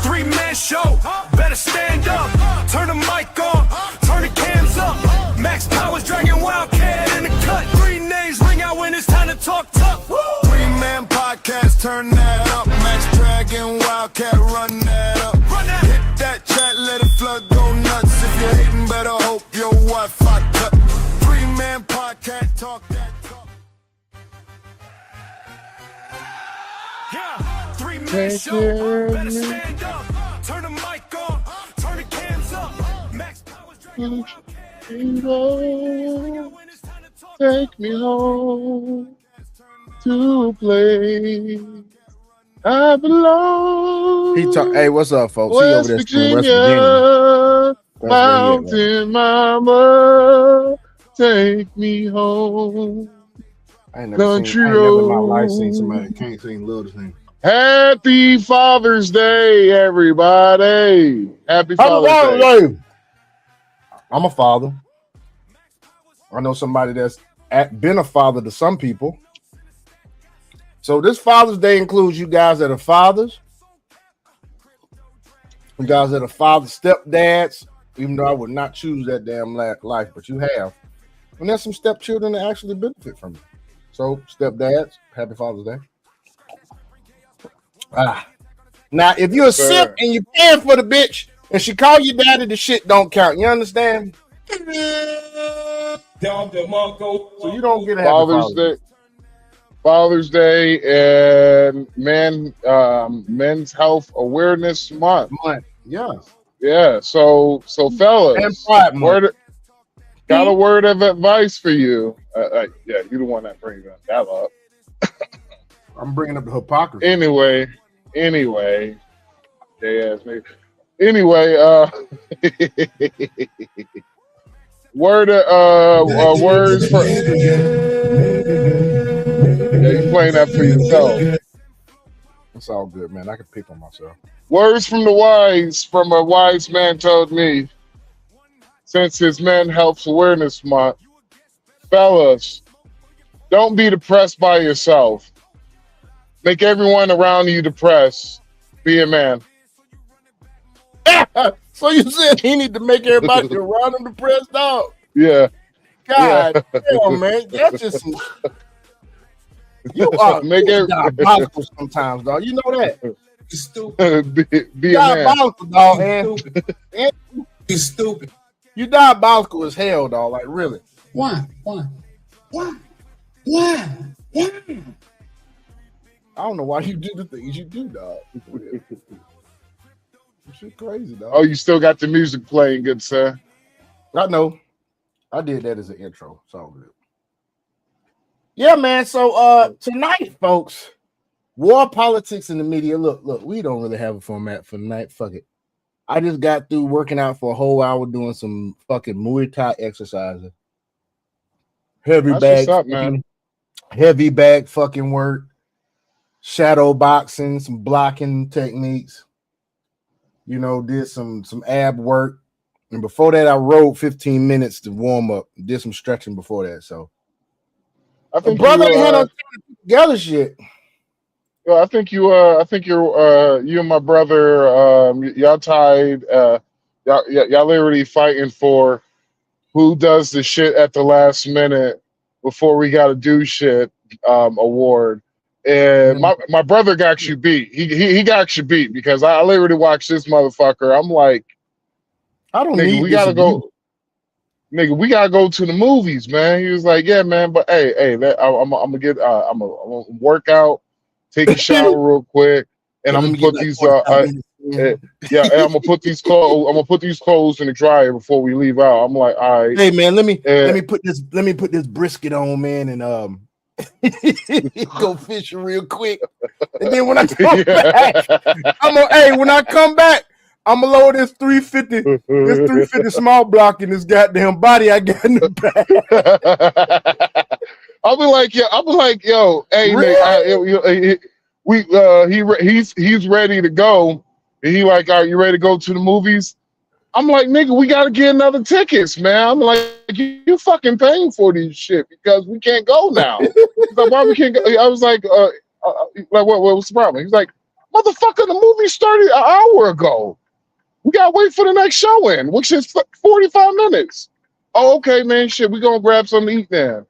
Three-man show, better stand up. Turn the mic on, turn the cams up. Max Powers dragging Wildcat in the cut. Three names ring out when it's time to talk tough. Three-man podcast, turn that up. Max dragging Wildcat, run that up. Hit that chat, let it flood, go nuts. If you're hating, better hope your Wi-Fi cut. Three-man podcast, talk that talk. Yeah, three-man show, better stand up. Turn the mic on, turn the cams up. Max Powers dragging Take me home to play. I belong. Hey, what's up, folks? West Virginia, Mountain Mama, take me home. I ain't never in my life seen somebody that can't sing Little Thing. Happy Father's Day, everybody. Happy Father's Day. I'm a father. I know somebody that's been a father to some people. So this Father's Day includes you guys that are fathers, you guys that are fathers, stepdads, even though I would not choose that damn life, but you have. And there's some stepchildren that actually benefit from it. So stepdads, happy Father's Day. Now, if you're a simp and you're paying for the bitch and she call you daddy, the shit don't count. You understand? So you don't get a Father's Day. Father's Day and Men's Health Awareness Month. Yeah. So fellas, got a word of advice for you. Yeah, you're the one that brings that up. I'm bringing up the hypocrisy. Anyway, they asked me. Anyway, words for. Yeah, you playing that for yourself. It's all good, man. I can pick on myself. Words from the wise, from a wise man told me, since it's Men Health Awareness Month, fellas, don't be depressed by yourself. Make everyone around you depressed. Be a man. So you said he need to make everybody around him depressed, dog? Yeah. God damn, man. That's just some... You are diabolical sometimes, dog. You know that. You're stupid. Be a man. Diabolical, dog. And You're stupid. You diabolical as hell, dog. Like, really. Why? I don't know why you do the things you do, dog. Shit crazy, dog. Oh, you still got the music playing, good sir. I know. I did that as an intro. It's all good. Yeah, man. So tonight, folks, war, politics, and the media. Look, we don't really have a format for tonight. Fuck it. I just got through working out for a whole hour doing some fucking Muay Thai exercises. Heavy bag fucking work. Shadow boxing, some blocking techniques. You know, did some ab work. And before that, I rode 15 minutes to warm up. Did some stretching before that. So I think brother had a together shit. Well, I think you and my brother, y'all tied. Y'all literally fighting for who does the shit at the last minute before we got to do shit award. And my brother got you beat. He got you beat because I literally watched this motherfucker. I'm like, I don't nigga, need we gotta go. Nigga, we gotta go to the movies, man. He was like, yeah, man, but hey, I'm gonna work out, take a shower real quick, and I'm gonna put these I'm gonna put these clothes in the dryer before we leave out. I'm like, all right. Hey man, let me put this brisket on, man, and go fishing real quick. And then when I come back, I'm gonna load this 350 small block in this goddamn body I got in the back. I'll be like, yo, hey, really? He's ready to go. And he like, are you ready to go to the movies? I'm like, nigga, we gotta get another tickets, man. I'm like, you fucking paying for these shit because we can't go now. He's like, why we can't go? I was like, what's the problem? He's like, Motherfucker, the movie started an hour ago. We gotta wait for the next showing, which is 45 minutes. Oh, okay, man. Shit, we gonna grab something to eat now.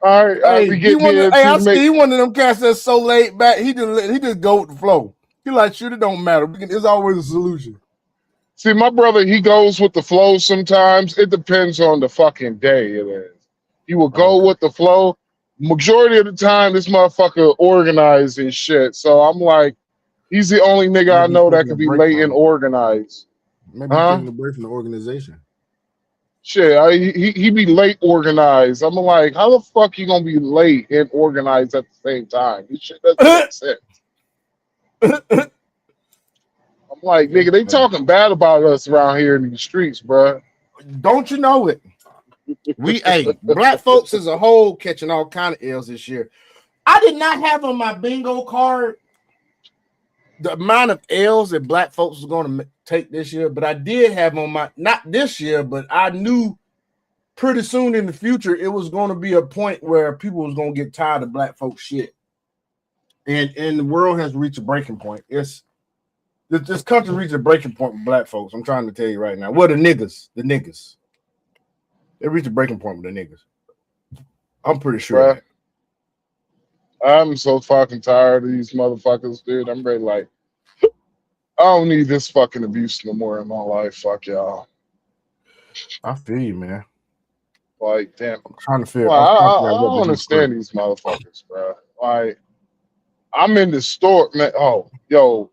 All right, Hey, we get there I to see make. he one of them cats that's so laid back. He just go with the flow. He like, shoot, it don't matter. There's always a solution. See, my brother, he goes with the flow sometimes. It depends on the fucking day it is. He will go with the flow. Majority of the time, this motherfucker organized and shit. So I'm like, he's the only nigga I Maybe know that taking a could be break late from and it. organized. Maybe Huh? taking a break from the organization. Shit, he be late organized. I'm like, how the fuck you gonna be late and organized at the same time? This shit doesn't make sense. I'm like, nigga, they talking bad about us around here in the streets, bro. Don't you know it? Black folks as a whole catching all kind of L's this year. I did not have on my bingo card the amount of L's that black folks was going to take this year, but I did have on my, not this year, but I knew pretty soon in the future it was going to be a point where people was going to get tired of black folks shit. And the world has reached a breaking point. This country reached a breaking point with black folks. I'm trying to tell you right now. Well, the niggas. They reached a breaking point with the niggas. I'm pretty sure. I'm so fucking tired of these motherfuckers, dude. I'm ready, like, I don't need this fucking abuse no more in my life. Fuck y'all. I feel you, man. Like, damn. I'm trying to figure. I don't understand these motherfuckers, bro. Like, I'm in the store, man. Oh, yo,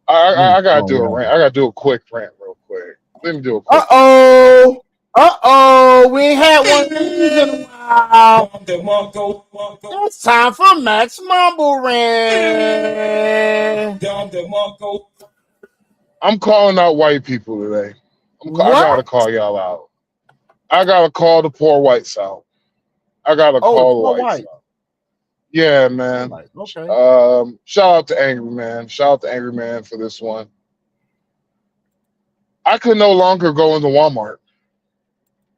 I gotta do a rant. I gotta do a quick rant, real quick. Let me do a quick. We ain't had one of these in a while. It's time for Max Mumble Rant. I'm calling out white people today. I gotta call y'all out. I gotta call the poor whites out. I gotta call the whites out. Yeah, man. Okay. Shout out to Angry Man. Shout out to Angry Man for this one. I could no longer go into Walmart.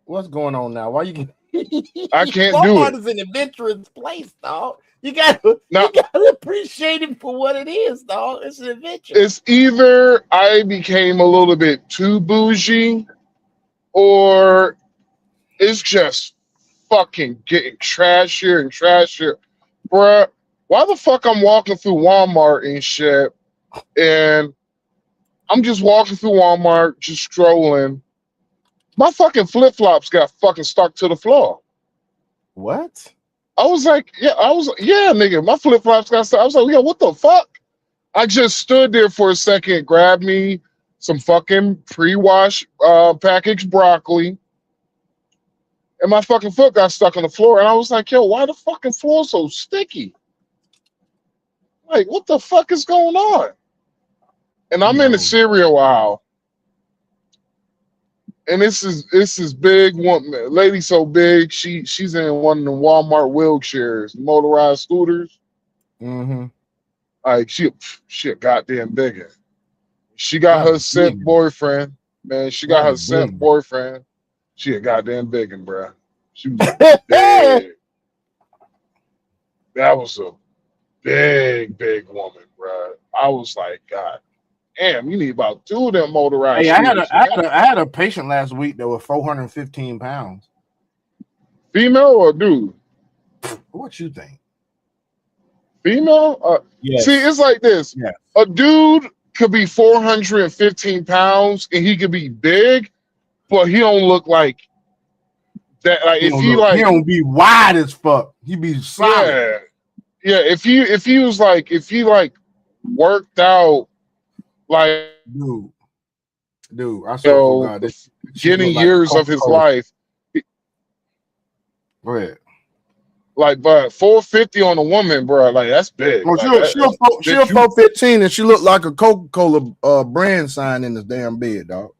What's going on now? Why you? I can't do it. Walmart is an adventurous place, dog. You gotta appreciate it for what it is, dog. It's an adventure. It's either I became a little bit too bougie, or it's just fucking getting trashier and trashier. Bruh, why the fuck I'm walking through Walmart and shit, and I'm just walking through Walmart, just strolling. My fucking flip-flops got fucking stuck to the floor. What? I was like, nigga, my flip-flops got stuck. I was like, yeah, what the fuck? I just stood there for a second, grabbed me some fucking pre-wash packaged broccoli, and my fucking foot got stuck on the floor. And I was like, yo, why the fucking floor so sticky? Like, what the fuck is going on? And I'm in the cereal aisle. And this is big woman, lady so big, she's in one of the Walmart wheelchairs, motorized scooters. Mm-hmm. Like she goddamn bigger. She got her simp boyfriend, man. She got her simp boyfriend. She a goddamn biggin', bro. She was big. That was a big woman, bro. I was like, God damn, you need about 2 of them motorized. Hey, I had a patient last week that was 415 pounds. Female or dude? What you think? Female? Yes. See, it's like this. Yes. A dude could be 415 pounds and he could be big, but he don't look like that. Like he don't be wide as fuck. He be solid. Yeah. If he worked out, like dude, I swear to God, the beginning years of his life. Go ahead. Like, but 450 on a woman, bro, like that's big. Oh, like, she'll 415 and she looked like a Coca-Cola brand sign in this damn bed, dog.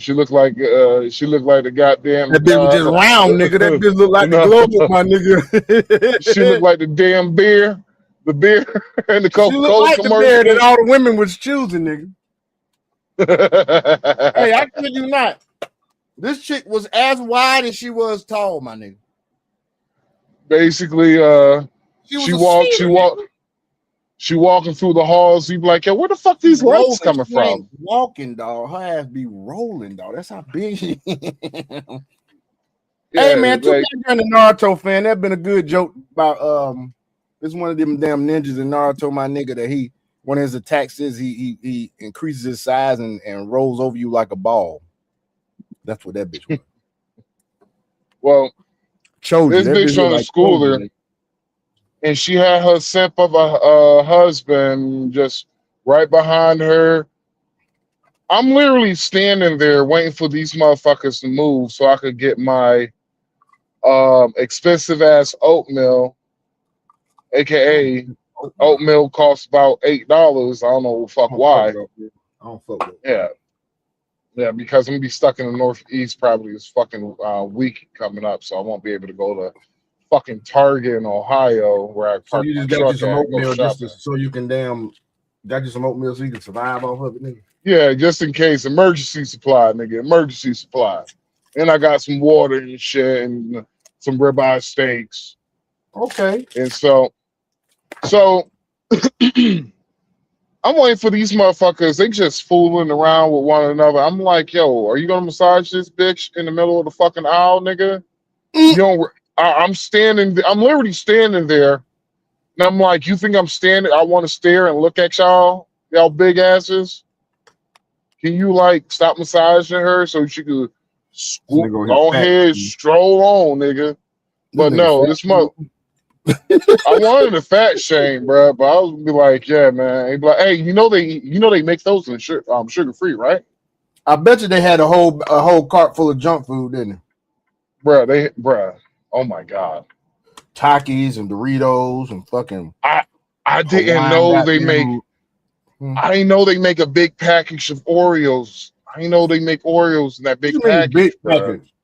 She looked like the goddamn. That bitch was just round, nigga. That bitch looked like the globe, my nigga. She looked like the damn beer, and the Coca-Cola commercial. The beer that all the women was choosing, nigga. Hey, I kid you not. This chick was as wide as she was tall, my nigga. Basically, she walked. She walking through the halls. You be like, yo, where the fuck these lights coming She ain't from? walking, dog. Her ass be rolling, dog. That's how big she is. Yeah, Hey man, too like, bad you're a Naruto fan. That been a good joke about this one of them damn ninjas in Naruto, my nigga, that he one of his attacks is he increases his size and rolls over you like a ball. That's what that bitch was. well, Choji, this that bitch bitch on the like schooler, Choji. and she had her simp of a husband just right behind her. I'm literally standing there waiting for these motherfuckers to move so I could get my expensive ass oatmeal, aka oatmeal costs about $8. I don't know fuck why. I don't fuck with Yeah. Yeah, because I'm gonna be stuck in the Northeast probably this fucking week coming up, so I won't be able to go to fucking Target in Ohio where I So park you my just got you truck some at and go oatmeal just shopping. so you can got you some oatmeal so you can survive off of it, nigga. Yeah, just in case, emergency supply, nigga, emergency supply. And I got some water and shit and some ribeye steaks. Okay. And so I'm waiting for these motherfuckers. They just fooling around with one another. I'm like, yo, are you gonna massage this bitch in the middle of the fucking aisle, nigga? You don't. I'm standing. I'm literally standing there, and I'm like, you think I'm standing? I want to stare and look at y'all big asses. Can you like stop massaging her so she could scoop, Nigga here go fat. ahead, stroll on, nigga? But no, this month I wanted a fat shame, bro. But I was be like, yeah, man. He'd be like, hey, you know they make those in sugar free, right? I bet you they had a whole cart full of junk food, didn't it? Bruh. Oh my god. Takis and Doritos and fucking I didn't Hawaiian know they goddamn. make. I didn't know they make a big package of Oreos. I didn't know they make Oreos in that What big you mean package, big bro. package?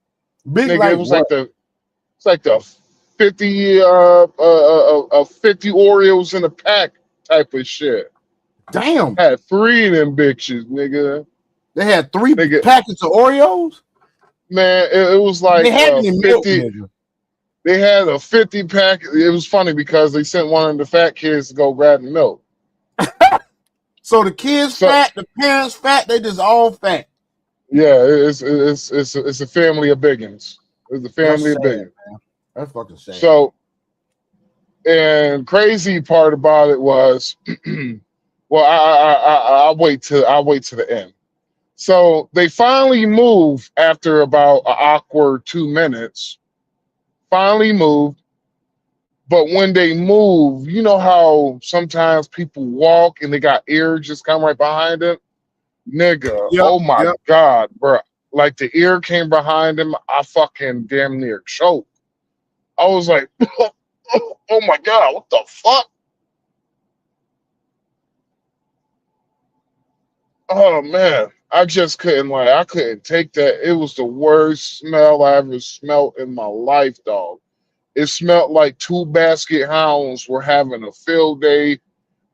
Big Nigga, like it was what? like the 50 50 Oreos in a pack type of shit. Damn. Had 3 of them bitches, nigga. They had 3 Nigga, packets of Oreos. man, it was like They had any milk, 50. nigga. They had a 50 pack. It was funny because they sent one of the fat kids to go grab the milk. So the kids So fat, the parents fat, they just all fat. yeah, it's a family of biggins. It's a That's family of sad, biggins. man. That's fucking sad. So, and crazy part about it was, well, I'll wait to the end. So they finally move after about an awkward 2 minutes. Finally moved, but when they move, you know how sometimes people walk and they got ear just come right behind them, nigga. Yep, Oh my yep. god, bro! Like the ear came behind him, I fucking damn near choked. I was like, oh my god, what the fuck? Oh man, I just couldn't I couldn't take that. It was the worst smell I ever smelled in my life, dog. It smelled like 2 basket hounds were having a field day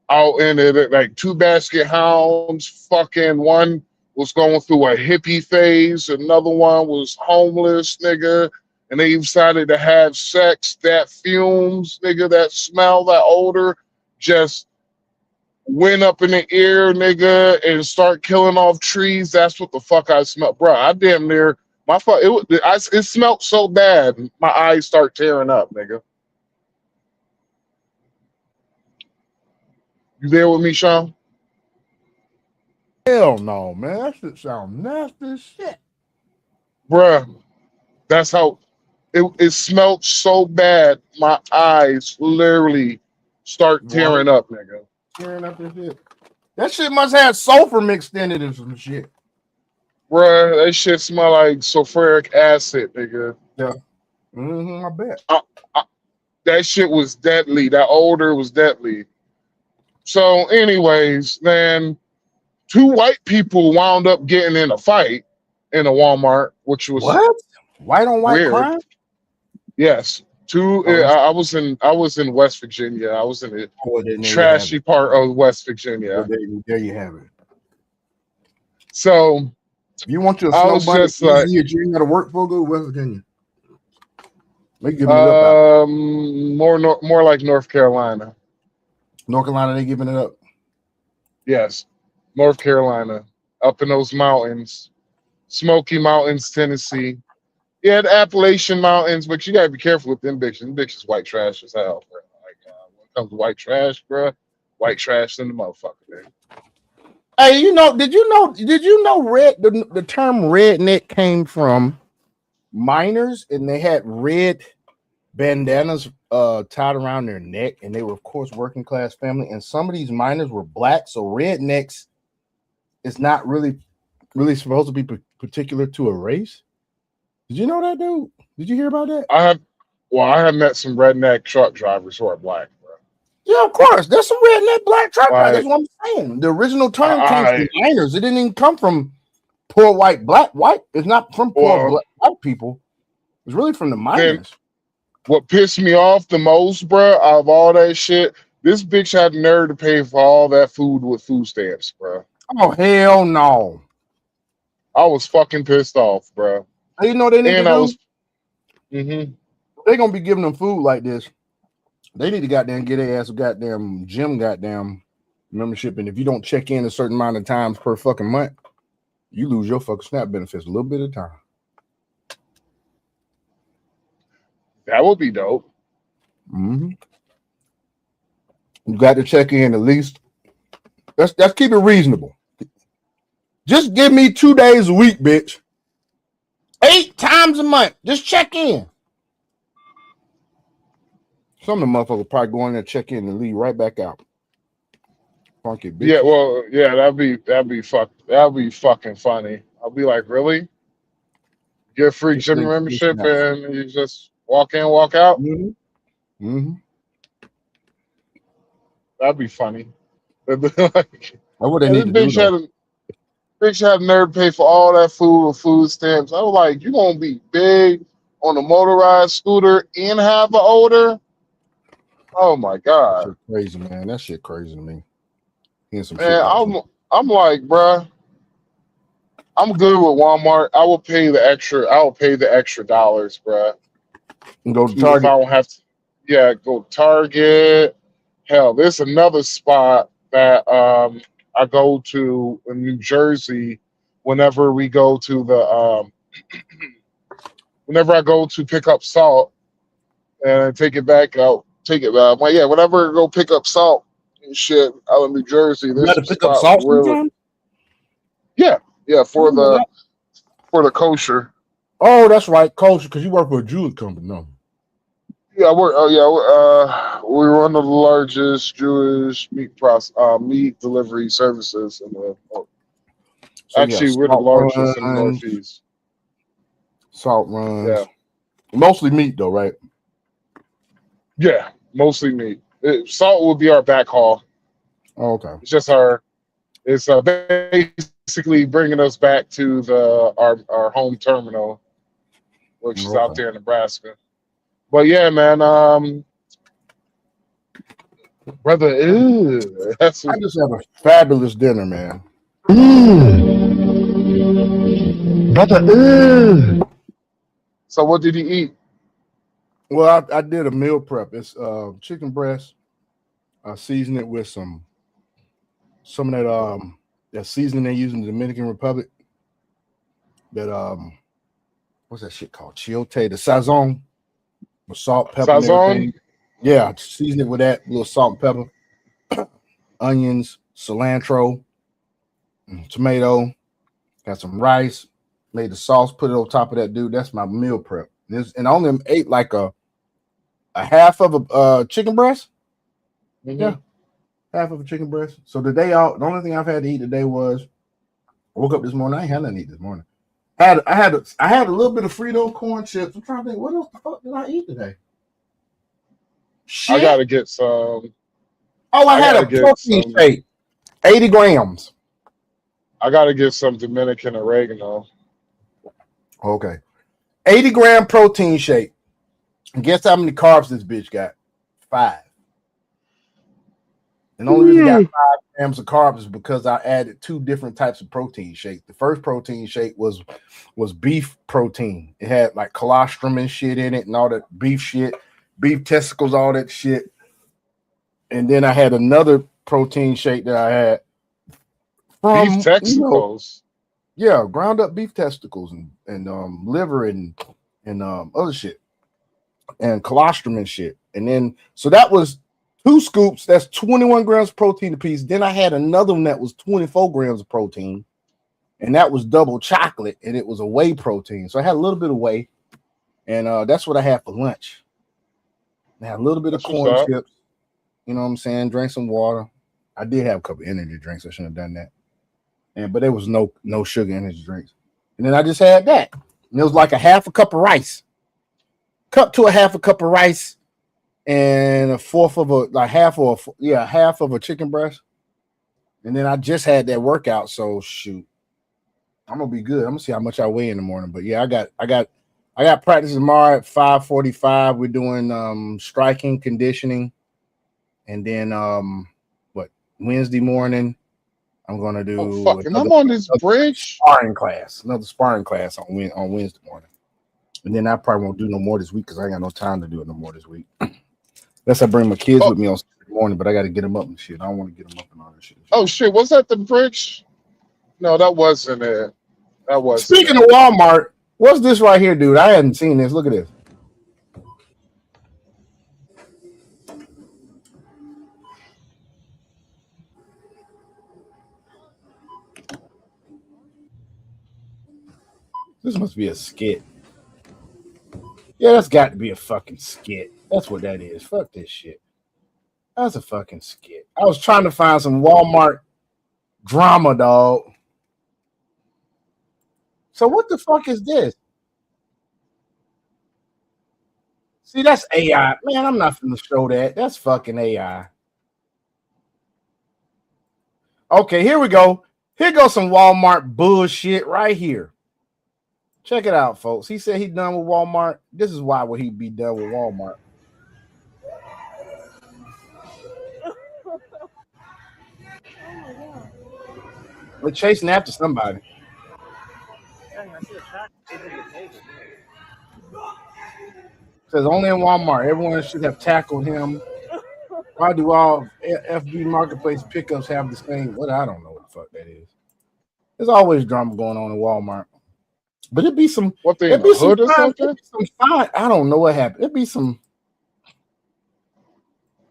out in it. Like 2 basket hounds, fucking one was going through a hippie phase, another one was homeless, nigga, and they decided to have sex. That fumes, nigga, that smell, that odor, just went up in the air, nigga, and start killing off trees. That's what the fuck I smelled, bro. I damn near it smelled so bad, my eyes start tearing up, nigga. You there with me, Sean? Hell no, man. That shit sound nasty as shit. Bruh, that's how it smelled so bad, my eyes literally start tearing up, nigga. Tearing up this shit. That shit must have sulfur mixed in it or some shit. Bruh, that shit smell like sulfuric acid, nigga. Yeah. I bet. That shit was deadly. That odor was deadly. So, anyways, then 2 white people wound up getting in a fight in a Walmart, which was What? White on white weird. crime? Yes. I was in West Virginia. I was in the trashy part of West Virginia. There you have it. So you want your I snow was bunny just like, you ain't got to work for, go to West Virginia. They give me up out. more like North Carolina. North Carolina, they giving it up. Yes, North Carolina, up in those mountains, Smoky Mountains, Tennessee. Yeah, the Appalachian Mountains, but you gotta be careful with them bitches. Them bitches white trash as hell, bro. Like when it comes to white trash, bro, white trash in the motherfucker, man. Hey, did you know the term redneck came from miners, and they had red bandanas tied around their neck, and they were, of course, working class family, and some of these miners were black, so rednecks is not really supposed to be particular to a race. Did you know that, dude? Did you hear about that? I have met some redneck truck drivers who are black, bro. Yeah, of course. There's some redneck black truck drivers. That's Like, what I'm saying. The original term came from miners. It didn't even come from poor white. It's not from poor black people. It's really from the miners. What pissed me off the most, bro, out of all that shit, this bitch had the nerve to pay for all that food with food stamps, bro. Oh, hell no. I was fucking pissed off, bro. You know they need to do? Mm-hmm. They're going to be giving them food like this. They need to goddamn get their ass a goddamn gym goddamn membership. And if you don't check in a certain amount of times per fucking month, you lose your fucking SNAP benefits a little bit of time. That would be dope. Mm-hmm. You got to check in at least. Let's keep it reasonable. Just give me 2 days a week, bitch. 8 times a month. Just check in. Some of the motherfuckers probably go in there, check in, and leave right back out. Funky bitch. Yeah, well, yeah, that'd be fucking funny. I'll be like, really? Get a free gym membership and you just walk in, walk out? Mm-hmm. Mm-hmm. That'd be funny. That's what they need to do. Bitch had nerve to pay for all that food with food stamps. I was like, you gonna be big on a motorized scooter and have an odor? Oh my god, that shit crazy, man. That shit crazy to me. Man, I'm like, bruh, I'm good with Walmart. I will pay the extra dollars, bruh. And go to Target. If I don't have to, yeah, go to Target. Hell, there's another spot that I go to in New Jersey whenever we go to the whenever I go to pick up salt and take it back out, well, yeah, whenever I go pick up salt and shit out of New Jersey, there's to pick up salt sometimes? Yeah, for the kosher. Oh, that's right, kosher, because you work for a Jewish company, no? Yeah, we run the largest Jewish meat delivery services in the world. Actually, we're the largest in the Northeast. Salt runs. Yeah. Mostly meat, though, right? Yeah, mostly meat. Salt will be our backhaul. Oh, okay. It's just it's basically bringing us back to our home terminal, which is out there in Nebraska. But yeah, man, brother, I just have a fabulous dinner, man. Brother, So what did he eat? Well, I did a meal prep. It's chicken breast. I seasoned it with some of that seasoning they use in the Dominican Republic. That what's that shit called? Chiote, the sazon. With salt, pepper, and everything. Yeah, season it with that little salt and pepper, onions, cilantro, tomato. Got some rice. Made the sauce. Put it on top of that, dude. That's my meal prep. And I only ate like a half of a chicken breast. Mm-hmm. Yeah, half of a chicken breast. So the only thing I've had to eat today was I woke up this morning. I ain't had nothing to eat this morning. I had a little bit of Frito corn chips. I'm trying to think, what else the fuck did I eat today? Shit. I gotta get some. Oh, I had a protein shake, 80 grams. I gotta get some Dominican oregano. Okay, 80-gram protein shake. And guess how many carbs this bitch got? 5. And the only reason I got 5 grams of carbs is because I added 2 different types of protein shake. The first protein shake was beef protein. It had like colostrum and shit in it and all that beef shit, beef testicles, all that shit. And then I had another protein shake that I had Beef from testicles. ground up beef testicles and liver and other shit and colostrum and shit. And then so that was 2 scoops. That's 21 grams of protein a piece. Then I had another one that was 24 grams of protein, and that was double chocolate, and it was a whey protein. So I had a little bit of whey, and that's what I had for lunch. I had a little bit of corn chips. You know what I'm saying? Drank some water. I did have a couple of energy drinks. I shouldn't have done that. But there was no sugar energy drinks. And then I just had that. And it was like a half a cup of rice. Cup to a half a cup of rice and a fourth of half of a chicken breast. And then I just had that workout. So shoot. I'm gonna be good. I'm gonna see how much I weigh in the morning. But yeah, I got practice tomorrow at 5:45. We're doing striking conditioning. And then Wednesday morning, I'm gonna do and I'm on this bridge. Another sparring class on Wednesday morning. And then I probably won't do no more this week because I ain't got no time to do it no more this week. Unless I bring my kids with me on Saturday morning, but I got to get them up and shit. I don't want to get them up and all that shit. Oh shit, was that the bridge? No, that wasn't it. That was. Speaking of Walmart, what's this right here, dude? I hadn't seen this. Look at this. This must be a skit. Yeah, that's got to be a fucking skit. That's what that is. Fuck this shit. That's a fucking skit. I was trying to find some Walmart drama, dog. So what the fuck is this? See, that's AI. Man, I'm not going to show that. That's fucking AI. Okay, here we go. Here goes some Walmart bullshit right here. Check it out, folks. He said he's done with Walmart. This is why would he be done with Walmart? We're chasing after somebody. Says only in Walmart. Everyone should have tackled him. Why do all FB Marketplace pickups have the same? What I don't know what the fuck that is. There's always drama going on in Walmart. But it'd be some what they in the hood or something? I don't know what happened. It'd be some.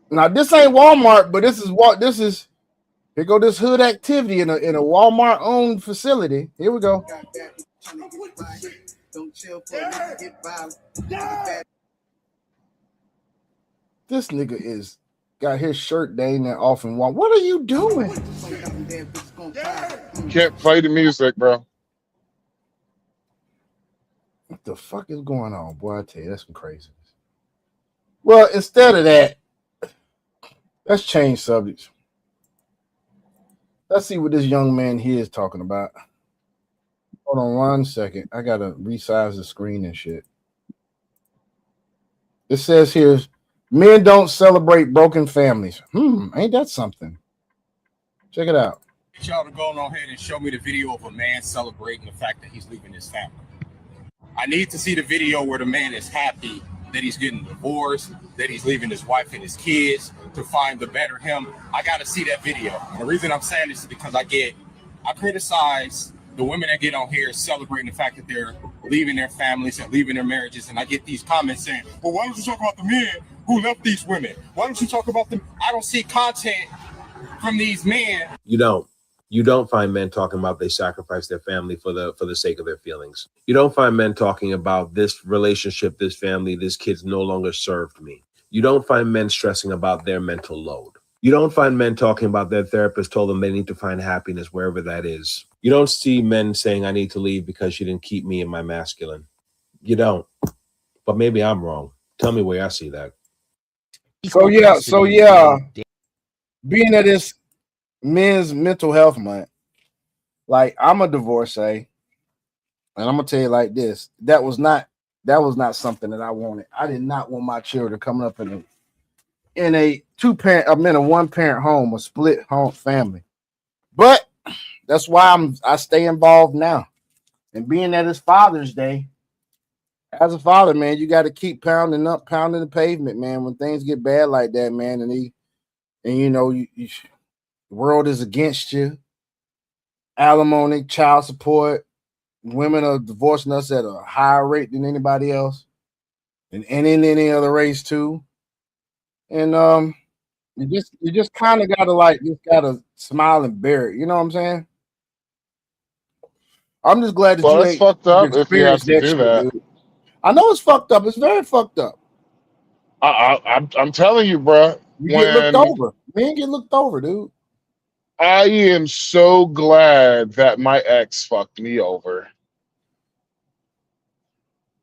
Now this ain't Walmart, but this is here go this hood activity in a Walmart owned facility. Here we go. This nigga is got his shirt dangling off and walk. What are you doing? Can't play the music, bro. What the fuck is going on, boy? I tell you, that's some craziness. Well, instead of that, let's change subjects. Let's see what this young man here is talking about. Hold on 1 second. I gotta resize the screen and shit. It says here, men don't celebrate broken families. Ain't that something? Check it out. Get y'all to go on ahead and show me the video of a man celebrating the fact that he's leaving his family. I need to see the video where the man is happy that he's getting divorced, that he's leaving his wife and his kids to find the better him. I got to see that video. And the reason I'm saying this is because I criticize the women that get on here celebrating the fact that they're leaving their families and leaving their marriages. And I get these comments saying, well, why don't you talk about the men who left these women? Why don't you talk about them? I don't see content from these men. You don't find men talking about they sacrificed their family for the sake of their feelings. You don't find men talking about this relationship, this family, this kid's no longer served me. You don't find men stressing about their mental load. You don't find men talking about their therapist told them they need to find happiness wherever that is. You don't see men saying, I need to leave because she didn't keep me in my masculine. You don't. But maybe I'm wrong. Tell me where I see that. So yeah. Being that it's Men's Mental Health Month, like I'm a divorcee, and I'm gonna tell you like this: that was not something that I wanted. I did not want my children coming up in a two-parent, I'm in a one-parent home, a split home family. But that's why I stay involved now. And being that it's Father's Day, as a father, man, you got to keep pounding the pavement, man. When things get bad like that, man, and and the world is against you. Alimony, child support, women are divorcing us at a higher rate than anybody else, and in any other race too. And you just kind of gotta smile and bear it. You know what I'm saying? I'm just glad that Well, you it's ain't fucked up if you have experienced to that do shit, that. dude. I know it's fucked up. It's very fucked up. I'm telling you, bro. You get looked When over. Men get looked over, dude. I am so glad that my ex fucked me over.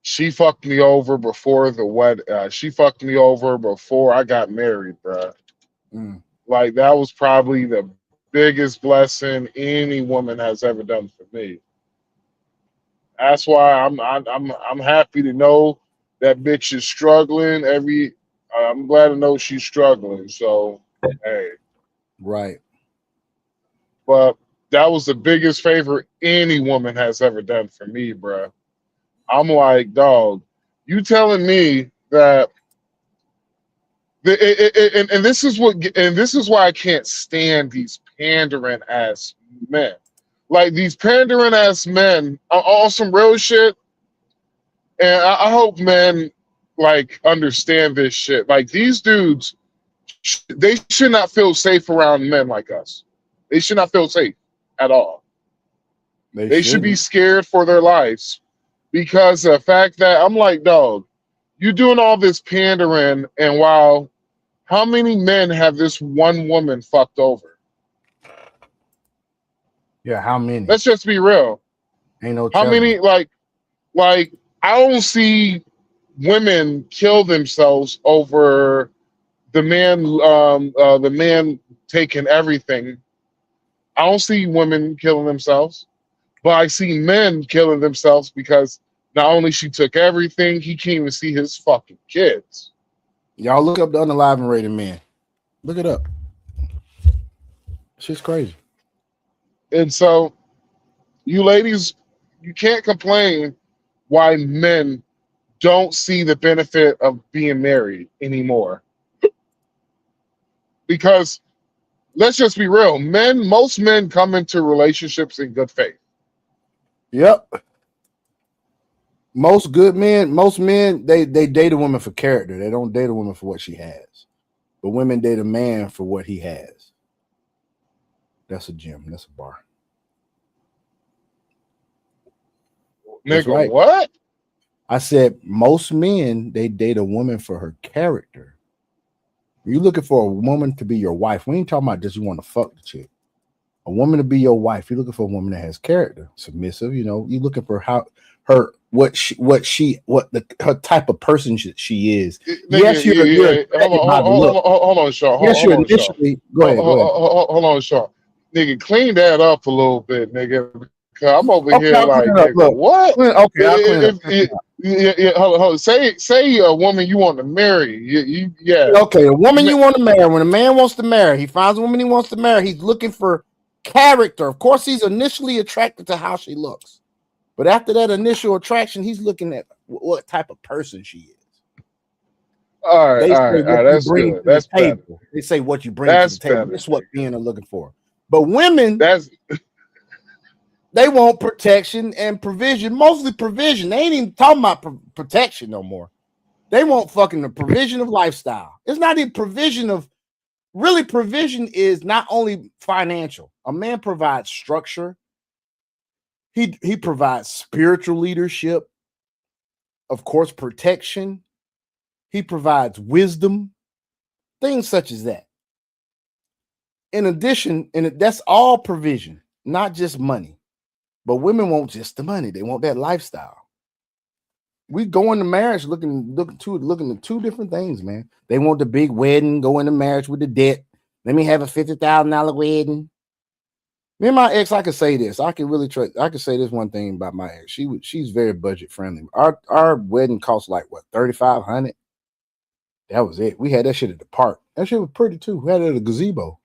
She fucked me over before the wedding. She fucked me over before I got married, bro. Mm. Like that was probably the biggest blessing any woman has ever done for me. That's why I'm happy to know that bitch is struggling. I'm glad to know she's struggling. So hey, Right. but that was the biggest favor any woman has ever done for me, bro. I'm like, dog, you telling me that and this is why I can't stand these pandering ass men. Like these pandering ass men are on some real shit. And I hope men like understand this shit. Like these dudes, they should not feel safe around men like us. They should not feel safe at all. They should be shouldn't. scared for their lives because the fact that I'm like, dog, you doing all this pandering, and while how many men have this one woman fucked over? Yeah, how many? Let's just be real. Ain't no How telling. many like I don't see women kill themselves over the man taking everything. I don't see women killing themselves, but I see men killing themselves because not only she took everything, he can't even see his fucking kids. Y'all look up the unaliving rate in men. Look it up. Shit's crazy. And so you ladies, you can't complain why men don't see the benefit of being married anymore. Because let's just be real, most men come into relationships in good faith. Yep. Most men, they date a woman for character. They don't date a woman for what she has. But women date a man for what he has. That's a gem. That's a bar. That's Nigga, right. what? I said most men, they date a woman for her character. You're looking for a woman to be your wife. We ain't talking about just you want to fuck the chick. A woman to be your wife. You're looking for a woman that has character, submissive. You're looking for her type of person she is. Yes, you're attracted by the look. Hold on, Sean. Yes, you're Hold on, Sean. initially. Go ahead. Hold on, Sean. Nigga, clean that up a little bit, nigga. Cause I'm over Okay, here I'll like, clean it up. nigga, Look. what? Okay, I'll clean it up. Hold on. Say a woman you want to marry. Yeah. Okay, a woman you want to marry. When a man wants to marry, he finds a woman he wants to marry. He's looking for character. Of course, he's initially attracted to how she looks, but after that initial attraction, he's looking at what type of person she is. All right. That's good. That's better. They say what you bring to the table. That's what men are looking for. But women, they want protection and provision, mostly provision. They ain't even talking about protection no more. They want fucking the provision of lifestyle. It's not even provision of provision is not only financial. A man provides structure. He provides spiritual leadership, of course, protection. He provides wisdom, things such as that. In addition, and that's all provision, not just money. But women want just the money. They want that lifestyle. We go into marriage looking at two different things, man. They want the big wedding, go into marriage with the debt. Let me have a $50,000 wedding. Me and my ex, I could say this. I could say this one thing about my ex. She's very budget friendly. Our wedding cost like what, $3,500? That was it. We had that shit at the park. That shit was pretty too. We had it at a gazebo.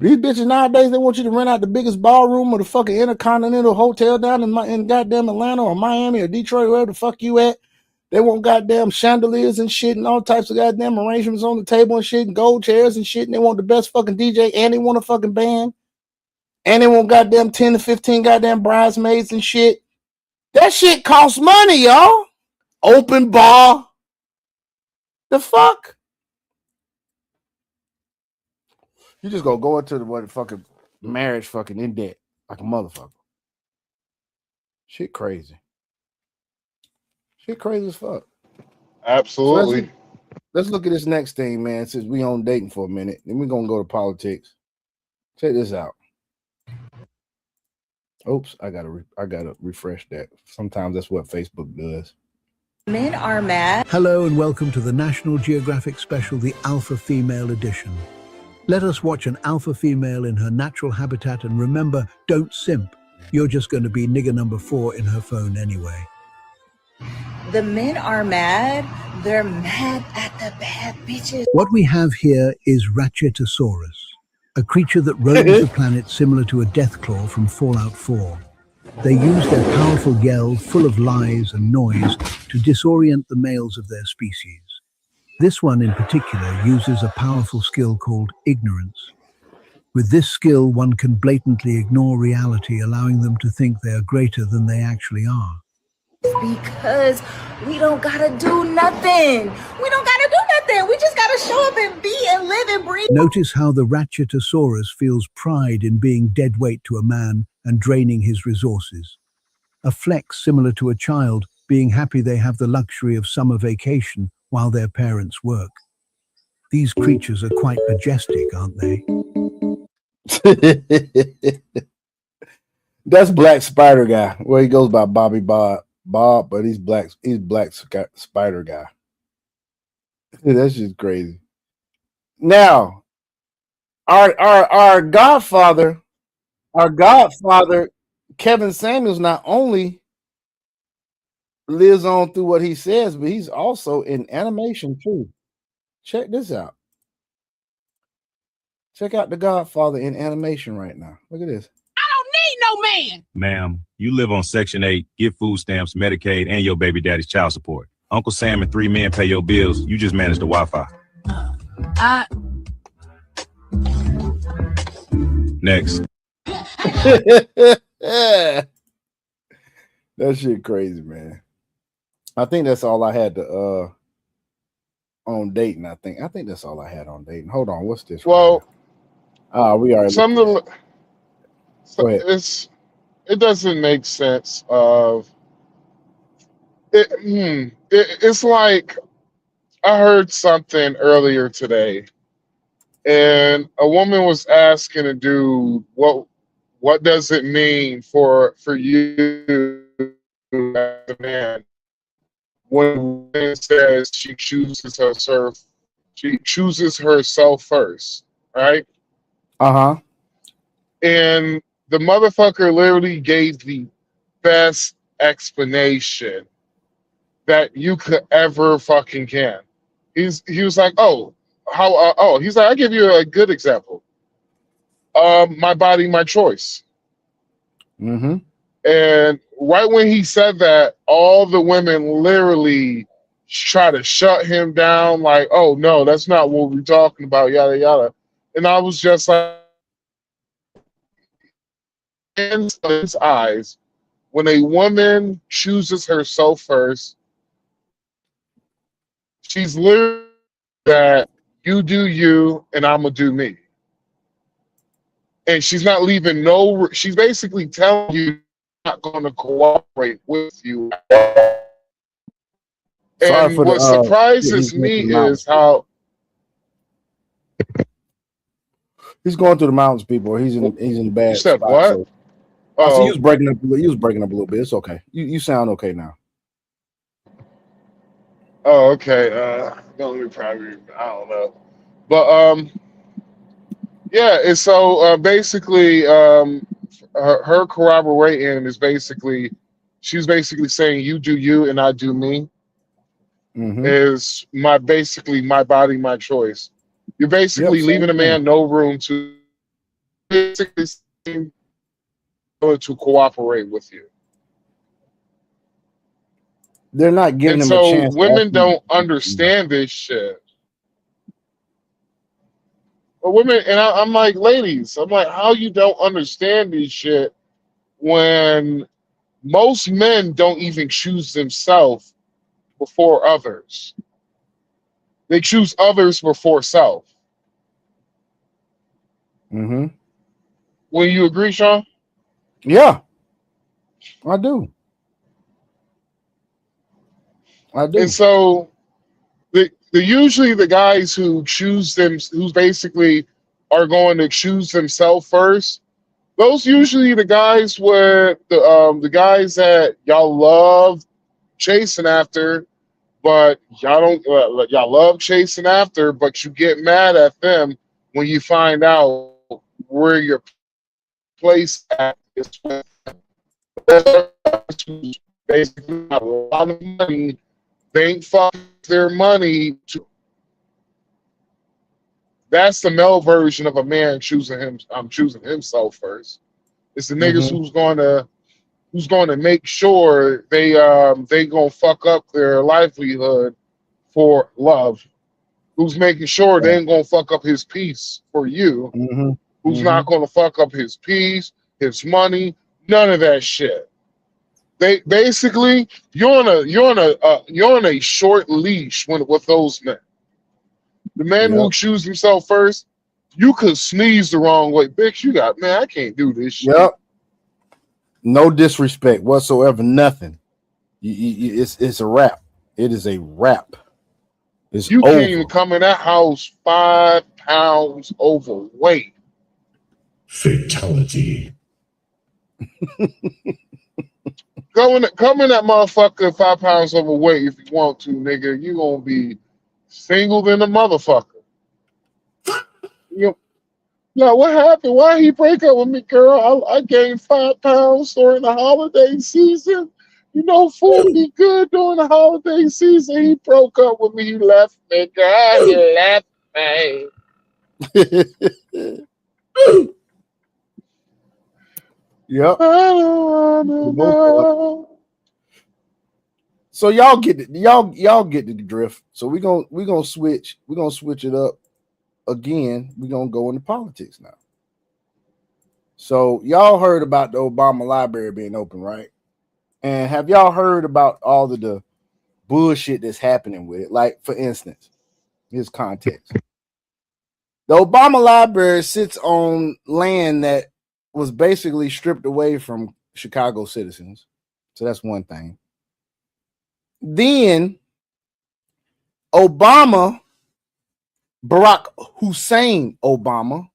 These bitches nowadays, they want you to rent out the biggest ballroom or the fucking Intercontinental Hotel down in goddamn Atlanta or Miami or Detroit, wherever the fuck you at. They want goddamn chandeliers and shit and all types of goddamn arrangements on the table and shit and gold chairs and shit. And they want the best fucking DJ and they want a fucking band. And they want goddamn 10 to 15 goddamn bridesmaids and shit. That shit costs money, y'all. Open bar. The fuck? You just gonna go into the fucking marriage fucking in debt like a motherfucker. Shit crazy. Shit crazy as fuck. Absolutely. So let's look at this next thing, man. Since we on dating for a minute, then we're gonna go to politics. Check this out. Oops, I gotta refresh that. Sometimes that's what Facebook does. Men are mad. Hello and welcome to the National Geographic special, the Alpha Female Edition. Let us watch an alpha female in her natural habitat and remember, don't simp. You're just going to be nigger number 4 in her phone anyway. The men are mad. They're mad at the bad bitches. What we have here is Ratchetosaurus, a creature that roams the planet similar to a deathclaw from Fallout 4. They use their powerful yell, full of lies and noise, to disorient the males of their species. This one in particular uses a powerful skill called ignorance. With this skill, one can blatantly ignore reality, allowing them to think they are greater than they actually are. Because we don't gotta do nothing. We don't gotta do nothing. We just gotta show up and be and live and breathe. Notice how the Ratchetosaurus feels pride in being dead weight to a man and draining his resources. A flex similar to a child being happy they have the luxury of summer vacation while their parents work. These creatures are quite majestic, aren't they? That's Black Spider Guy. Well, he goes by Bobby Bob, but he's Black Spider Guy. That's just crazy. Now, our Godfather, Kevin Samuels, not only lives on through what he says, but he's also in animation too. Check this out. Check out the Godfather in animation right now. Look at this. I don't need no man. Ma'am, you live on Section 8, get food stamps, Medicaid, and your baby daddy's child support. Uncle Sam and 3 men pay your bills. You just manage the Wi-Fi. Next. That shit crazy, man. I think that's all I had to on dating. I think that's all I had on dating. Hold on, what's this? Well, we are it doesn't make sense of it. It's like I heard something earlier today, and a woman was asking a dude, what does it mean for you as a man when a woman says she chooses herself first, right? Uh-huh. And the motherfucker literally gave the best explanation that you could ever fucking can. He was like, he's like, I'll give you a good example. My body, my choice. Mm-hmm. And right when he said that, all the women literally try to shut him down, like, oh no, that's not what we're talking about, yada yada. And I was just like, in his eyes, when a woman chooses herself first, she's literally that you do you and I'm gonna do me. And she's not leaving she's basically telling you not gonna cooperate with you. And what surprises me is how he's going through the mountains, people. He's in bad. You said spot, what? So. Oh, he was breaking up. He was breaking up a little bit. It's okay. You sound okay now. Oh, okay. Let me probably, I don't know, but yeah. And so basically, her corroborating is basically, she's basically saying you do you and I do me. Mm-hmm. Is my body, my choice. You're basically leaving a man no room to basically to cooperate with you. They're not giving And him a so chance. women don't understand this shit. But women, and I'm like, ladies, I'm like, how you don't understand this shit when most men don't even choose themselves before others. They choose others before self. Mm-hmm. Will you agree, Sean? Yeah, I do. I do. And so the usually the guys who choose them, who basically are going to choose themselves first, those usually the guys where the guys that y'all love chasing after, but y'all don't y'all love chasing after, but you get mad at them when you find out where your place at is with them. Basically have a lot of money, they ain't fuck their money to. That's the male version of a man choosing him. I'm choosing himself first. It's the niggas Mm-hmm. who's going to make sure they gonna fuck up their livelihood for love. Who's making sure they ain't gonna fuck up his peace for you. Mm-hmm. Who's Mm-hmm. not gonna fuck up his peace, his money, none of that shit. They basically you're on a short leash with those men. The man Yep. who chooses himself first, you could sneeze the wrong way, bitch. You got man, I can't do this shit. Yep. No disrespect whatsoever. Nothing. It's a wrap. It is a wrap. It's You over. can't even come in that house 5 pounds overweight. Fatality. Come in that motherfucker 5 pounds overweight if you want to, nigga. You gonna be single than a motherfucker. You know, what happened? Why he break up with me, girl? I gained 5 pounds during the holiday season. You know, food be good during the holiday season. He broke up with me. He left me, girl. He left me. Yep. I don't wanna know. So y'all get it. Y'all get the drift. So we're gonna switch. We're gonna switch it up again. We're gonna go into politics now. So y'all heard about the Obama Library being open, right? And have y'all heard about all of the bullshit that's happening with it? Like, for instance, here's context. The Obama Library sits on land that was basically stripped away from Chicago citizens. So that's one thing. Then Barack Hussein Obama,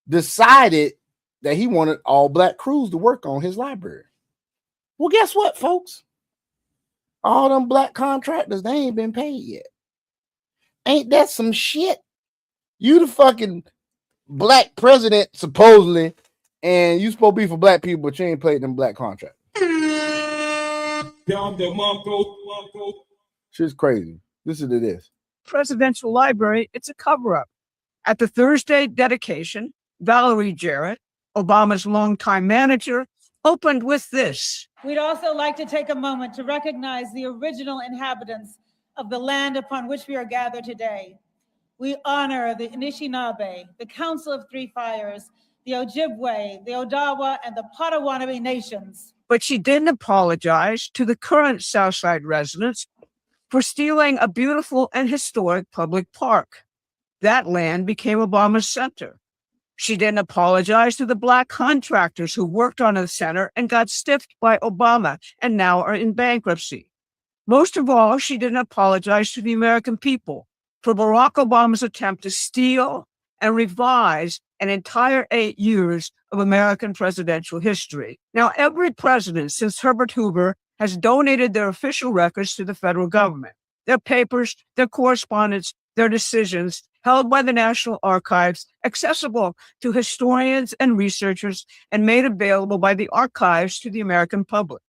decided that he wanted all black crews to work on his library. Well, guess what, folks? All them black contractors, they ain't been paid yet. Ain't that some shit? You the fucking black president, supposedly, and you supposed to be for black people, but you ain't paid them black contractors. Shit's crazy. Listen to this. Presidential Library, it's a cover-up. At the Thursday dedication, Valerie Jarrett, Obama's longtime manager, opened with this. We'd also like to take a moment to recognize the original inhabitants of the land upon which we are gathered today. We honor the Anishinaabe, the Council of Three Fires, the Ojibwe, the Odawa, and the Potawatomi nations. But she didn't apologize to the current Southside residents for stealing a beautiful and historic public park. That land became Obama's center. She didn't apologize to the black contractors who worked on the center and got stiffed by Obama and now are in bankruptcy. Most of all, she didn't apologize to the American people for Barack Obama's attempt to steal and revise an entire 8 years of American presidential history. Now, every president since Herbert Hoover has donated their official records to the federal government, their papers, their correspondence, their decisions, held by the National Archives, accessible to historians and researchers, and made available by the archives to the American public.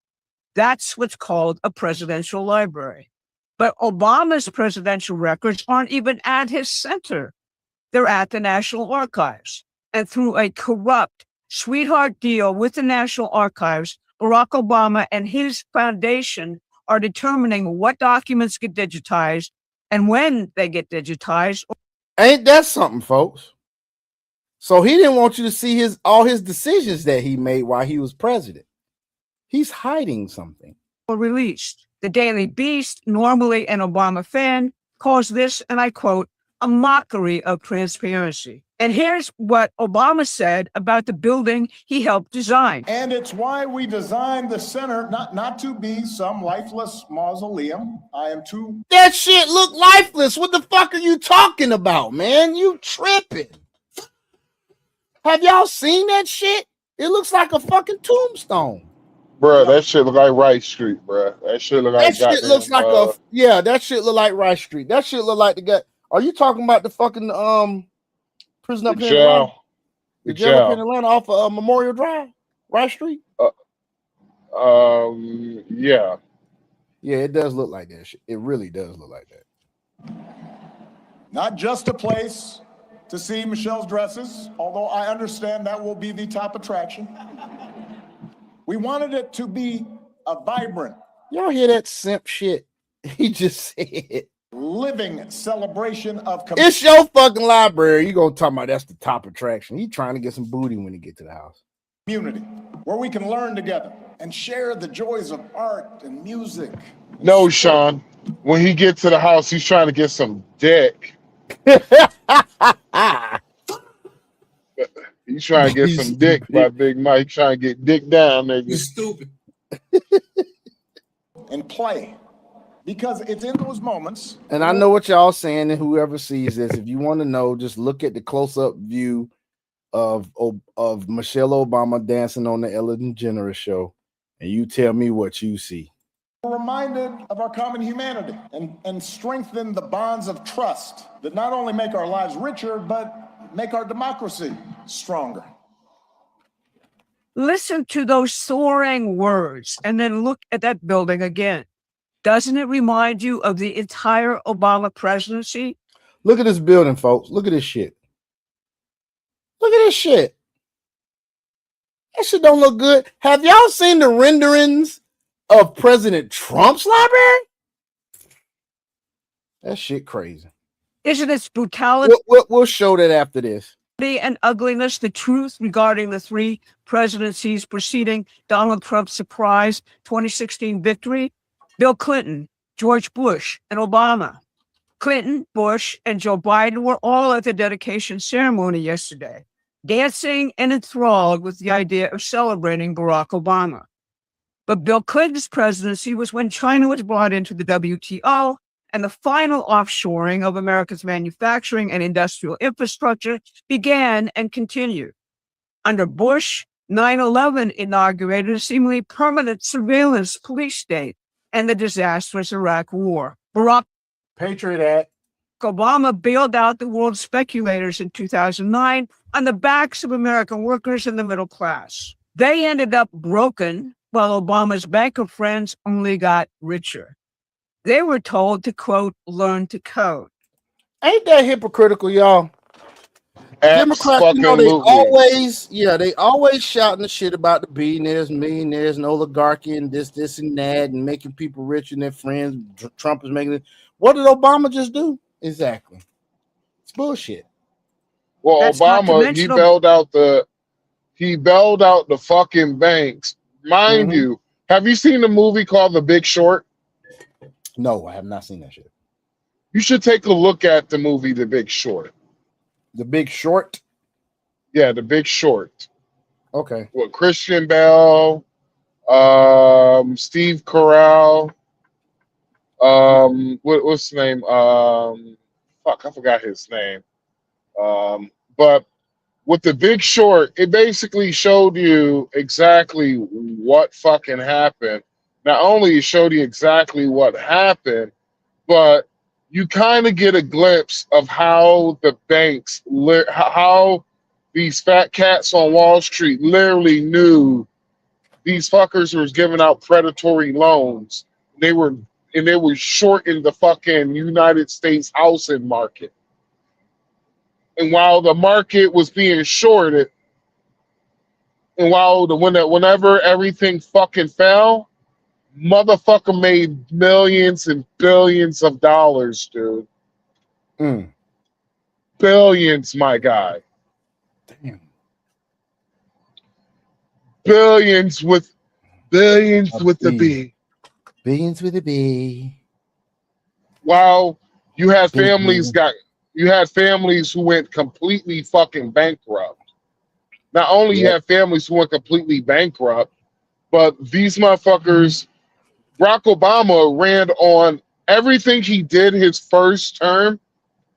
That's what's called a presidential library. But Obama's presidential records aren't even at his center. They're at the National Archives. And through a corrupt sweetheart deal with the National Archives, Barack Obama and his foundation are determining what documents get digitized and when they get digitized. Ain't that something, folks? So he didn't want you to see all his decisions that he made while he was president. He's hiding something. Or released. The Daily Beast, normally an Obama fan, calls this, and I quote, a mockery of transparency. And here's what Obama said about the building he helped design. And it's why we designed the center not to be some lifeless mausoleum. That shit look lifeless. What the fuck are you talking about, man? You tripping. Have y'all seen that shit? It looks like a fucking tombstone. Bro, that shit look like Rice Street, bro. That shit look like that shit looks like that shit look like Rice Street. That shit look like the guy. Are you talking about the fucking prison up here in Atlanta? The jail up in Atlanta off of Memorial Drive, Rice Street? Yeah. Yeah, it does look like that shit. It really does look like that. Not just a place to see Michelle's dresses, although I understand that will be the top attraction. We wanted it to be a vibrant. Y'all hear that simp shit? He just said. Living celebration of. It's your fucking library. You gonna talk about that's the top attraction? He trying to get some booty when he get to the house. Community where we can learn together and share the joys of art and music. No, Sean. When he gets to the house, he's trying to get some dick. He's trying to get some dick by Big Mike. Trying to get dick down, nigga. You stupid. And play. Because it's in those moments. And I know what y'all saying, and whoever sees this, if you want to know, just look at the close-up view of Michelle Obama dancing on the Ellen DeGeneres show, and you tell me what you see. We're reminded of our common humanity and strengthen the bonds of trust that not only make our lives richer, but make our democracy stronger. Listen to those soaring words and then look at that building again. Doesn't it remind you of the entire Obama presidency? Look at this building, folks. Look at this shit. Look at this shit. That shit don't look good. Have y'all seen the renderings of President Trump's library? That shit crazy. Isn't its brutality? We'll show that after this. And ugliness, the truth regarding the three presidencies preceding Donald Trump's surprise 2016 victory? Bill Clinton, George Bush, and Obama. Clinton, Bush, and Joe Biden were all at the dedication ceremony yesterday, dancing and enthralled with the idea of celebrating Barack Obama. But Bill Clinton's presidency was when China was brought into the WTO and the final offshoring of America's manufacturing and industrial infrastructure began and continued. Under Bush, 9/11 inaugurated a seemingly permanent surveillance police state and the disastrous Iraq War. Barack Patriot Act. Obama bailed out the world's speculators in 2009 on the backs of American workers and the middle class. They ended up broken, while Obama's banker friends only got richer. They were told to, quote, learn to code. Ain't that hypocritical, y'all? Democrats, they always shouting the shit about the billionaires, millionaires, and oligarchy, and this, and that, and making people rich and their friends. Trump is making it. What did Obama just do? Exactly. It's bullshit. Well, that's Obama, he bailed out the fucking banks. Mind you, have you seen the movie called The Big Short? No, I have not seen that shit. You should take a look at the movie The Big Short. The Big Short? Yeah, The Big Short. Okay. With Christian Bale, Steve Carell, what's his name? Fuck, I forgot his name. But with The Big Short, it basically showed you exactly what fucking happened. Not only it showed you exactly what happened, but you kind of get a glimpse of how the banks, how these fat cats on Wall Street literally knew these fuckers were giving out predatory loans. They were shorting the fucking United States housing market. And while the market was being shorted, and whenever everything fucking fell, Motherfucker made millions and billions of dollars, dude. Billions, my guy. Damn. Billions with the B. Billions with a B. While you had Billions. families who went completely fucking bankrupt. Not only you had families who went completely bankrupt, but these motherfuckers, Barack Obama ran on everything he did his first term.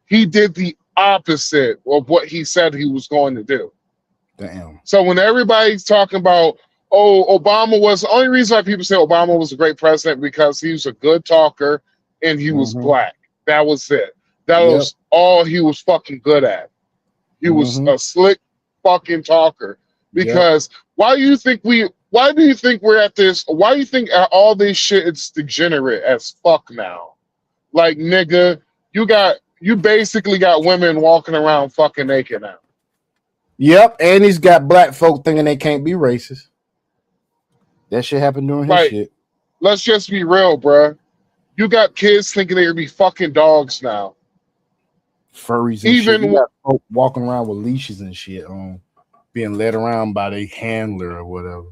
He did the opposite of what he said he was going to do. Damn. So when everybody's talking about, oh, Obama was the only reason why people say Obama was a great president because he was a good talker and he was black. That was it. That was all he was fucking good at. He was a slick fucking talker. Because why do you think we're at this? Why do you think all this shit is degenerate as fuck now? Like, nigga, you basically got women walking around fucking naked now. Yep, and he's got black folk thinking they can't be racist. That shit happened during his shit. Let's just be real, bruh. You got kids thinking they're gonna be fucking dogs now. Furries and shit. You got folk walking around with leashes and shit on, being led around by their handler or whatever.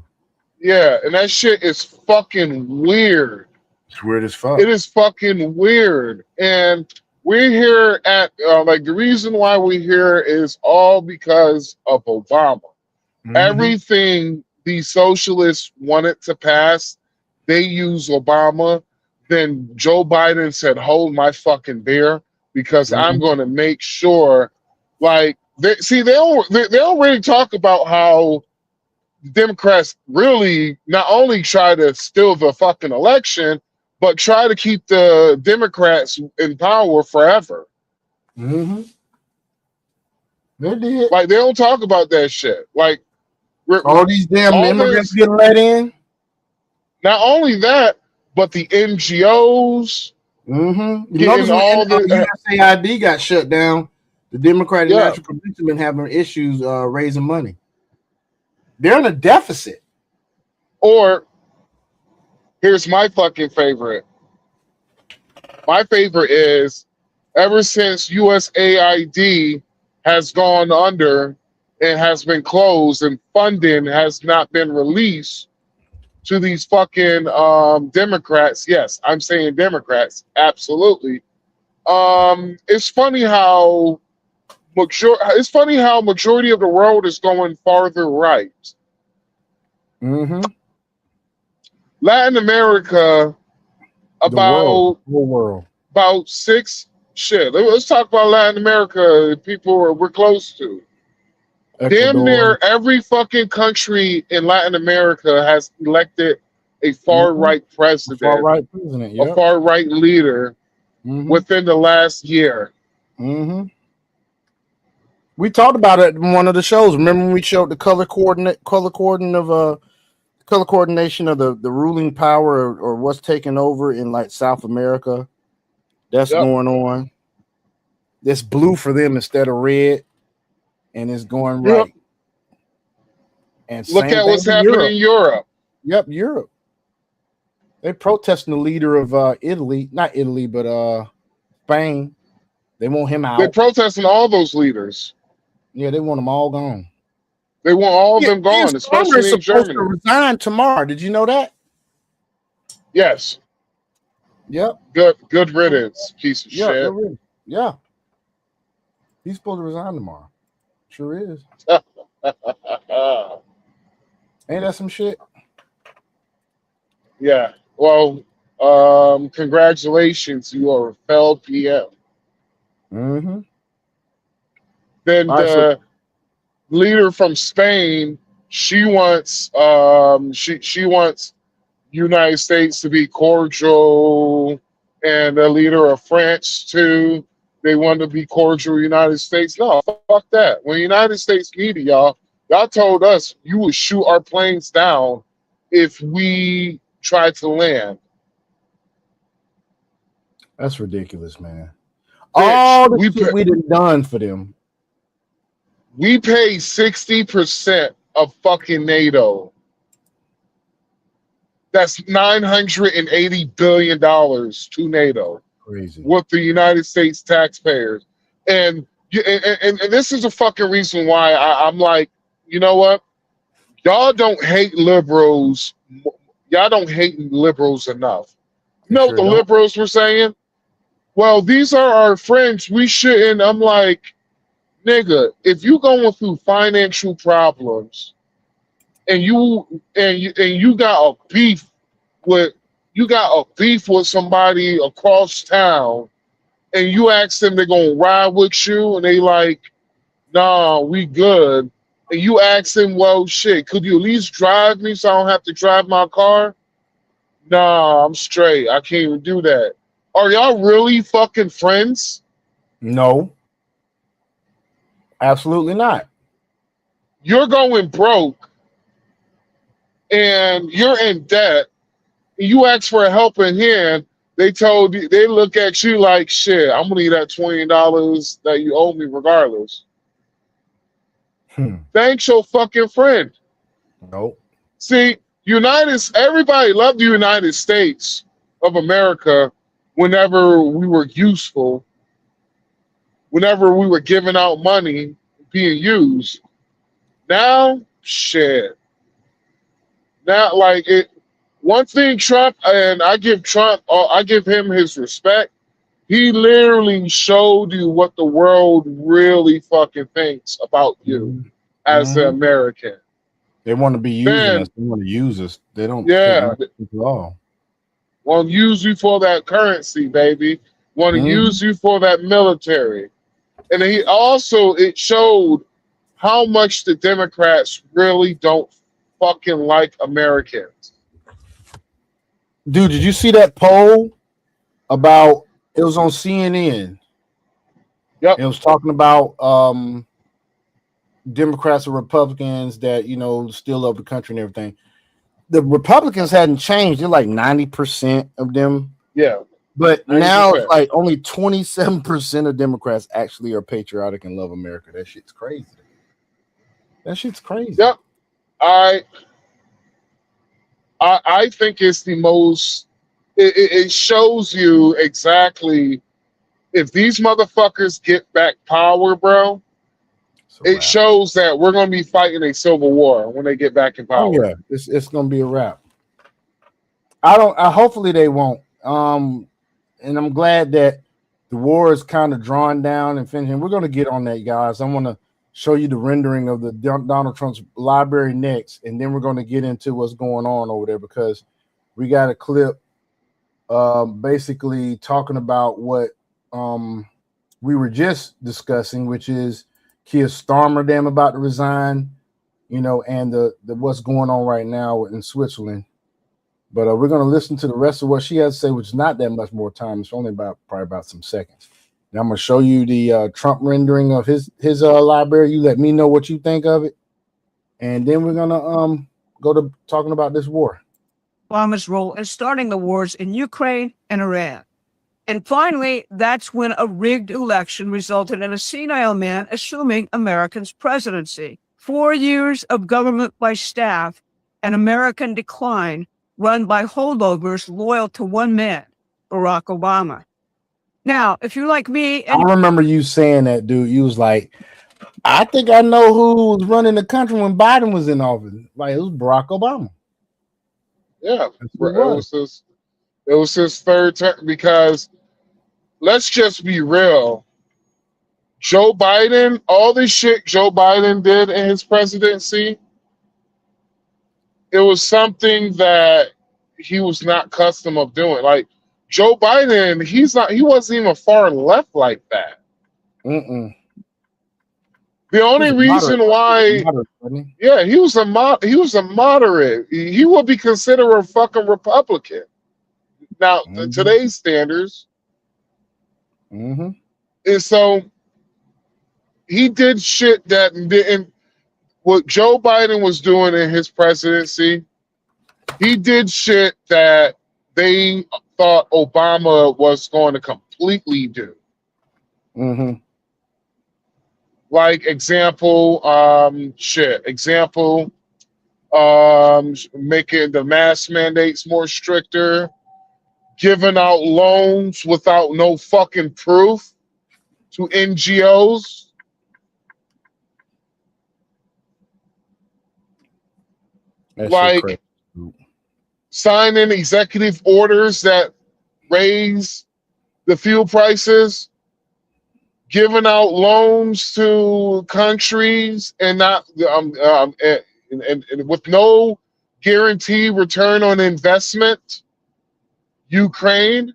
Yeah, and that shit is fucking weird. It's weird as fuck. It is fucking weird. And we're here at, like, the reason why we're here is all because of Obama. Everything the socialists wanted to pass, they use Obama. Then Joe Biden said, hold my fucking beer, because I'm going to make sure, like, they don't really talk about how Democrats really not only try to steal the fucking election, but try to keep the Democrats in power forever. They did. Like, they don't talk about that shit. Like, all these damn immigrants getting let in. Not only that, but the NGOs. Getting all the USAID got shut down. The Democratic National Convention been having issues raising money. They're in a deficit. Or here's my fucking favorite. My favorite is, ever since USAID has gone under and has been closed and funding has not been released to these fucking Democrats. Yes, I'm saying Democrats. Absolutely. It's funny how majority of the world is going farther right. Latin America, about six shit. Let's talk about Latin America. People we're close to. Ecuador. Damn near every fucking country in Latin America has elected a far right president, a far right leader within the last year. We talked about it in one of the shows. Remember when we showed the color coordination of the ruling power or what's taking over in like South America? That's going on. It's blue for them instead of red, and it's going right. And look at what's happening in Europe. Yep, Europe. They protesting the leader of Italy, not Italy, but Spain. They want him out. They're protesting all those leaders. Yeah, they want them all gone. They want all of them gone, especially in Germany. To resign tomorrow. Did you know that? Yes. Yep. Good riddance, piece of shit. Yeah. He's supposed to resign tomorrow. Sure is. Ain't that some shit? Yeah. Well, congratulations, you are a failed PM. Then the leader from Spain, she wants United States to be cordial, and the leader of France too. They want to be cordial United States. No, fuck that. When United States media, y'all told us you would shoot our planes down if we tried to land. That's ridiculous, man. All the shit we done for them. We pay 60% of fucking NATO. That's $980 billion to NATO Crazy. with the United States taxpayers. And this is a fucking reason why I'm like, you know what? Y'all don't hate liberals. Y'all don't hate liberals enough. You know what the liberals were saying? Well, these are our friends. We shouldn't. I'm like, nigga, if you going through financial problems and you got a beef with somebody across town, and you ask them they're gonna ride with you, and they like, nah, we good. And you ask them, well, shit, could you at least drive me so I don't have to drive my car? Nah, I'm straight. I can't even do that. Are y'all really fucking friends? No, absolutely not. You're going broke and you're in debt. You ask for a helping hand. They look at you like, shit, I'm gonna need that $20 that you owe me regardless. Thanks your fucking friend. Nope. See, everybody loved the United States of America whenever we were useful, whenever we were giving out money being used. Now, shit. Now, like it. One thing Trump, and I give him his respect. He literally showed you what the world really fucking thinks about you as an American. They want to be using us. They want to use us. They don't. Yeah. At all. Want to use you for that currency, baby. Want to use you for that military. And it showed how much the Democrats really don't fucking like Americans. Dude, did you see that poll about? It was on CNN. Yep. It was talking about Democrats or Republicans that still love the country and everything. The Republicans hadn't changed. They're like 90% of them. Yeah. But 90%. now it's like only 27% of Democrats actually are patriotic and love America. That shit's crazy. Yep. I think it's the most. It shows you exactly if these motherfuckers get back power, bro. It shows that we're gonna be fighting a civil war when they get back in power. Oh yeah, it's gonna be a wrap. Hopefully they won't. And I'm glad that the war is kind of drawn down and finishing. We're gonna get on that, guys. I want to show you the rendering of the Donald Trump's library next, and then we're gonna get into what's going on over there because we got a clip basically talking about what we were just discussing, which is Keir Starmer damn about to resign, and the what's going on right now in Switzerland. But we're going to listen to the rest of what she has to say, which is not that much more time. It's only probably about some seconds. Now I'm going to show you the Trump rendering of his library. You let me know what you think of it, and then we're going to go to talking about this war. Obama's role in starting the wars in Ukraine and Iran. And finally, that's when a rigged election resulted in a senile man assuming America's presidency. 4 years of government by staff and American decline run by holdovers loyal to one man, Barack Obama. Now, if you're like me... I remember you saying that, dude. You was like, I think I know who was running the country when Biden was in office. Like, it was Barack Obama. Yeah, it was his third term because let's just be real. Joe Biden, all this shit Joe Biden did in his presidency, it was something that he was not accustomed of doing. Like Joe Biden, he wasn't even far left like that. The only reason why, yeah, he was a moderate. He would be considered a fucking Republican. Now, today's standards. And so he did shit that didn't. What Joe Biden was doing in his presidency, he did shit that they thought Obama was going to completely do. Like example, making the mask mandates more stricter, giving out loans without no fucking proof to NGOs. That shit Like crazy. signing executive orders that raise the fuel prices, giving out loans to countries and not and with no guarantee return on investment, Ukraine.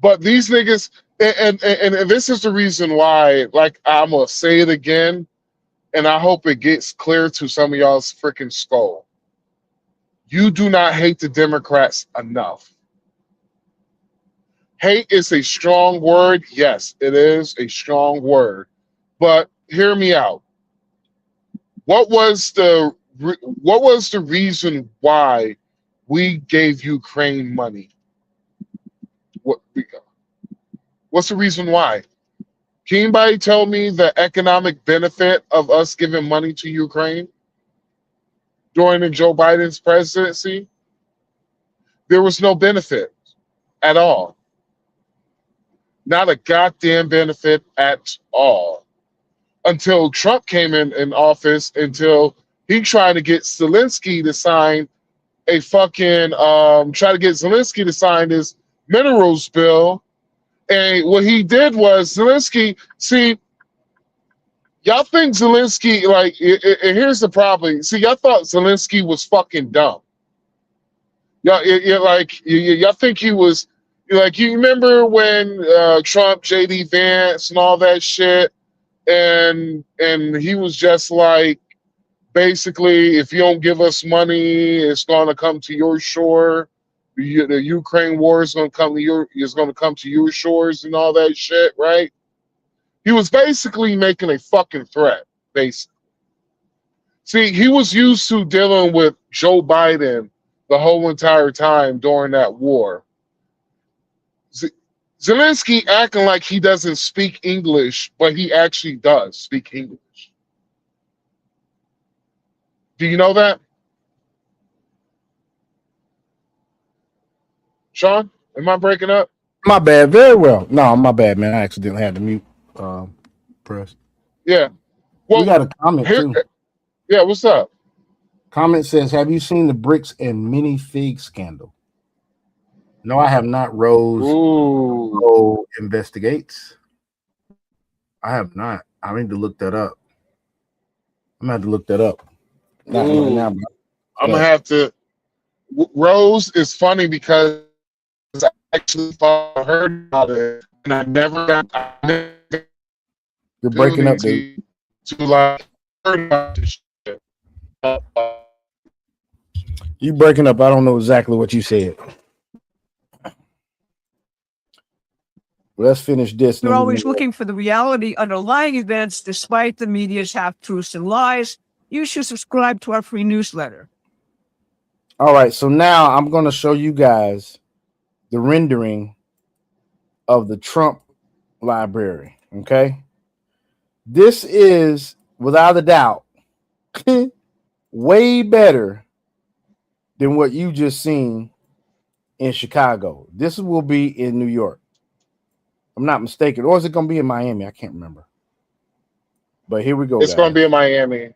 But these niggas, and this is the reason why, like, I'm gonna say it again, and I hope it gets clear to some of y'all's freaking skull. You do not hate the Democrats enough. Hate is a strong word. Yes, it is a strong word. But hear me out. What was the reason why we gave Ukraine money? What's the reason why? Can anybody tell me the economic benefit of us giving money to Ukraine during Joe Biden's presidency? There was no benefit at all. Not a goddamn benefit at all. Until Trump came in office, until he tried to get Zelensky to sign a fucking this minerals bill. And what he did was Zelensky, see, y'all think Zelensky, like, here's the problem. See, y'all thought Zelensky was fucking dumb. Y'all think he was, like, you remember when Trump, JD Vance, and all that shit, and he was just like, basically, if you don't give us money, it's going to come to your shore. The Ukraine war is going to come to your shores and all that shit, right? He was basically making a fucking threat, basically. See, he was used to dealing with Joe Biden the whole entire time during that war. Zelensky acting like he doesn't speak English, but he actually does speak English. Do you know that? Sean, am I breaking up? My bad. Very well. No, my bad, man. I accidentally had the mute press. Yeah. Well, we got a comment too. Yeah, what's up? Comment says, have you seen the bricks and mini fig scandal? No, I have not. Rose investigates. I have not. I need to look that up. I'm gonna have to look that up. Not right now, bro. I'm gonna have to. Rose is funny because I actually heard about it, and I never got. You're breaking up, dude. To like heard about this shit. You breaking up. I don't know exactly what you said. Let's finish this. You're always looking for the reality underlying events despite the media's half-truths and lies. You should subscribe to our free newsletter. All right, so now I'm going to show you guys the rendering of the Trump library, okay? This is, without a doubt, way better than what you just seen in Chicago. This will be in New York. I'm not mistaken. Or is it going to be in Miami? I can't remember. But here we go, It's going to be in Miami.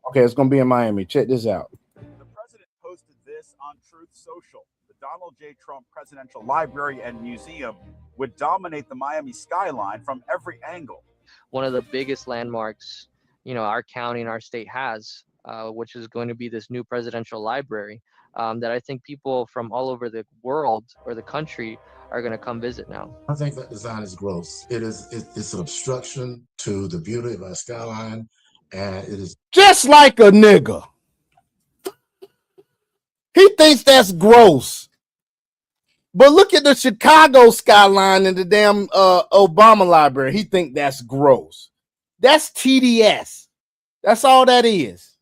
Okay, it's going to be in Miami. Check this out. The president posted this on Truth Social. The Donald J. Trump Presidential Library and Museum would dominate the Miami skyline from every angle. One of the biggest landmarks, our county and our state has, which is going to be this new presidential library that I think people from all over the world or the country are going to come visit now. I think that design is gross. It's an obstruction to the beauty of our skyline, and it is just like a nigga. He thinks that's gross. But look at the Chicago skyline and the damn Obama library. He think that's gross. That's TDS. That's all that is.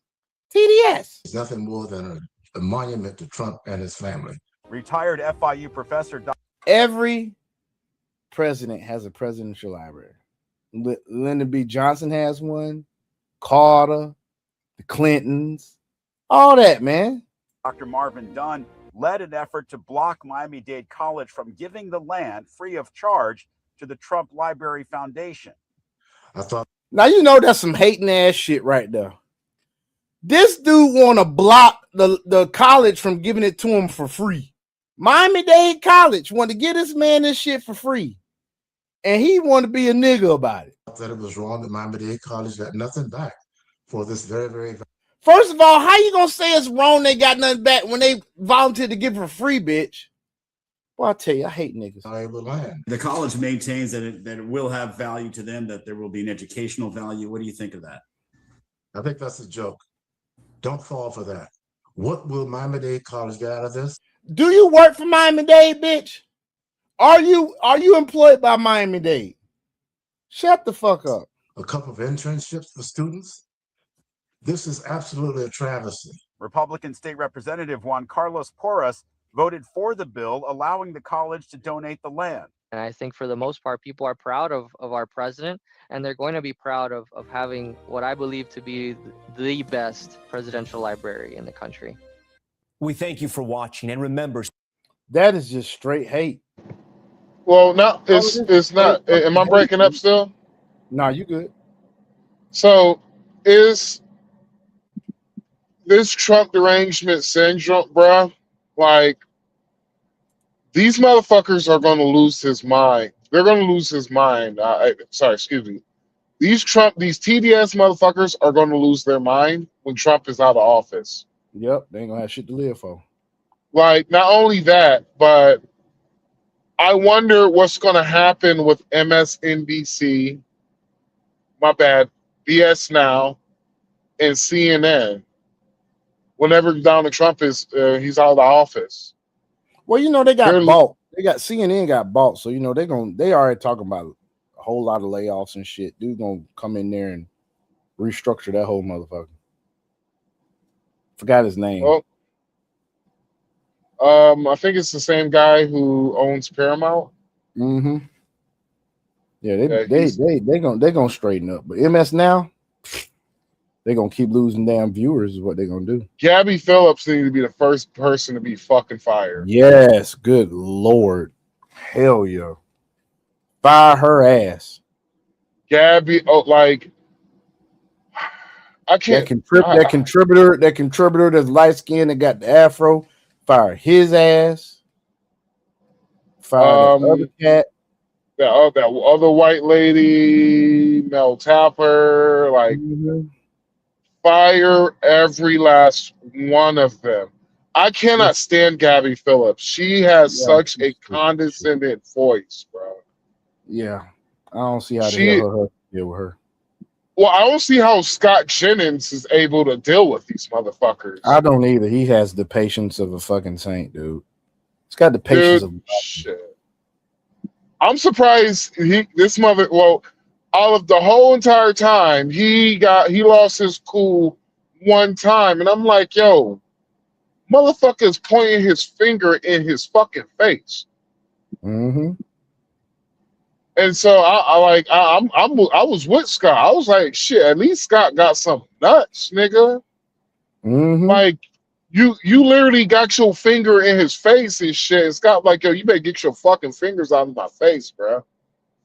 TDS. It's nothing more than a monument to Trump and his family. Retired FIU professor. Every president has a presidential library. Lyndon B. Johnson has one. Carter, the Clintons, all that, man. Dr. Marvin Dunn led an effort to block Miami-Dade College from giving the land free of charge to the Trump Library Foundation. I thought, now you know that's some hating ass shit right there. This dude want to block the college from giving it to him for free. Miami-Dade College want to give this man this shit for free, and he want to be a nigga about it. that it was wrong that Miami-Dade College got nothing back for this very, very. First of all, how you gonna say it's wrong they got nothing back when they volunteered to give it for free, bitch? Well, I tell you, I hate niggas. The college maintains that it will have value to them, that there will be an educational value. What do you think of that? I think that's a joke. Don't fall for that. What will Miami-Dade College get out of this? Do you work for Miami-Dade, bitch? Are you employed by Miami-Dade? Shut the fuck up. A couple of internships for students? This is absolutely a travesty. Republican State Representative Juan Carlos Porras voted for the bill, allowing the college to donate the land. And I think for the most part, people are proud of our president, and they're going to be proud of having what I believe to be the best presidential library in the country. We thank you for watching, and remember, that is just straight hate. Well, no, it's not. Am I breaking up still? No, you good. So is this Trump derangement syndrome, bruh? Like, these motherfuckers are going to lose his mind. They're going to lose his mind. Sorry, excuse me. These TDS motherfuckers are going to lose their mind when Trump is out of office. Yep, they ain't gonna have shit to live for. Like, not only that, but I wonder what's going to happen with MSNBC, my bad, BS Now, and CNN whenever Donald Trump is he's out of the office. Well, you know, they got bought. They got CNN got bought, so you know they already talking about a whole lot of layoffs and shit. Dude gonna come in there and restructure that whole motherfucker. Forgot his name. Well, I think it's the same guy who owns Paramount. Mm-hmm. Yeah, they gonna straighten up. But MS Now, they're gonna keep losing damn viewers, is what they're gonna do. Gabby Phillips needs to be the first person to be fucking fired. Yes, good lord. Hell yeah. Fire her ass. Gabby, like I can't that contributor that's light skinned and got the afro, fire his ass. Fire the other cat. That other white lady, Mel Tapper, like fire every last one of them. I cannot stand Gabby Phillips. She has such a condescending voice, bro. Yeah, I don't see how the hell her deal with her. Well, I don't see how Scott Jennings is able to deal with these motherfuckers. I don't either. He has the patience of a fucking saint, dude. He's got the patience of shit. I'm surprised all of the whole entire time he lost his cool one time, and I'm like, yo, motherfucker is pointing his finger in his fucking face. Mm-hmm. And so I was with Scott. I was like, shit, at least Scott got some nuts, nigga. Mm-hmm. Like you literally got your finger in his face and shit. And Scott like, yo, you better get your fucking fingers out of my face, bro. If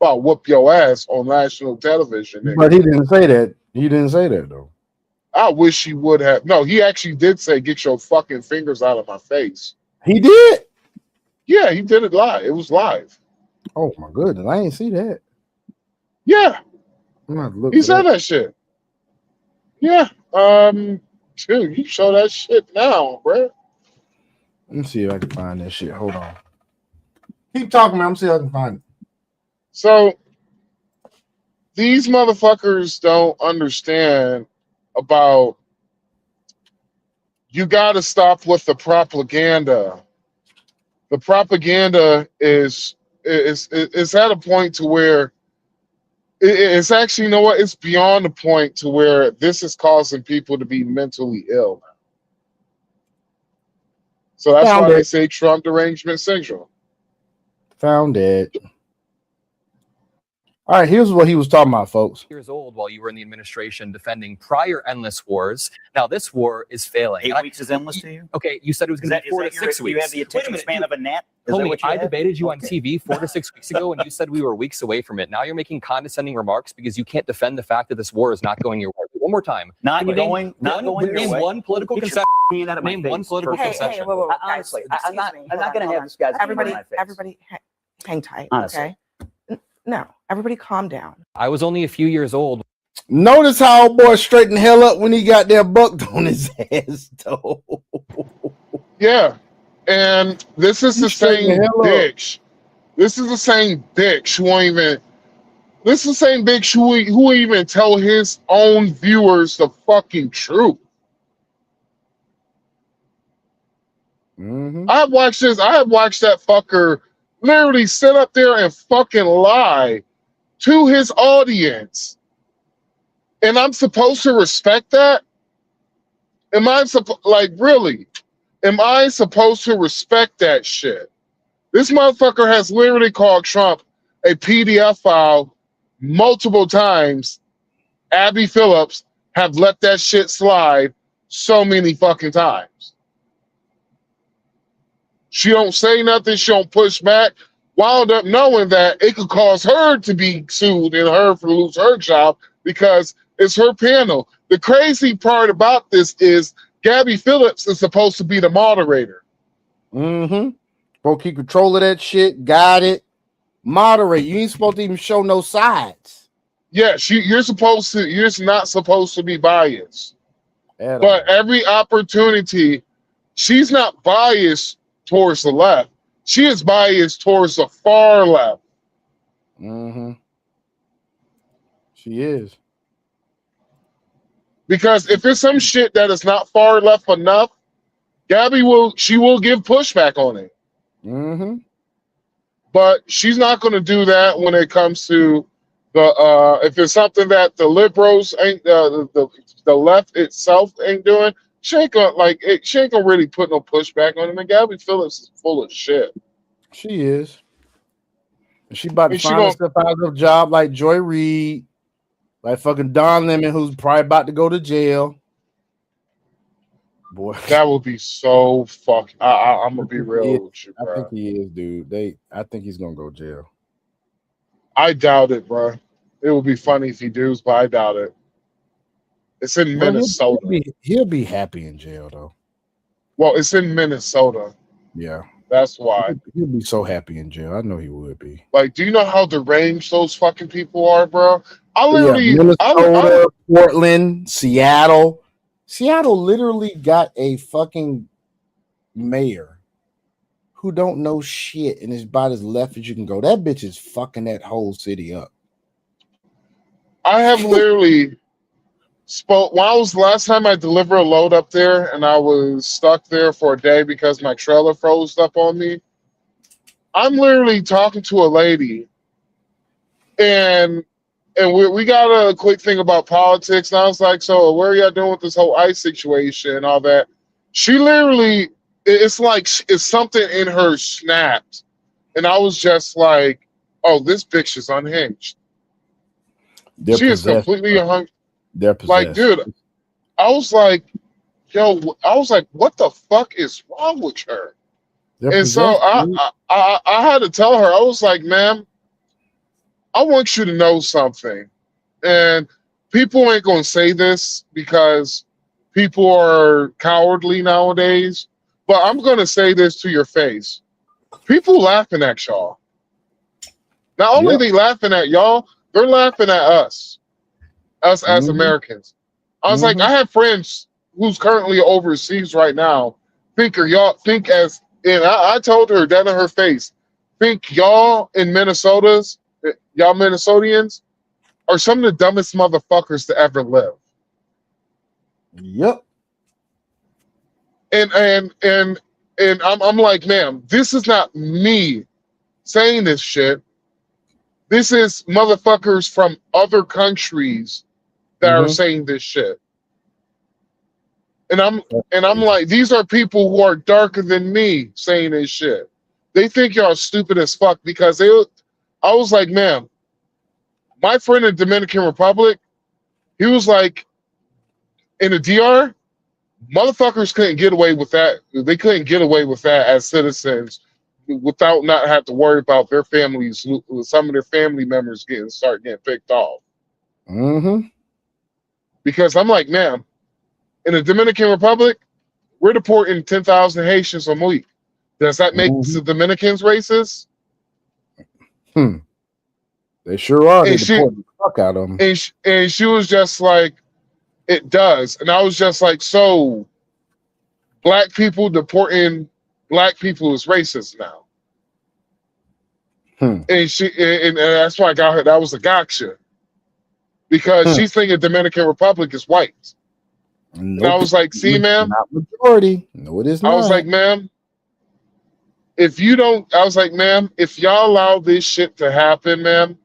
I whoop your ass on national television, nigga. But he didn't say that. He didn't say that though. I wish he would have. No, he actually did say, get your fucking fingers out of my face. He did? Yeah, he did it live. It was live. Oh my goodness, I didn't see that. Yeah. He said that shit. Yeah. Dude, you show that shit now, bro. Let me see if I can find that shit. Hold on. Keep talking, man. I'm see if I can find it. So these motherfuckers don't understand about you gotta stop with the propaganda. The propaganda is at a point to where it's actually, you know what? It's beyond the point to where this is causing people to be mentally ill. So that's why they say Trump derangement syndrome. Found it. All right, here's what he was talking about, folks. Years old while you were in the administration defending prior endless wars. Now this war is failing. 8 weeks is endless to you? Okay, you said it was going to be 4 to 6 weeks. You have the attention span of a gnat? Is that Homie, what you I have? debated you on TV 4 to 6 weeks ago, and you said we were weeks away from it. Now you're making condescending remarks because you can't defend the fact that this war is not going your way. One more time. Not going your way. One political concession. Name one political concession. Honestly, I'm not going to have this guy's Everybody, hang tight. Honestly. Okay. No, everybody, calm down. I was only a few years old. Notice how old boy straightened the hell up when he got there bucked on his ass, though. Yeah, and this is the same bitch. This is the same bitch who won't even. This is the same bitch who even tell his own viewers the fucking truth. I have watched this. I have watched that fucker literally sit up there and fucking lie to his audience. And I'm supposed to respect that? Am I really? Am I supposed to respect that shit? This motherfucker has literally called Trump a PDF file multiple times. Abby Phillips have let that shit slide so many fucking times. She don't say nothing. She don't push back. Wound up knowing that it could cause her to be sued and her to lose her job because it's her panel. The crazy part about this is Gabby Phillips is supposed to be the moderator. Supposed to keep control of that shit, guide it, moderate. You ain't supposed to even show no sides. Yeah, you're supposed to. You're not supposed to be biased. But every opportunity, she's not biased towards the left. She is biased towards the far left. She is. Because if it's some shit that is not far left enough, Gabby will give pushback on it. But she's not going to do that when it comes to the if it's something that the liberals ain't the left itself ain't doing. She ain't gonna really put no pushback on him. And Gabby Phillips is full of shit. She is. She about to find herself out of a job like Joy Reid, like fucking Don Lemon, who's probably about to go to jail. Boy, that would be so fucking. I'm gonna be real with you, bro. I think he is, dude. I think he's gonna go to jail. I doubt it, bro. It would be funny if he does, but I doubt it. It's in Minnesota. He'll be happy in jail, though. Well, it's in Minnesota. Yeah. That's why. He'll be so happy in jail. I know he would be. Like, do you know how deranged those fucking people are, bro? I literally... Minnesota, Portland, Seattle. Seattle literally got a fucking mayor who don't know shit and is about as left as you can go. That bitch is fucking that whole city up. I have literally... last time I delivered a load up there and I was stuck there for a day because my trailer froze up on me. I'm literally talking to a lady and we got a quick thing about politics. And I was like, so where are y'all doing with this whole ICE situation and all that? She literally, it's like it's something in her snapped. And I was just like, oh, this bitch is unhinged. She is completely unhinged. They're possessed. Like, dude, I was like, what the fuck is wrong with her? And so I had to tell her, I was like, ma'am, I want you to know something. And people ain't gonna say this because people are cowardly nowadays, but I'm gonna say this to your face. People laughing at y'all. Not only they laughing at y'all, they're laughing at us as Americans. I was like, I have friends who's currently overseas right now. I told her that in her face. Think y'all in Minnesota's, y'all Minnesotians, are some of the dumbest motherfuckers to ever live. Yep. And I'm like, ma'am, this is not me saying this shit. This is motherfuckers from other countries that are saying this shit. And I'm like, these are people who are darker than me saying this shit. They think y'all stupid as fuck because I was like, ma'am, My friend in Dominican Republic, he was like, in the DR, motherfuckers couldn't get away with that. They couldn't get away with that as citizens without not have to worry about their families, some of their family members start getting picked off. Mm-hmm. Because I'm like, man, in the Dominican Republic, we're deporting 10,000 Haitians a week. Does that make the Dominicans racist? They sure are. They And she, deport the fuck out of them. and she was just like, it does. And I was just like, so black people deporting black people is racist now. And and that's why I got her. That was a gotcha. Because she's thinking Dominican Republic is white. And I was like, see, ma'am. Not majority. No, it is not. I was like, ma'am, if you don't, I was like, ma'am, if y'all allow this shit to happen, ma'am,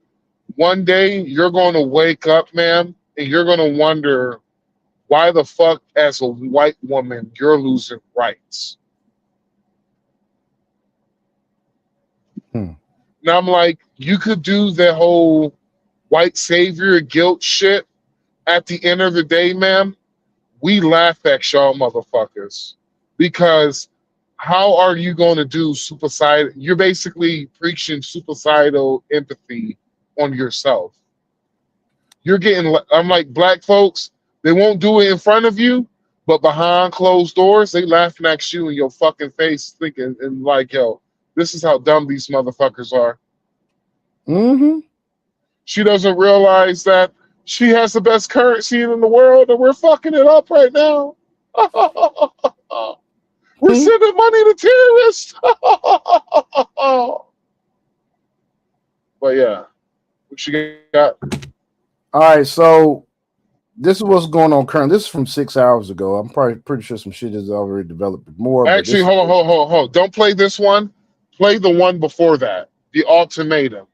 one day you're going to wake up, ma'am, and you're going to wonder why the fuck, as a white woman, you're losing rights. Now I'm like, you could do the whole white savior guilt shit. At the end of the day, ma'am, we laugh at y'all motherfuckers, because how are you going to do suicide? You're basically preaching suicidal empathy on yourself. You're getting, I'm like, black folks, they won't do it in front of you, but behind closed doors, they laughing at you in your fucking face, thinking, and like, yo, this is how dumb these motherfuckers are. She doesn't realize that she has the best currency in the world, and we're fucking it up right now. We're sending money to terrorists. But yeah, what you got? All right, so this is what's going on currently. This is from 6 hours ago. I'm probably pretty sure some shit is already developed more. Actually, hold on. Don't play this one. Play the one before that. The ultimatum.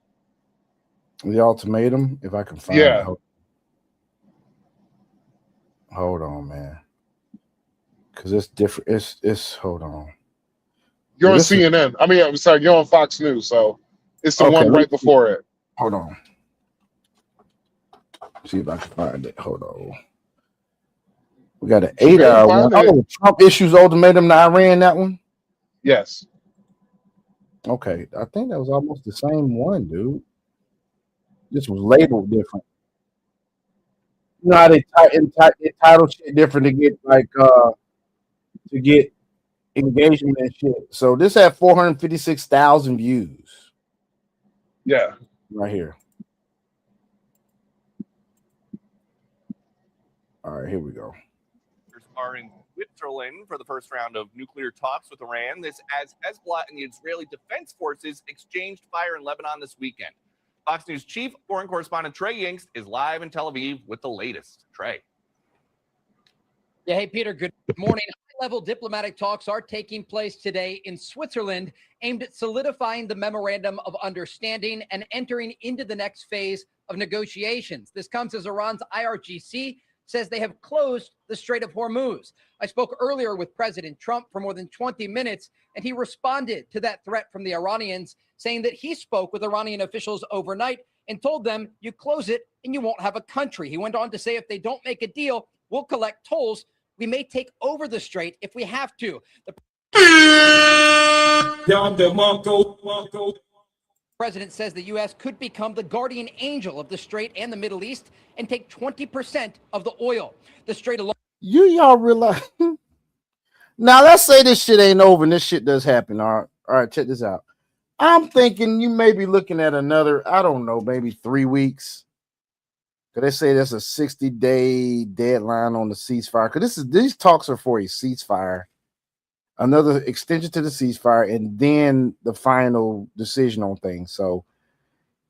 The ultimatum, if I can find it. Hold on, man. Because it's different. It's hold on. You're on CNN. I mean, I'm sorry, you're on Fox News, so it's the one right before it. Hold on. See if I can find it. Hold on. We got an 8-hour one. Oh, Trump issues ultimatum to Iran, that one? Yes. Okay. I think that was almost the same one, dude. This was labeled different. You know how they title shit different to get to get engagement and shit. So this had 456,000 views. Yeah. Right here. All right, here we go. Are in Switzerland for the first round of nuclear talks with Iran. This as Hezbollah and the Israeli Defense Forces exchanged fire in Lebanon this weekend. Fox News chief foreign correspondent Trey Yingst is live in Tel Aviv with the latest. Trey. Yeah, hey, Peter, good morning. High-level diplomatic talks are taking place today in Switzerland, aimed at solidifying the memorandum of understanding and entering into the next phase of negotiations. This comes as Iran's IRGC says they have closed the Strait of Hormuz. I spoke earlier with President Trump for more than 20 minutes, and he responded to that threat from the Iranians, saying that he spoke with Iranian officials overnight and told them, you close it and you won't have a country. He went on to say, if they don't make a deal, we'll collect tolls. We may take over the strait if we have to. The president says the U.S. could become the guardian angel of the strait and the Middle East and take 20% of the oil. The strait alone. Y'all realize? Now, let's say this shit ain't over and this shit does happen. All right, check this out. I'm thinking you may be looking at another, I don't know, maybe 3 weeks. Because they say there's a 60-day deadline on the ceasefire. Because these talks are for a ceasefire, another extension to the ceasefire, and then the final decision on things. So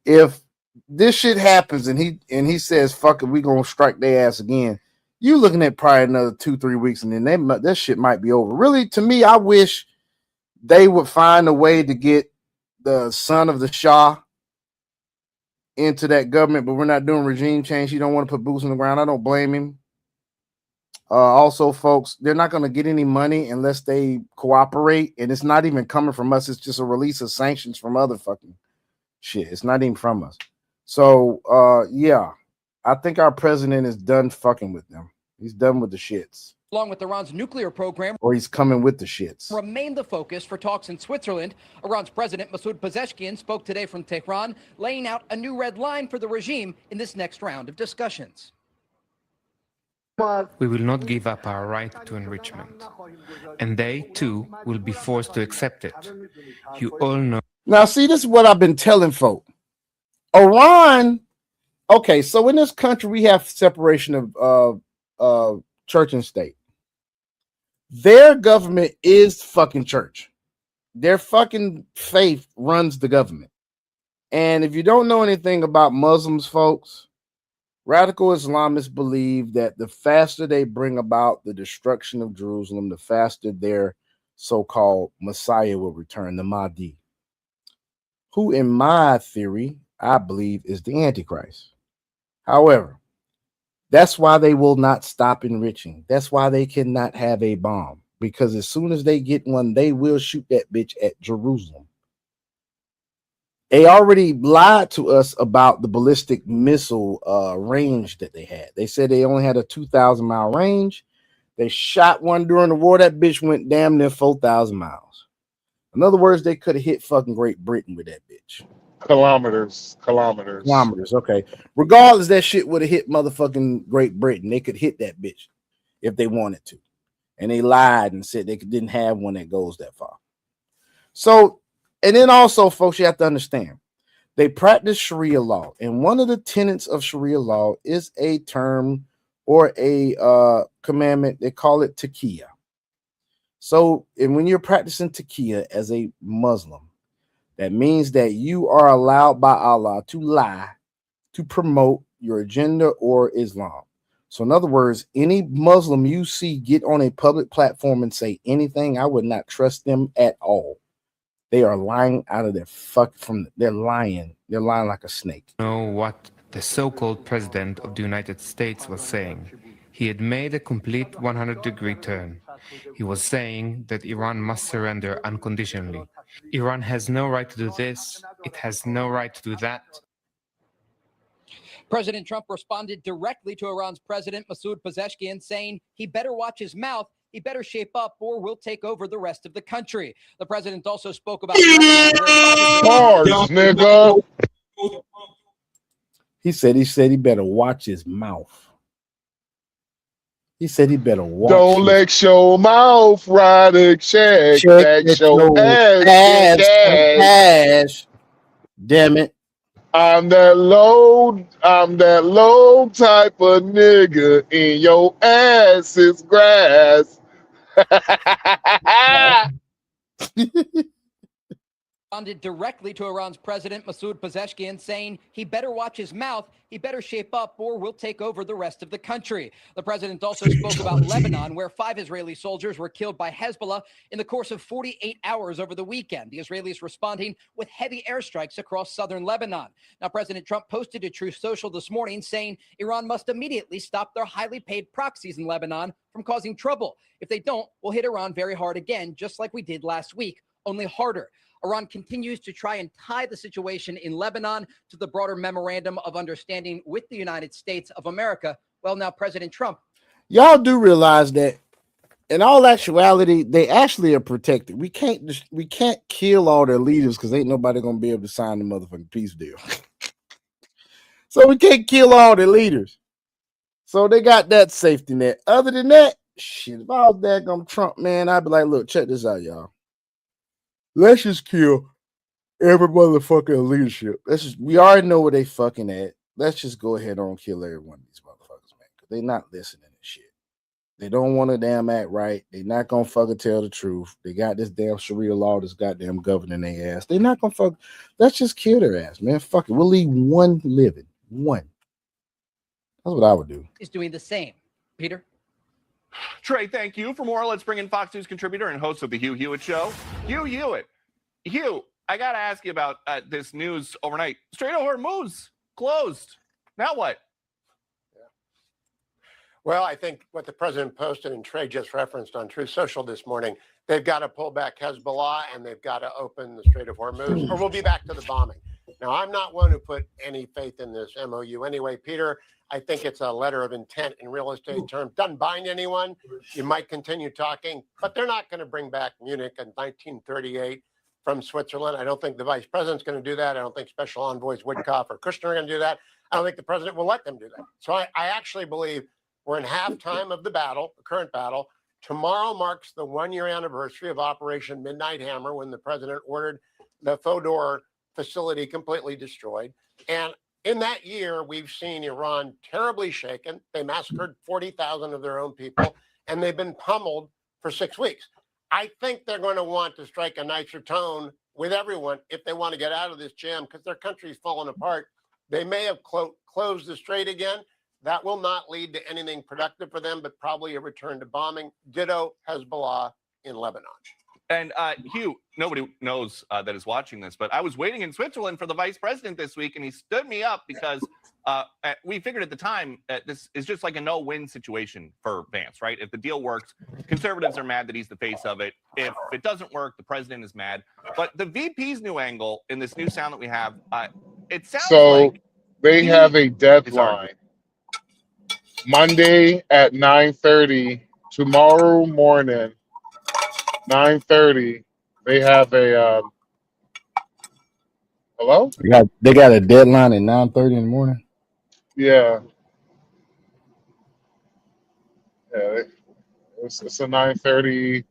if this shit happens and he says, fuck it, we gonna strike their ass again, you looking at probably another 2-3 weeks, and then that shit might be over. Really, to me, I wish they would find a way to get the son of the Shah into that government, but we're not doing regime change. He don't want to put boots on the ground. I don't blame him. Also, folks, they're not going to get any money unless they cooperate, and it's not even coming from us. It's just a release of sanctions from other fucking shit. It's not even from us. So yeah, I think our president is done fucking with them. He's done with the shits. Along with Iran's nuclear program, Or he's coming with the shits. remain the focus for talks in Switzerland. Iran's President Masoud Pezeshkian spoke today from Tehran, laying out a new red line for the regime in this next round of discussions. We will not give up our right to enrichment, and they too will be forced to accept it. You all know. Now, see, this is what I've been telling folk. Iran, okay, so in this country we have separation of church and state. Their government is fucking church. Their fucking faith runs the government. And if you don't know anything about Muslims, folks, radical Islamists believe that the faster they bring about the destruction of Jerusalem, the faster their so-called Messiah will return, the Mahdi, who in my theory, I believe is the Antichrist. However, that's why they will not stop enriching. That's why they cannot have a bomb, because as soon as they get one, they will shoot that bitch at Jerusalem. They already lied to us about the ballistic missile range that they had. They said they only had a 2,000-mile range. They shot one during the war. That bitch went damn near 4,000 miles. In other words, they could have hit fucking Great Britain with that bitch. Kilometers. Okay. Regardless, that shit would have hit motherfucking Great Britain. They could hit that bitch if they wanted to. And they lied and said they didn't have one that goes that far. So, and then also, folks, you have to understand, they practice Sharia law. And one of the tenets of Sharia law is a term or a commandment. They call it taqiyya. So, and when you're practicing taqiyya as a Muslim, that means that you are allowed by Allah to lie to promote your agenda or Islam. So in other words, any Muslim you see get on a public platform and say anything, I would not trust them at all. They are lying out of their they're lying. They're lying like a snake. Know what the so-called president of the United States was saying. He had made a complete 100-degree turn. He was saying that Iran must surrender unconditionally. Iran has no right to do this. It has no right to do that. President Trump responded directly to Iran's President Masoud Pezeshkian, saying he better watch his mouth, he better shape up, or we'll take over the rest of the country. The president also spoke about Bars, nigga. He said he better watch his mouth. He said he better watch. Don't let your mouth ride a check that your ass. Damn it. I'm that low type of nigga, and your ass is grass. Responded directly to Iran's President Masoud Pezeshkian, saying he better watch his mouth, he better shape up, or we'll take over the rest of the country. The president also spoke about Lebanon, where 5 Israeli soldiers were killed by Hezbollah in the course of 48 hours over the weekend. The Israelis responding with heavy airstrikes across southern Lebanon. Now, President Trump posted to Truth Social this morning saying Iran must immediately stop their highly paid proxies in Lebanon from causing trouble. If they don't, we'll hit Iran very hard again, just like we did last week, only harder. Iran continues to try and tie the situation in Lebanon to the broader memorandum of understanding with the United States of America. Well, now President Trump. Y'all do realize that in all actuality, they actually are protected. We can't kill all their leaders because ain't nobody gonna be able to sign the motherfucking peace deal. So we can't kill all their leaders. So they got that safety net. Other than that, shit, if I was daggum Trump, man, I'd be like, look, check this out, y'all. Let's just kill every motherfucker leadership. We already know where they fucking at. Let's just go ahead and kill every one of these motherfuckers, man. Because they not listening to shit. They don't want to damn act right. They not gonna fucking tell the truth. They got this damn Sharia law that's goddamn governing their ass. They not gonna fuck. Let's just kill their ass, man. Fuck it. We'll leave one living. One. That's what I would do. Is doing the same. Peter? Trey, thank you. For more, let's bring in Fox News contributor and host of the Hugh Hewitt Show, Hugh Hewitt. Hugh, I got to ask you about this news overnight. Strait of Hormuz closed. Now what? Well, I think what the president posted and Trey just referenced on Truth Social this morning, they've got to pull back Hezbollah and they've got to open the Strait of Hormuz, or we'll be back to the bombing. Now, I'm not one who put any faith in this MOU anyway, Peter. I think it's a letter of intent in real estate terms. Doesn't bind anyone. You might continue talking, but they're not going to bring back Munich in 1938 from Switzerland. I don't think the vice president's going to do that. I don't think special envoys Woodcock or Kushner are going to do that. I don't think the president will let them do that. So I actually believe we're in halftime of the battle, the current battle. Tomorrow marks the 1-year anniversary of Operation Midnight Hammer, when the president ordered the Fodor facility completely destroyed. And in that year, we've seen Iran terribly shaken. They massacred 40,000 of their own people, and they've been pummeled for 6 weeks. I think they're going to want to strike a nicer tone with everyone if they want to get out of this jam, because their country's fallen apart. They may have closed the strait again. That will not lead to anything productive for them, but probably a return to bombing. Ditto Hezbollah in Lebanon. And Hugh, nobody knows that is watching this, but I was waiting in Switzerland for the vice president this week, and he stood me up because we figured at the time this is just like a no-win situation for Vance, right? If the deal works, conservatives are mad that he's the face of it. If it doesn't work, the president is mad. But the VP's new angle in this new sound that we have, it sounds like they have a deadline. Monday at 9:30, tomorrow morning, 9:30, they have a hello? They got a deadline at 9:30 in the morning. Yeah. Yeah, it's a 9:30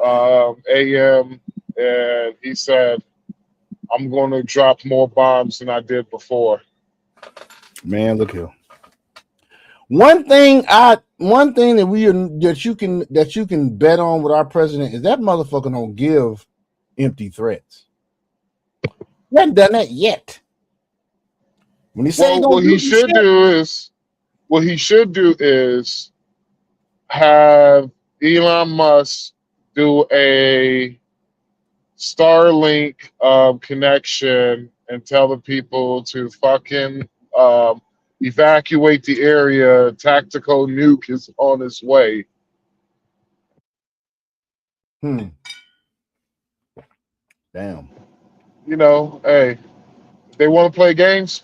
a.m. and he said, I'm going to drop more bombs than I did before. Man, look here. One thing that you can bet on with our president is that motherfucker don't give empty threats. He hasn't done that yet. When he said what he should do is have Elon Musk do a Starlink connection and tell the people to fucking evacuate the area. Tactical nuke is on its way. Damn. You know, hey, if they want to play games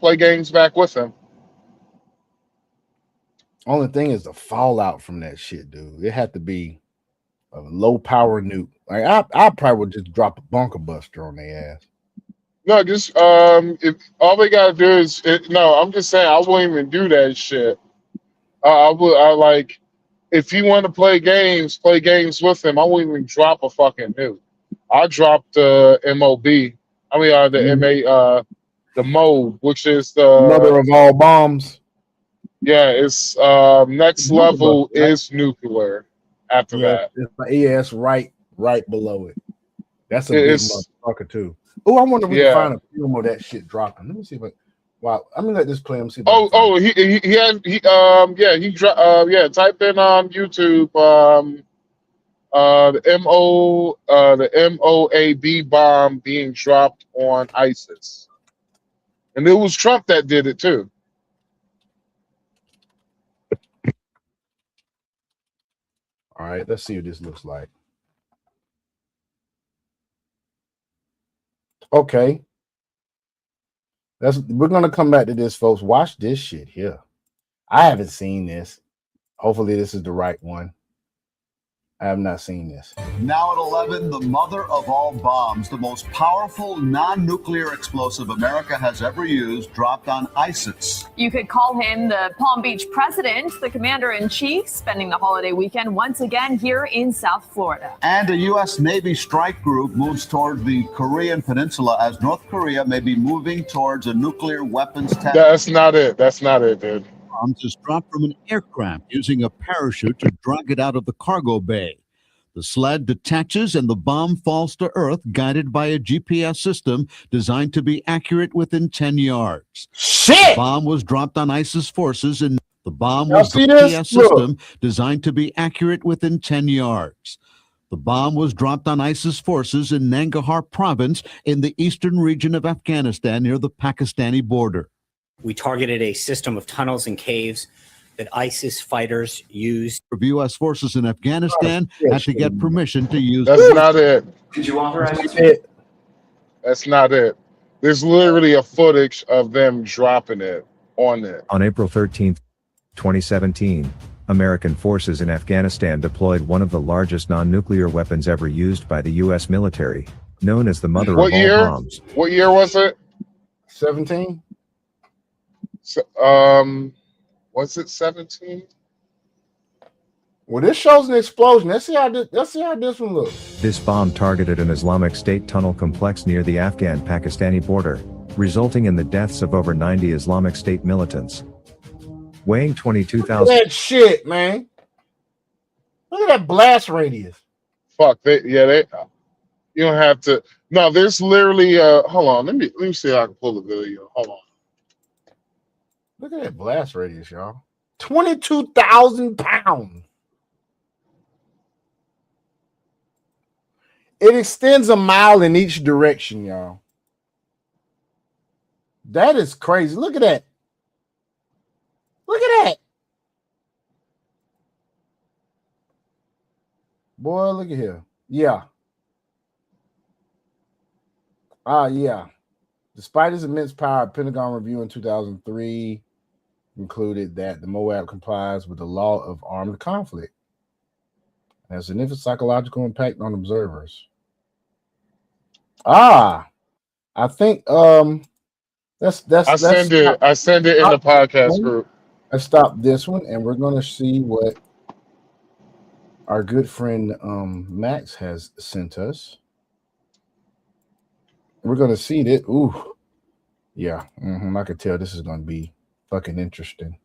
back with them. Only thing is the fallout from that shit, dude. It had to be a low power nuke. Like I probably would just drop a bunker buster on their ass. No, just if all they gotta do is I'm just saying I wouldn't even do that shit. I like if you want to play games with them. I wouldn't even drop a fucking nuke. I dropped the MOB. I mean the the mode, which is the mother of all bombs. Yeah, it's next level is nuclear. After that, it's right below it. That's a big motherfucker too. Oh, I wonder if we can find a film of that shit dropping. Let me see if I'm gonna let this play. Let me see. Type in on YouTube the MOAB bomb being dropped on ISIS, and it was Trump that did it too. All right, let's see what this looks like. Okay. We're gonna come back to this, folks. Watch this shit here. I haven't seen this. Hopefully, this is the right one. I have not seen this. Now at 11, the mother of all bombs, the most powerful non-nuclear explosive America has ever used, dropped on ISIS. You could call him the Palm Beach president, the commander-in-chief, spending the holiday weekend once again here in South Florida. And a U.S. Navy strike group moves toward the Korean Peninsula as North Korea may be moving towards a nuclear weapons test. That's not it, dude. Bombs is dropped from an aircraft using a parachute to drag it out of the cargo bay. The sled detaches and the bomb falls to earth, guided by a GPS system designed to be accurate within 10 yards. Shit! The bomb was dropped on ISIS forces, and the bomb was the GPS system designed to be accurate within 10 yards. The bomb was dropped on ISIS forces in Nangarhar province in the eastern region of Afghanistan near the Pakistani border. We targeted a system of tunnels and caves that ISIS fighters used. U.S. forces in Afghanistan had to get permission to use. That's not it. Could you authorize That's not it. There's literally a footage of them dropping it on it. On April 13, 2017, American forces in Afghanistan deployed one of the largest non-nuclear weapons ever used by the U.S. military, known as the mother What of year? all bombs. What year was it? 17. Was it 17? Well, this shows an explosion. Let's see how this one looks. This bomb targeted an Islamic State tunnel complex near the Afghan-Pakistani border, resulting in the deaths of over 90 Islamic State militants. Weighing 22,000. That shit, man. Look at that blast radius. Fuck, you don't have to. No, there's literally hold on, let me see if I can pull the video. Hold on. Look at that blast radius, y'all. 22,000 pounds. It extends a mile in each direction, y'all. That is crazy. Look at that. Look at that. Boy, look at here. Yeah. Yeah. Despite its immense power, a Pentagon review in 2003 concluded that the MOAB complies with the law of armed conflict and has significant psychological impact on observers. I think that's I send it in the podcast group. Let's stop this one, and we're gonna see what our good friend Max has sent us. We're gonna see that. Ooh, yeah. I can tell this is gonna be fucking interesting.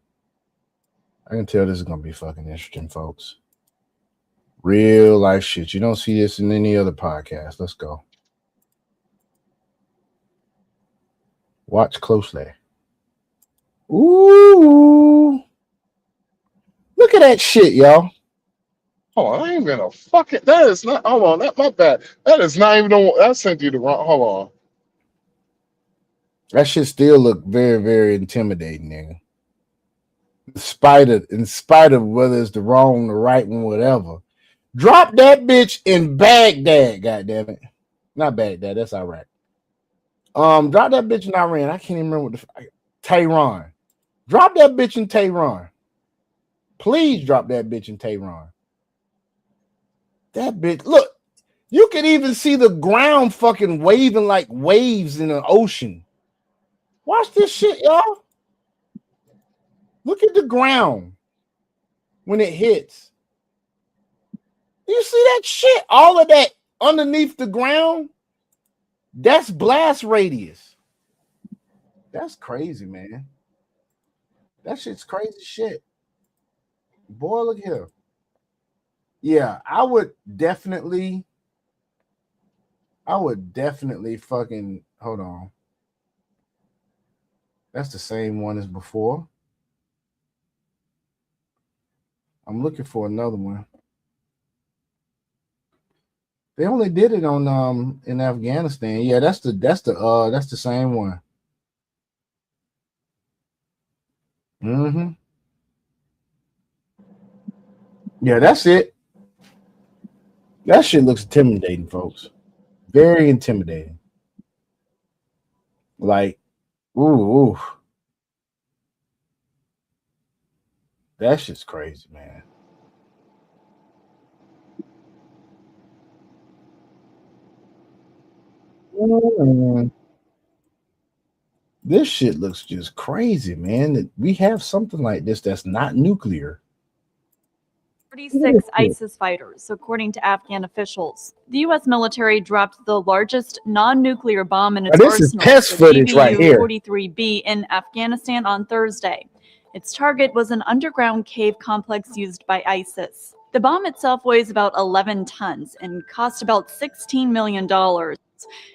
I can tell this is gonna be fucking interesting, folks. Real life shit. You don't see this in any other podcast. Let's go. Watch closely. Ooh. Look at that shit, y'all. Hold on, I ain't gonna fucking. That is not. Hold on, that's my bad. That is not even. I sent you the wrong. Hold on. That shit still look very, very intimidating, nigga. In spite of whether it's the wrong, the right one, whatever. Drop that bitch in Baghdad, goddammit. Not Baghdad, that's Iraq. Drop that bitch in Iran. I can't even remember what Tehran. Drop that bitch in Tehran. Please drop that bitch in Tehran. That bitch, look, you can even see the ground fucking waving like waves in an ocean. Watch this shit, y'all. Look at the ground when it hits. You see that shit? All of that underneath the ground? That's blast radius. That's crazy, man. That shit's crazy shit. Boy, look here. Yeah, I would definitely fucking hold on. That's the same one as before. I'm looking for another one. They only did it on in Afghanistan. Yeah, that's the same one. Yeah, that's it. That shit looks intimidating, folks. Very intimidating. Like, ooh. That shit's crazy, man. This shit looks just crazy, man. That we have something like this that's not nuclear. 36 ISIS fighters, according to Afghan officials. The U.S. military dropped the largest non-nuclear bomb in its This is arsenal, test the footage right here. BBU-43B, in Afghanistan on Thursday. Its target was an underground cave complex used by ISIS. The bomb itself weighs about 11 tons and cost about $16 million.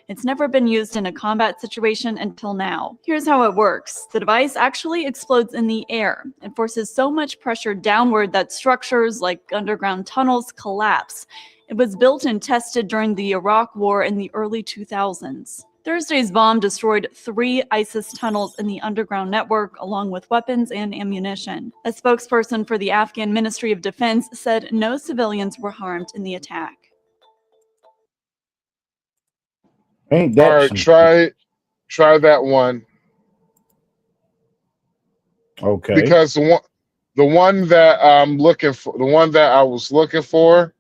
It's never been used in a combat situation until now. Here's how it works. The device actually explodes in the air. It forces so much pressure downward that structures like underground tunnels collapse. It was built and tested during the Iraq War in the early 2000s. Thursday's bomb destroyed 3 ISIS tunnels in the underground network, along with weapons and ammunition. A spokesperson for the Afghan Ministry of Defense said no civilians were harmed in the attack. Ain't that all right, Try that one. Okay. Because the one that I'm looking for, the one that I was looking for,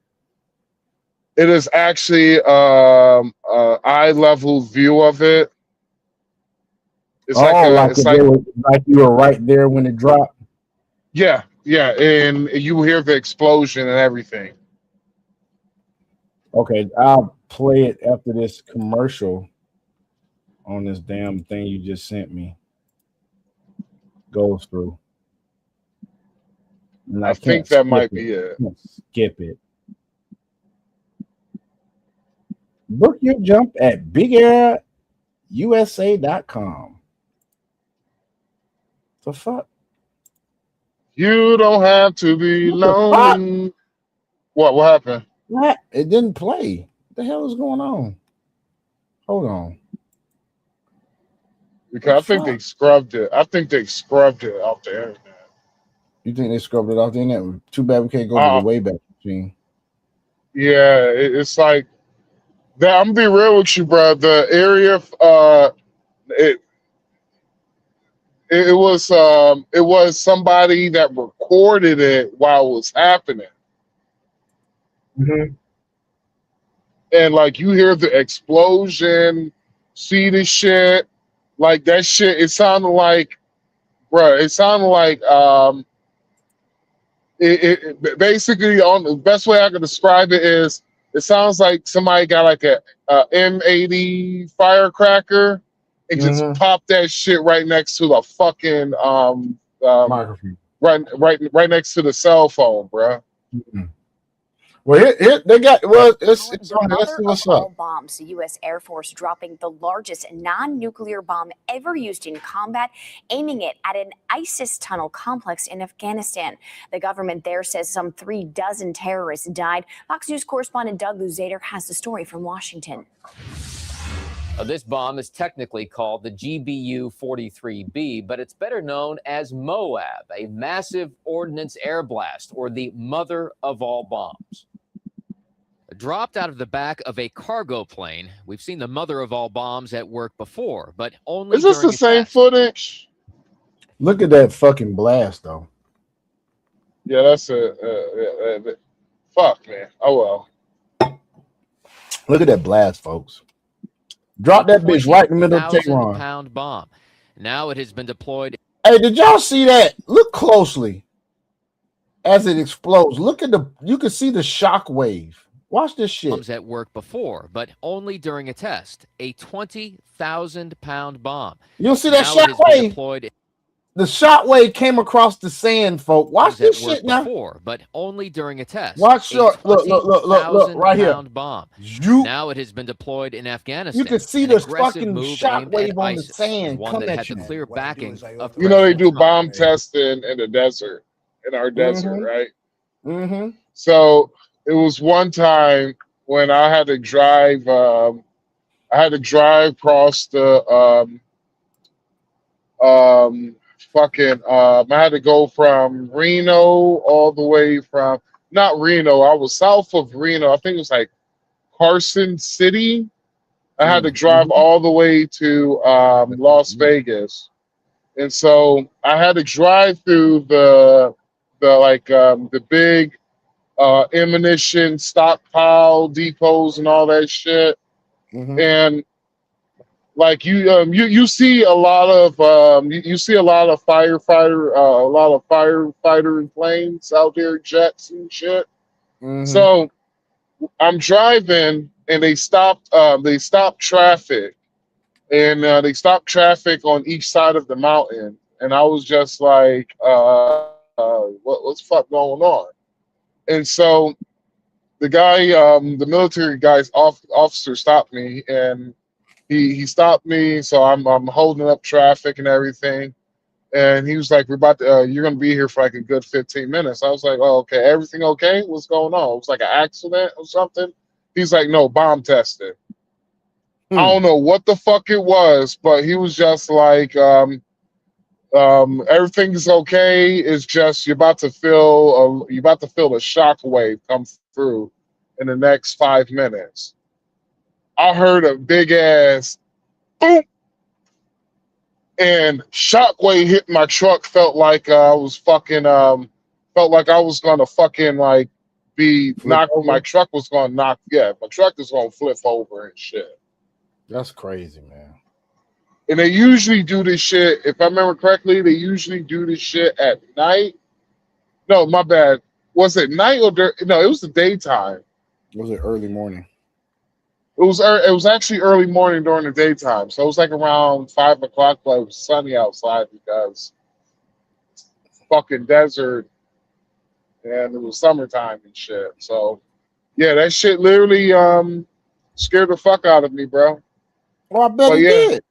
it is actually a eye level view of it. It's like you were right there when it dropped. Yeah, and you hear the explosion and everything. Okay, I'll play it after this commercial on this damn thing you just sent me. Goes through. And I think that might be it. Skip it. Book your jump at bigairusa.com. The fuck? You don't have to be lonely. What happened? What? It didn't play. What the hell is going on? Hold on. Because I think they scrubbed it. I think they scrubbed it off the internet. You think they scrubbed it off the internet? Too bad we can't go to the Wayback Machine. Yeah, it's like that. I'm gonna be real with you, bro. The area, it was somebody that recorded it while it was happening. Mm-hmm. And like you hear the explosion, see the shit, like that shit. It sounded like, bro. It sounded like it basically, on the best way I can describe it is, it sounds like somebody got like a M80 firecracker and just popped that shit right next to the fucking microphone, right next to the cell phone, bro. Mm-hmm. Well, they got it's on. Let's see what's up. Bombs, the U.S. Air Force dropping the largest non-nuclear bomb ever used in combat, aiming it at an ISIS tunnel complex in Afghanistan. The government there says some 36 terrorists died. Fox News correspondent Doug Luzader has the story from Washington. This bomb is technically called the GBU-43B, but it's better known as Moab, a massive ordnance air blast, or the mother of all bombs. Dropped out of the back of a cargo plane. We've seen the mother of all bombs at work before, but only Is this the same footage? Look at that fucking blast, though. Yeah, that's fuck, man. Oh well. Look at that blast, folks. Drop that bitch right in the middle of Tehran. 1,000-pound bomb. Now it has been deployed. Hey, did y'all see that? Look closely as it explodes. Look at you can see the shock wave. Watch this shit. Bombs at work before, but only during a test. A 20,000-pound bomb. You'll see that shock wave. The shock wave came across the sand, folk. Watch this shit now. Before, but only during a test. Watch look right here. Bomb. Now it has been deployed in Afghanistan. You can see the fucking shock wave on the sand come at you. Clear backing of you know they do bomb testing in the desert, in our desert, right? Mm-hmm. So it was one time when I had to drive. I across the I had to go from Reno all the way from, not Reno, I was south of Reno. I think it was like Carson City. I had to drive all the way to Las Vegas. And so I had to drive through the big ammunition stockpile depots and all that shit. And like you see a lot of firefighter planes out there, jets and shit. So I'm driving and they stopped traffic, and they stopped traffic on each side of the mountain, and I was just like, what's the fuck going on? And so the guy, the military guy's officer stopped me, and he stopped me, so I'm holding up traffic and everything. And he was like, "We're about to, you're gonna be here for like a good 15 minutes." I was like, "Oh, okay, everything okay? What's going on?" It was like an accident or something. He's like, "No, bomb testing." I don't know what the fuck it was, but he was just like, everything's okay. It's just you're about to feel a shock wave come through in the next 5 minutes. I heard a big ass boom, and shockwave hit my truck. Felt like I was fucking felt like I was gonna fucking like be knocked. My truck was gonna knock. Yeah, my truck is gonna flip over and shit. That's crazy, man. And they usually do this shit. If I remember correctly, they usually do this shit at night. No, my bad. Was it night or no? It was the daytime. Was it early morning? It was actually early morning during the daytime. So it was like around 5 o'clock, but it was sunny outside because it's fucking desert and it was summertime and shit. So yeah, that shit literally scared the fuck out of me, bro. Well, I bet But it yeah. did.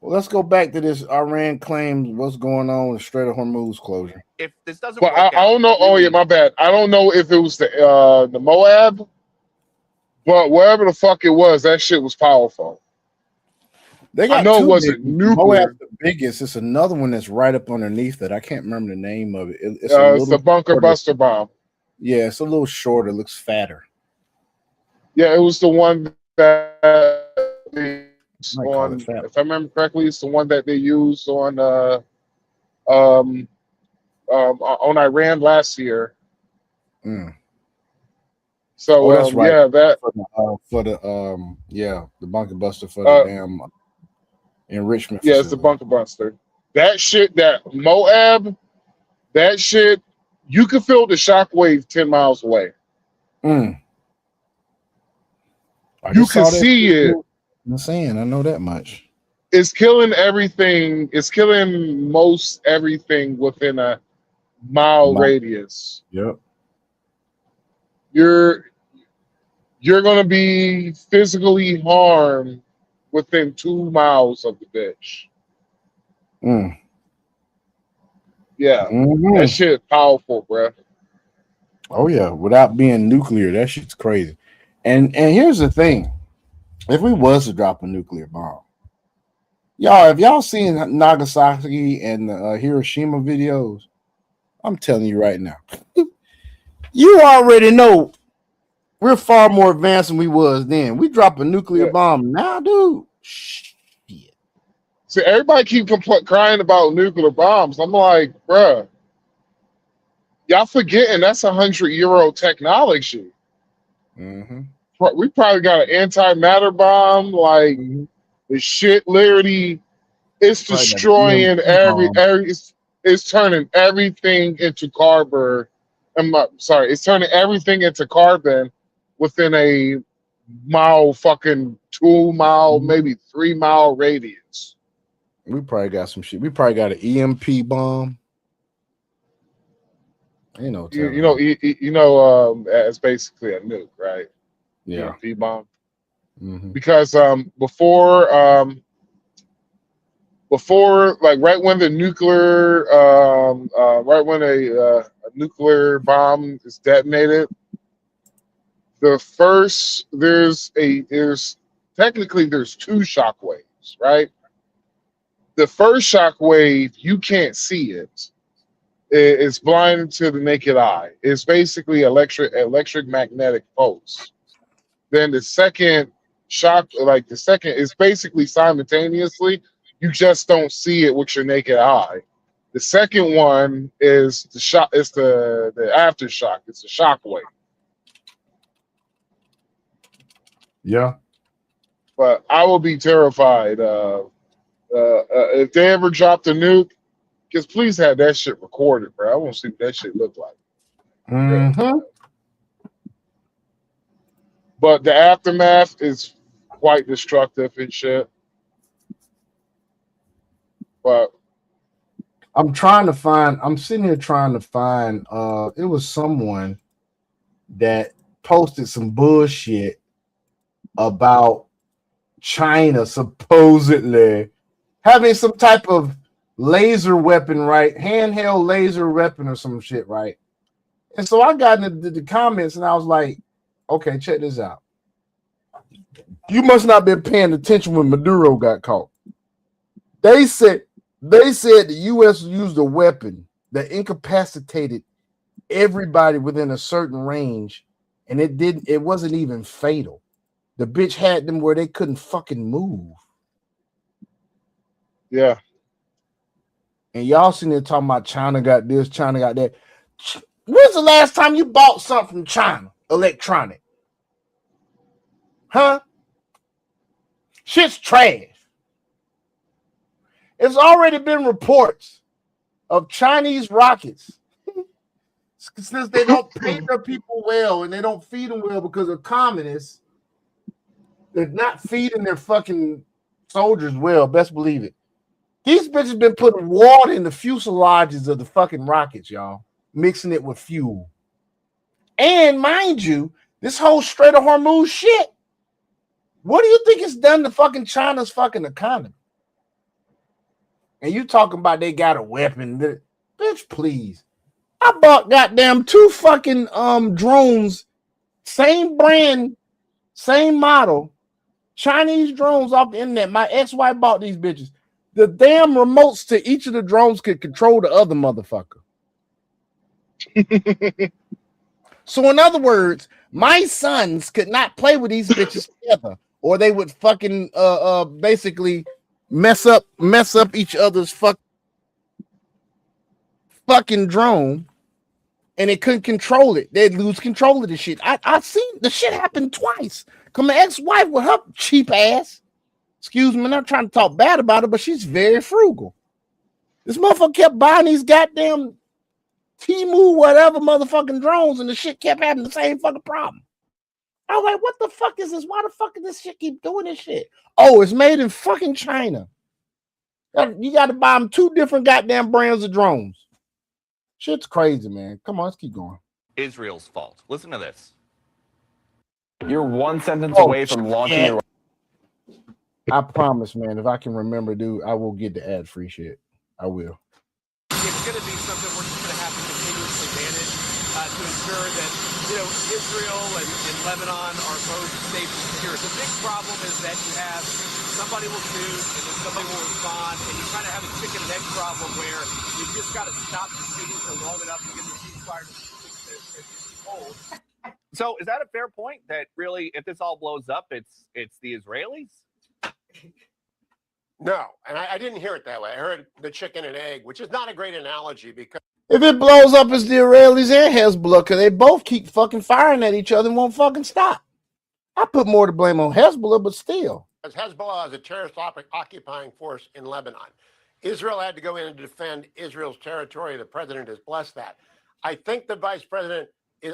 Well, let's go back to this Iran claims what's going on with Strait of Hormuz closure. If this doesn't But work I don't know. Oh yeah, my bad. I don't know if it was the Moab, but wherever the fuck it was, that shit was powerful. They got I know two it wasn't big nuclear. Moab's the biggest. It's another one that's right up underneath that. I can't remember the name of it. It's the bunker shorter. buster bomb. Yeah, it's a little shorter. Looks fatter. Yeah, it was the one that they used Might call on. it fat. If I remember correctly, it's the one that they used on Iran last year. Mm. So Oh, that's right. yeah, that for the bunker buster for the damn enrichment. Yeah, it's the bunker buster. That shit, that Moab, that shit, you could feel the shockwave 10 miles away. Mm. You can see it. I'm saying, I know that much. It's killing everything. It's killing most everything within a mile radius. Yep. You're gonna be physically harmed within 2 miles of the bitch. Mm. Yeah, Mhm. that shit powerful, bro. Oh yeah, without being nuclear, that shit's crazy. And here's the thing: if we was to drop a nuclear bomb, y'all, have y'all seen Nagasaki and Hiroshima videos? I'm telling you right now, you already know we're far more advanced than we was then. We drop a nuclear bomb now, dude. See, everybody keep crying about nuclear bombs. I'm like, bruh, y'all forgetting that's 100-year-old technology. Mm-hmm. We probably got an antimatter bomb. Like the shit, literally, it's destroying it's turning everything into carbon. It's turning everything into carbon within a mile, fucking 2 mile, maybe 3 mile radius. We probably got some shit. We probably got an EMP bomb. You know, it's basically a nuke, right? Yeah. EMP bomb. Mm-hmm. Because before like right when the nuclear right when a nuclear bomb is detonated, there's technically two shock waves, right? The first shock wave, you can't see it. It's blinded to the naked eye. It's basically electric magnetic pulse. Then the second shock, is basically simultaneously. You just don't see it with your naked eye. The second one is the shock. It's the aftershock. It's the shock wave. Yeah. But I will be terrified if they ever drop the nuke. Just please have that shit recorded, bro. I want to see what that shit look like. Mm-hmm. But the aftermath is quite destructive and shit. But I'm sitting here trying to find it was someone that posted some bullshit about China supposedly having some type of laser weapon, right? Handheld laser weapon or some shit, right? And so I got into the comments and I was like, okay, check this out. You must not have been paying attention when Maduro got caught. They said the U.S. used a weapon that incapacitated everybody within a certain range, and it wasn't even fatal. The bitch had them where they couldn't fucking move. Yeah. And y'all sitting there talking about China got this, China got that. When's the last time you bought something from China? Electronic. Huh? Shit's trash. It's already been reports of Chinese rockets. Since they don't pay their people well and they don't feed them well because of communists, they're not feeding their fucking soldiers well. Best believe it. These bitches been putting water in the fuselages of the fucking rockets, y'all, mixing it with fuel. And mind you, this whole Strait of Hormuz shit, what do you think it's done to fucking China's fucking economy? And you talking about they got a weapon. Bitch, please. I bought goddamn 2 fucking drones, same brand, same model, Chinese drones off the internet. My ex-wife bought these bitches. The damn remotes to each of the drones could control the other motherfucker. So in other words, my sons could not play with these bitches together, or they would fucking basically mess up each other's fucking drone, and they couldn't control it. They'd lose control of the shit. I seen the shit happen twice. Cause my ex-wife with her cheap ass. Excuse me, I'm not trying to talk bad about her, but she's very frugal. This motherfucker kept buying these goddamn Temu whatever motherfucking drones, and the shit kept having the same fucking problem. I was like, what the fuck is this? Why the fuck does this shit keep doing this shit? Oh, it's made in fucking China. You got to buy them 2 different goddamn brands of drones. Shit's crazy, man. Come on, let's keep going. Israel's fault. Listen to this. You're one sentence away from launching your. I promise, man. If I can remember, dude, I will get the ad-free shit. I will. It's going to be something we're just going to have to continuously manage to ensure that, Israel and Lebanon are both safe and secure. The big problem is that you have somebody will shoot and then somebody will respond, and you kind of have a chicken and egg problem where you just got to stop the shooting for long enough to get the ceasefire to hold. So is that a fair point that really, if this all blows up, it's the Israelis? No, and I didn't hear it that way. I heard the chicken and egg, which is not a great analogy because If it blows up, it's the Israelis and Hezbollah, because they both keep fucking firing at each other and won't fucking stop. I put more to blame on Hezbollah, but still. as Hezbollah is a terrorist occupying force in Lebanon. Israel had to go in and defend Israel's territory. The president has blessed that. I think the vice president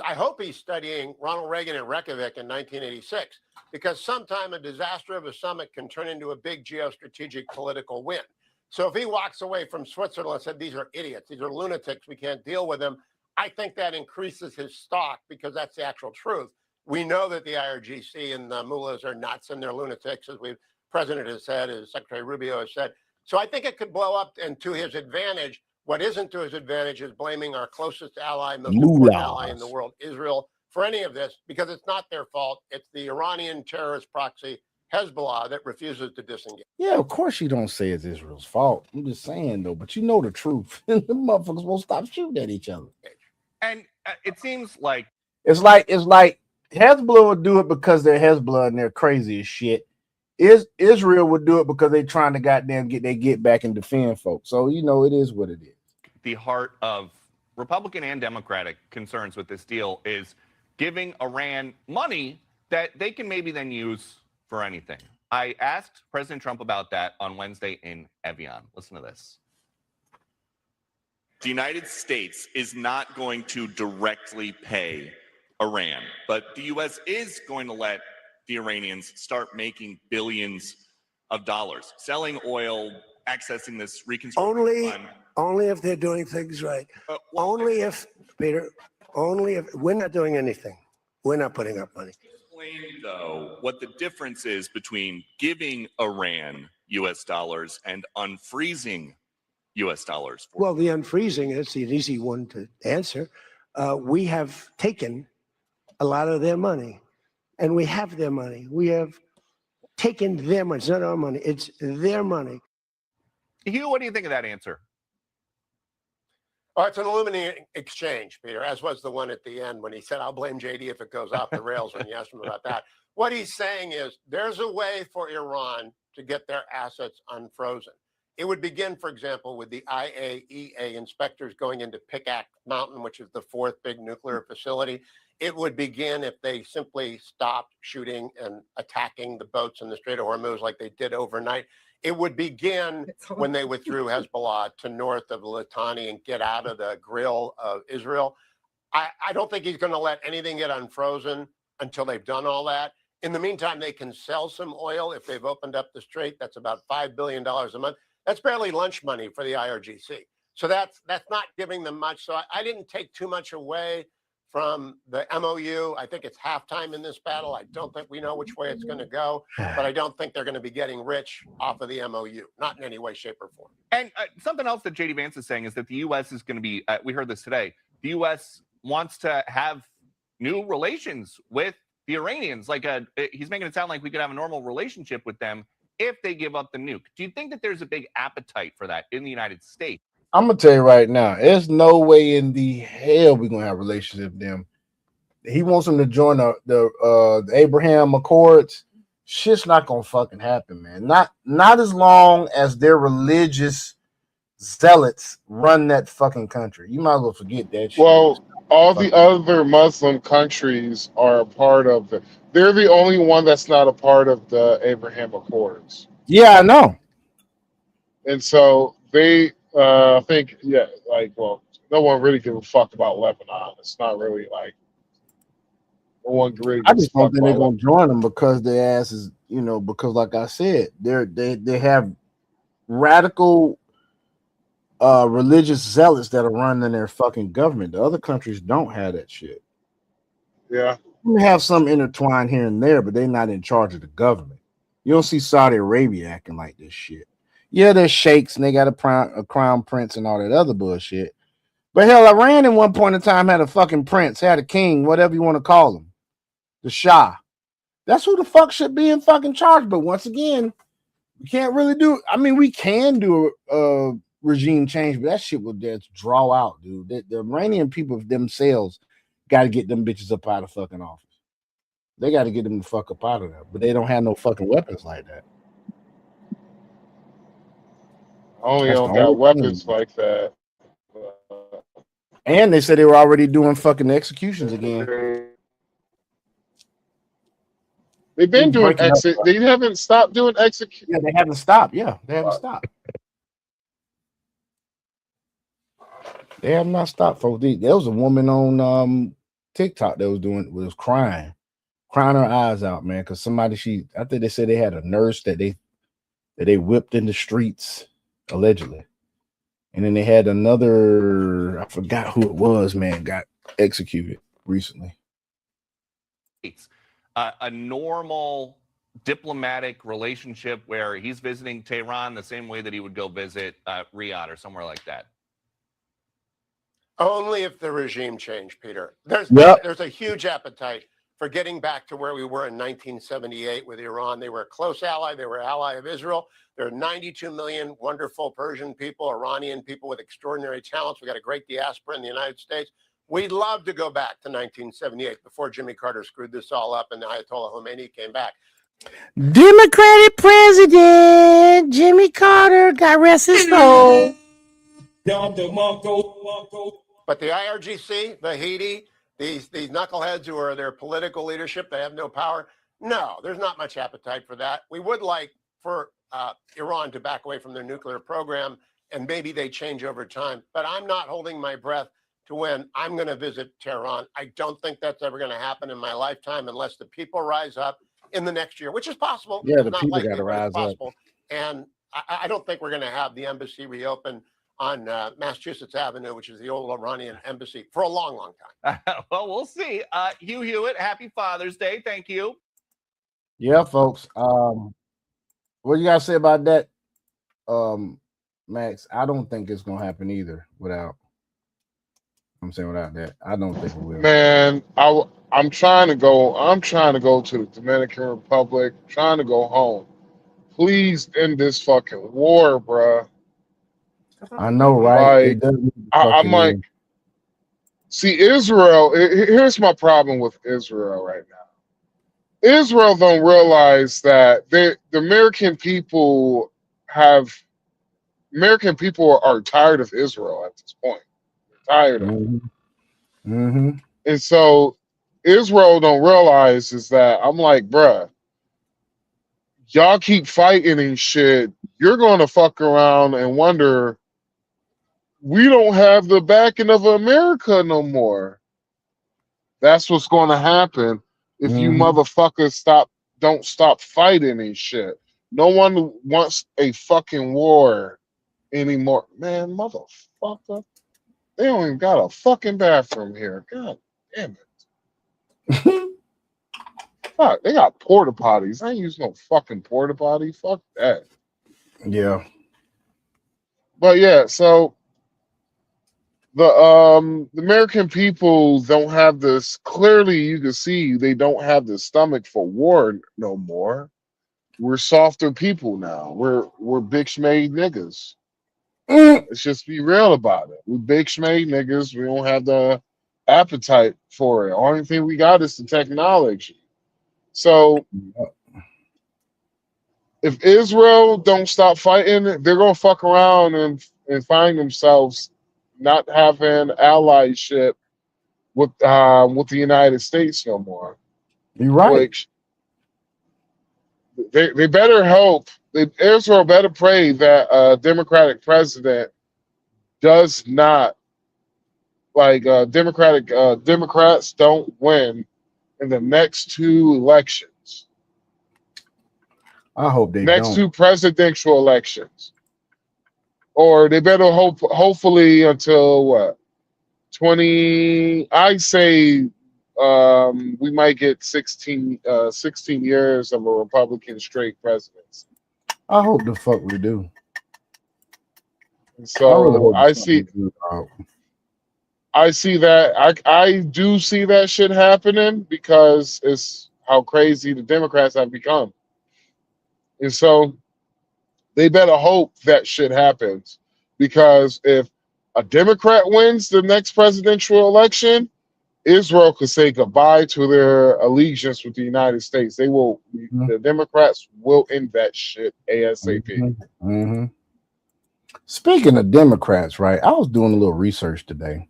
I hope he's studying Ronald Reagan in Reykjavik in 1986, because sometime a disaster of a summit can turn into a big geostrategic political win. So if he walks away from Switzerland and said, these are idiots, these are lunatics, we can't deal with them, I think that increases his stock, because that's the actual truth. We know that the IRGC and the mullahs are nuts and they're lunatics, as the president has said, as Secretary Rubio has said. So I think it could blow up, and to his advantage. What isn't to his advantage is blaming our closest ally, most important ally in the world, Israel, for any of this, because it's not their fault. It's the Iranian terrorist proxy, Hezbollah, that refuses to disengage. Yeah, of course you don't say it's Israel's fault. I'm just saying, though, but you know the truth. The motherfuckers won't stop shooting at each other. And it seems like it's like Hezbollah would do it because they're Hezbollah and they're crazy as shit. Israel would do it because they're trying to goddamn get back and defend folks. So, it is what it is. The heart of Republican and Democratic concerns with this deal is giving Iran money that they can maybe then use for anything. I asked President Trump about that on Wednesday in Evian. Listen to this. The United States is not going to directly pay Iran, but the U.S. is going to let the Iranians start making billions of dollars, selling oil, accessing this reconstruction fund. Only if they're doing things right. Only if we're not doing anything. We're not putting up money. Explain, though, what the difference is between giving Iran U.S. dollars and unfreezing U.S. dollars. Well, the unfreezing is an easy one to answer. We have taken a lot of their money, and we have their money. We have taken their money. It's not our money. It's their money. Hugh, what do you think of that answer? Oh, it's an illuminating exchange, Peter, as was the one at the end when he said, I'll blame JD if it goes off the rails, when you asked him about that. What he's saying is there's a way for Iran to get their assets unfrozen. It would begin, for example, with the IAEA inspectors going into Pickaxe Mountain, which is the fourth big nuclear facility. It would begin if they simply stopped shooting and attacking the boats in the Strait of Hormuz like they did overnight. It would begin when they withdrew Hezbollah to north of Litani and get out of the grill of Israel. I don't think he's going to let anything get unfrozen until they've done all that. In the meantime, they can sell some oil if they've opened up the strait. That's about $5 billion a month. That's barely lunch money for the IRGC. So that's not giving them much. So I didn't take too much away from the MOU. I think it's halftime in this battle. I don't think we know which way it's going to go, but I don't think they're going to be getting rich off of the MOU, not in any way, shape, or form. And something else that JD Vance is saying is that the U.S. is going to be, we heard this today, the U.S. wants to have new relations with the Iranians. Like he's making it sound like we could have a normal relationship with them if they give up the nuke. Do you think that there's a big appetite for that in the United States? I'm gonna tell you right now, there's no way in the hell we're gonna have a relationship with them. He wants them to join the Abraham Accords. Shit's not gonna fucking happen, man. Not as long as their religious zealots run that fucking country. You might as well forget that shit. Well, all the other Muslim countries are a part of it. They're the only one that's not a part of the Abraham Accords. Yeah, I know. And so they think, yeah, like, well, no one really gives a fuck about Lebanon. It's not really like no one really. I just don't think they're gonna join them because their ass is, because like I said, they have radical religious zealots that are running their fucking government. The other countries don't have that shit. Yeah. We have some intertwined here and there, but they're not in charge of the government. You don't see Saudi Arabia acting like this shit. Yeah, they're sheikhs and they got a crown prince and all that other bullshit. But hell, Iran at one point in time had a fucking prince, had a king, whatever you want to call him. The Shah. That's who the fuck should be in fucking charge. But once again, we can't really do. I mean, we can do a regime change, but that shit will just draw out, dude. The Iranian people themselves got to get them bitches up out of fucking office. They got to get them the fuck up out of there. But they don't have no fucking weapons like that. Only don't got weapons like that. And they said they were already doing fucking executions again. They've been doing exit. They haven't stopped doing execution. Yeah, they haven't stopped. Yeah, they haven't stopped. They have not stopped, folks. There was a woman on TikTok that was crying her eyes out, man, because I think they said they had a nurse that they whipped in the streets, allegedly. And then they had another, I forgot who it was, man, got executed recently. A normal diplomatic relationship where he's visiting Tehran the same way that he would go visit Riyadh or somewhere like that? Only if the regime changed, Peter. There's a huge appetite for getting back to where we were in 1978 with Iran. They were a close ally. They were an ally of Israel. There are 92 million wonderful Persian people, Iranian people with extraordinary talents. We got a great diaspora in the United States. We'd love to go back to 1978 before Jimmy Carter screwed this all up and Ayatollah Khomeini came back. Democratic president Jimmy Carter, God rest his soul. But the IRGC, the Haiti, these knuckleheads who are their political leadership, they have no power. No, there's not much appetite for that. We would like for Iran to back away from their nuclear program, and maybe they change over time. But I'm not holding my breath to when I'm going to visit Tehran. I don't think that's ever going to happen in my lifetime unless the people rise up in the next year, which is possible. Yeah, the not people likely, got to but rise it's possible. And I don't think we're going to have the embassy reopen on Massachusetts Avenue, which is the old Iranian embassy, for a long, long time. Well, we'll see. Hugh Hewitt, happy Father's Day. Thank you. Yeah, folks. What you got to say about that, Max? I don't think it's going to happen either without that. I don't think it will. Man, I'm trying to go. I'm trying to go to the Dominican Republic. Trying to go home. Please end this fucking war, bruh. I know, right? Like, I'm like, see, Israel. Here's my problem with Israel right now. Israel don't realize that the American people have American people are tired of Israel at this point. They're tired of it. Mm-hmm. And so Israel don't realize is that I'm like, bruh, y'all keep fighting and shit. You're gonna fuck around and wonder we don't have the backing of America no more. That's what's gonna happen if you Mm-hmm. motherfuckers don't stop fighting and shit. No one wants a fucking war anymore. Man, motherfucker. They don't even got a fucking bathroom here. God damn it. Fuck, they got porta potties. I ain't use no fucking porta potty. Fuck that. Yeah. But yeah, so the American people don't have this. Clearly, you can see they don't have the stomach for war no more. We're softer people now. We're big schmade niggas. Let's just be real about it. We're big schmade niggas. We don't have the appetite for it. Only thing we got is the technology. So if Israel don't stop fighting, they're gonna fuck around and find themselves not having allyship with the United States no more. You're right. Which they better hope. Israel better pray that a Democratic president does not Democrats don't win in the next two elections. I hope they Next don't. two presidential elections. Or they better hopefully until what? 20 I say we might get 16 years of a Republican straight presidency. I hope the fuck we do. And I really so hope I the fuck we see do. I see that I do see that shit happening because it's how crazy the Democrats have become. And so they better hope that shit happens because if a Democrat wins the next presidential election, Israel could say goodbye to their allegiance with the United States. The Democrats will end that shit ASAP. Mm-hmm. Speaking of Democrats, right? I was doing a little research today.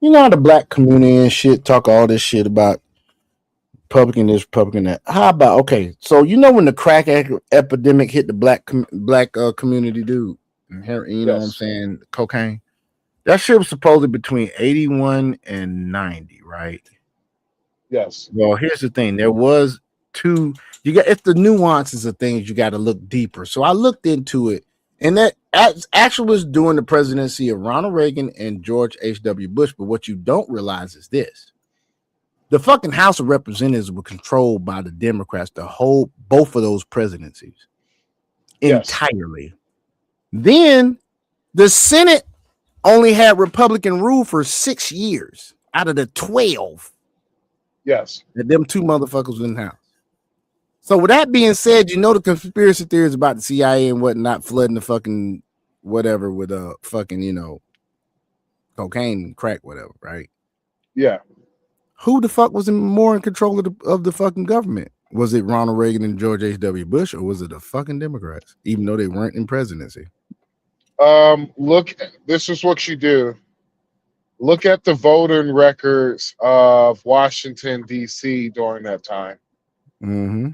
You know how the black community and shit talk all this shit about Republican this, Republican that. How about so you know when the crack epidemic hit the black community, dude, you know what I'm saying, cocaine. That shit was supposedly between 81 and 90, right? Yes. Well, here's the thing. There was it's the nuances of things you got to look deeper. So I looked into it, and that actually was during the presidency of Ronald Reagan and George H.W. Bush. But what you don't realize is this. The fucking House of Representatives were controlled by the Democrats to hold both of those presidencies entirely. Then the Senate only had Republican rule for 6 years out of the 12. Yes. That them two motherfuckers in the house. So with that being said, you know the conspiracy theories about the CIA and whatnot flooding the fucking whatever with fucking, cocaine and crack, whatever, right? Yeah. Who the fuck was more in control of the fucking government? Was it Ronald Reagan and George H.W. Bush, or was it the fucking Democrats, even though they weren't in presidency? Look, this is what you do. Look at the voting records of Washington, D.C. during that time. Mm-hmm.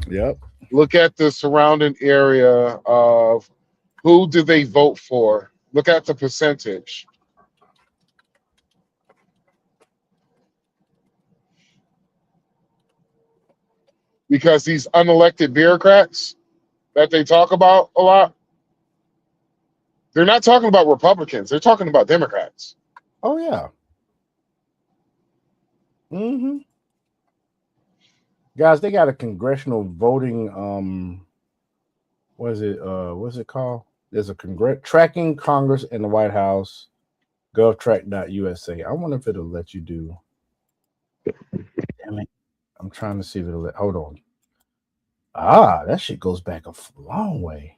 Yep. Look at the surrounding area of who did they vote for. Look at the percentage. Because these unelected bureaucrats that they talk about a lot, they're not talking about Republicans. They're talking about Democrats. Oh, yeah. Mm-hmm. Guys, they got a congressional voting, what's it called? There's a tracking Congress and the White House, govtrack.usa. I wonder if it'll let you do. Damn it. I'm trying to see if it'll let. Hold on. That shit goes back a long way.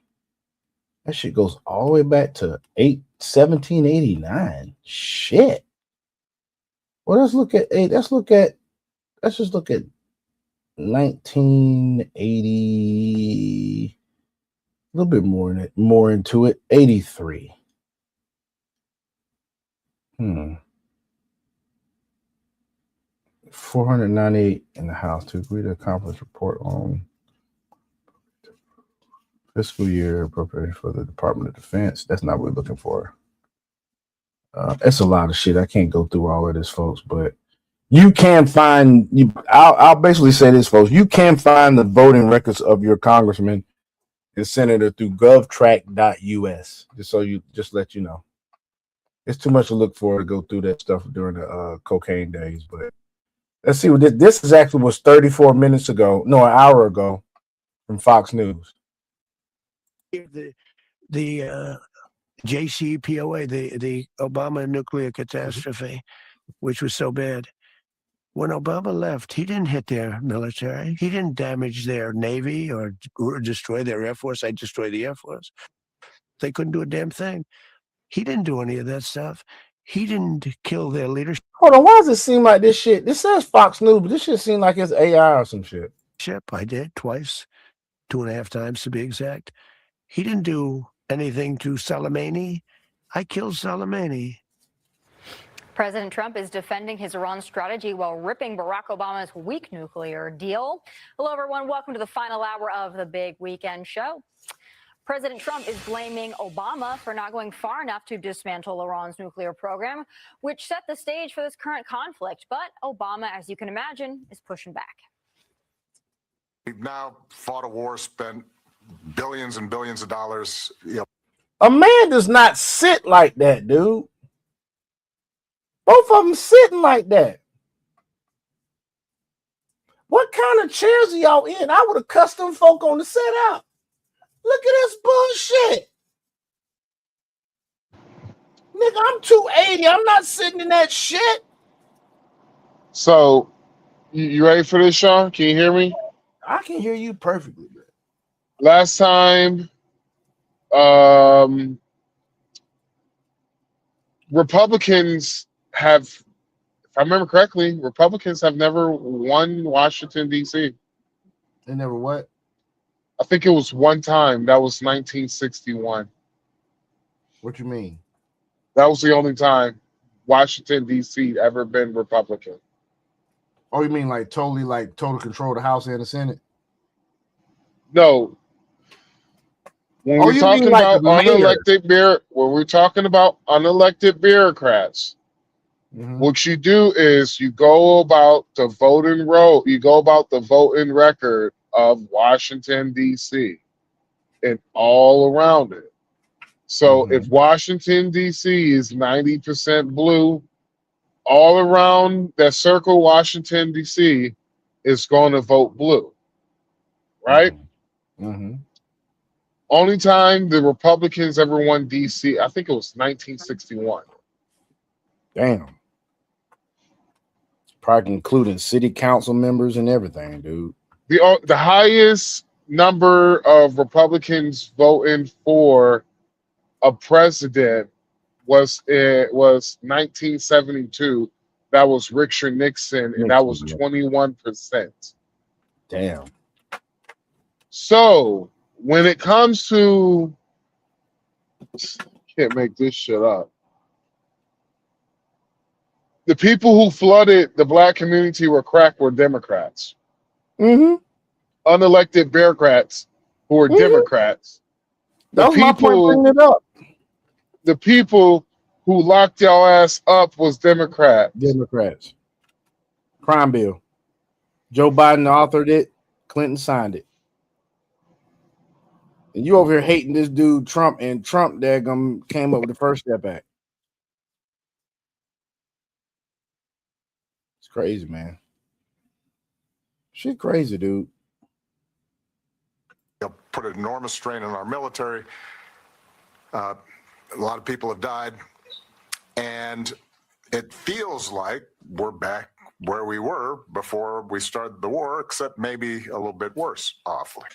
That shit goes all the way back to 1789. Shit. Well, let's just look at 1980. little bit more into it. 83. 498 in the House to agree to accomplish report on fiscal year appropriation for the Department of Defense. That's not what we're looking for. It's a lot of shit. I can't go through all of this, folks, but you can find I'll basically say this, folks. You can find the voting records of your congressman and senator through govtrack.us. Just let you know. It's too much to look for to go through that stuff during the cocaine days, but let's see what this is actually was 34 minutes ago. No, an hour ago from Fox News. The JCPOA, the Obama nuclear catastrophe, which was so bad. When Obama left, he didn't hit their military. He didn't damage their Navy or destroy their Air Force. I destroyed the Air Force. They couldn't do a damn thing. He didn't do any of that stuff. He didn't kill their leadership. Hold on, why does it seem like this shit? This says Fox News, but this shit seems like it's AI or some shit. I did twice, 2.5 times to be exact. He didn't do anything to Soleimani. I killed Soleimani. President Trump is defending his Iran strategy while ripping Barack Obama's weak nuclear deal. Hello, everyone. Welcome to the final hour of the Big Weekend Show. President Trump is blaming Obama for not going far enough to dismantle Iran's nuclear program, which set the stage for this current conflict. But Obama, as you can imagine, is pushing back. We've now fought a war, spent billions and billions of dollars. A man does not sit like that, dude. Both of them sitting like that. What kind of chairs are y'all in? I would have cussed them folk on the setup. Look at this bullshit. Nigga, I'm 280. I'm not sitting in that shit. So, you ready for this, Sean? Can you hear me? I can hear you perfectly, man. Last time, Republicans have, if I remember correctly, Republicans have never won Washington, D.C. They never what? I think it was one time. That was 1961. What you mean? That was the only time Washington, D.C. ever been Republican. Oh, you mean like total control of the House and the Senate? No. When we're talking about unelected bureaucrats, what you do is you go about the voting record of Washington, D.C. and all around it. So if Washington, D.C. is 90% blue, all around that circle, Washington, D.C. is going to vote blue, right? Only time the Republicans ever won D.C., I think it was 1961. Damn. Probably including city council members and everything, dude. The highest number of Republicans voting for a president was 1972. That was Richard Nixon, and that was 21%. Damn. So when it comes to, can't make this shit up. The people who flooded the black community were Democrats. Unelected bureaucrats who were Democrats. That was my point bringing it up. The people who locked y'all ass up was Democrats. Crime bill. Joe Biden authored it. Clinton signed it. And you over here hating this dude Trump, and Trump daggum came up with the First Step Act. It's crazy, man. Shit crazy, dude. Put an enormous strain on our military. A lot of people have died. And it feels like we're back where we were before we started the war, except maybe a little bit worse, awfully.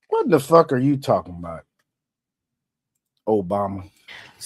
What the fuck are you talking about, Obama?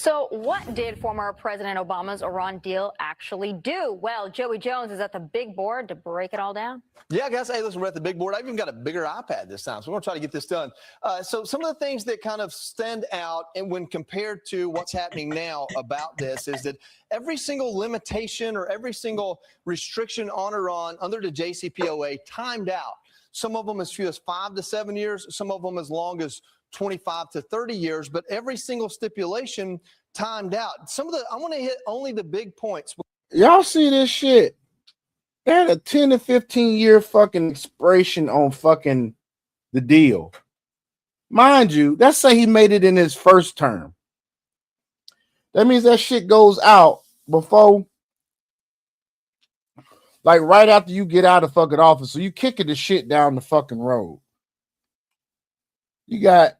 So what did former President Obama's Iran deal actually do? Well, Joey Jones is at the big board to break it all down. Yeah, guys. Hey, listen, we're at the big board. I've even got a bigger iPad this time, so we're going to try to get this done. So some of the things that kind of stand out, and when compared to what's happening now about this, is that every single limitation or every single restriction on Iran under the JCPOA timed out. Some of them as few as 5 to 7 years, some of them as long as 25 to 30 years, but every single stipulation timed out. I want to hit only the big points. Y'all see this shit? They had a 10 to 15 year fucking expiration on fucking the deal. Mind you, let's say he made it in his first term. That means that shit goes out before, like right after you get out of fucking office. So you kicking the shit down the fucking road. You got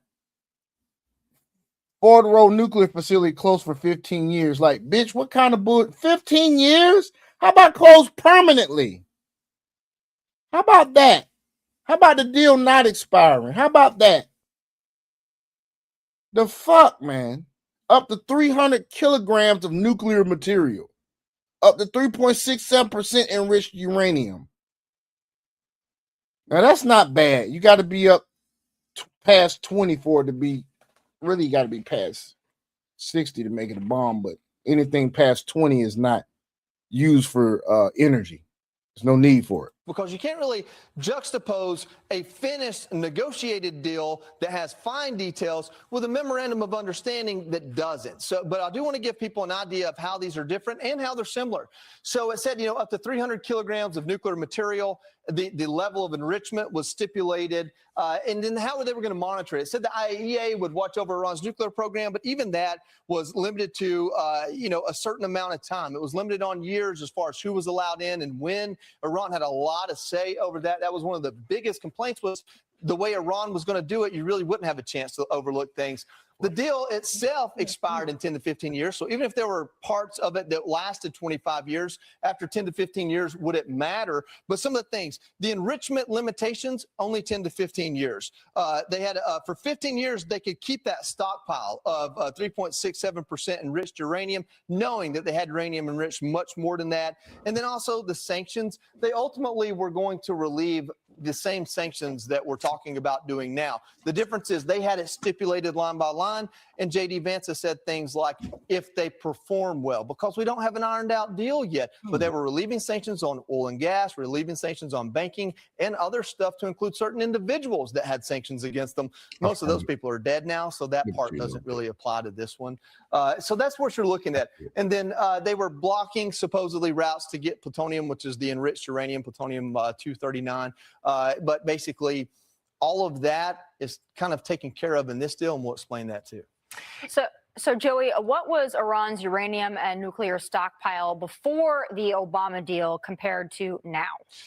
Ford Road nuclear facility closed for 15 years. Like, bitch, what kind of bull? 15 years? How about closed permanently? How about that? How about the deal not expiring? How about that? The fuck, man? Up to 300 kilograms of nuclear material. Up to 3.67% enriched uranium. Now, that's not bad. You got to be up past 20 for it to be, really got to be past 60 to make it a bomb, but anything past 20 is not used for energy. There's no need for it. Because you can't really juxtapose a finished negotiated deal that has fine details with a memorandum of understanding that doesn't. So, but I do want to give people an idea of how these are different and how they're similar. So it said, up to 300 kilograms of nuclear material. The level of enrichment was stipulated, and then how they were going to monitor it. It said the IAEA would watch over Iran's nuclear program, but even that was limited to, a certain amount of time. It was limited on years as far as who was allowed in and when. Iran had a lot of say over that. That was one of the biggest complaints, was the way Iran was going to do it. You really wouldn't have a chance to overlook things. The deal itself expired in 10 to 15 years. So even if there were parts of it that lasted 25 years, after 10 to 15 years, would it matter? But some of the things, the enrichment limitations, only 10 to 15 years. They had, for 15 years, they could keep that stockpile of 3.67% enriched uranium, knowing that they had uranium enriched much more than that. And then also the sanctions, they ultimately were going to relieve the same sanctions that we're talking about doing now. The difference is they had it stipulated line by line, and J.D. Vance has said things like, if they perform well, because we don't have an ironed out deal yet, but they were relieving sanctions on oil and gas, relieving sanctions on banking and other stuff to include certain individuals that had sanctions against them. Most of those people are dead now, so that part doesn't really apply to this one. So that's what you're looking at. And then they were blocking supposedly routes to get plutonium, which is the enriched uranium, plutonium-239. But basically, all of that is kind of taken care of in this deal, and we'll explain that too. So Joey, what was Iran's uranium and nuclear stockpile before the Obama deal compared to now?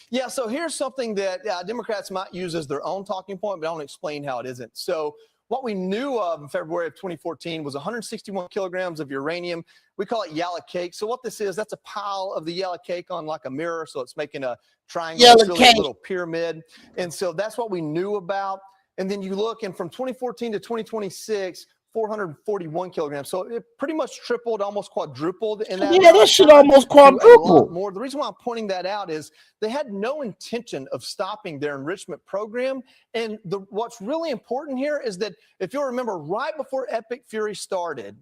Yeah, so here's something that Democrats might use as their own talking point, but I want to explain how it isn't. So what we knew of in February of 2014 was 161 kilograms of uranium. We call it yellow cake. So what this is, that's a pile of the yellow cake on like a mirror. So it's making a triangle, it's really a little pyramid. And so that's what we knew about. And then you look, and from 2014 to 2026, 441 kilograms. So it pretty much tripled, almost quadrupled. In that that shit almost quadrupled. More. The reason why I'm pointing that out is they had no intention of stopping their enrichment program. And what's really important here is that if you'll remember, right before Epic Fury started,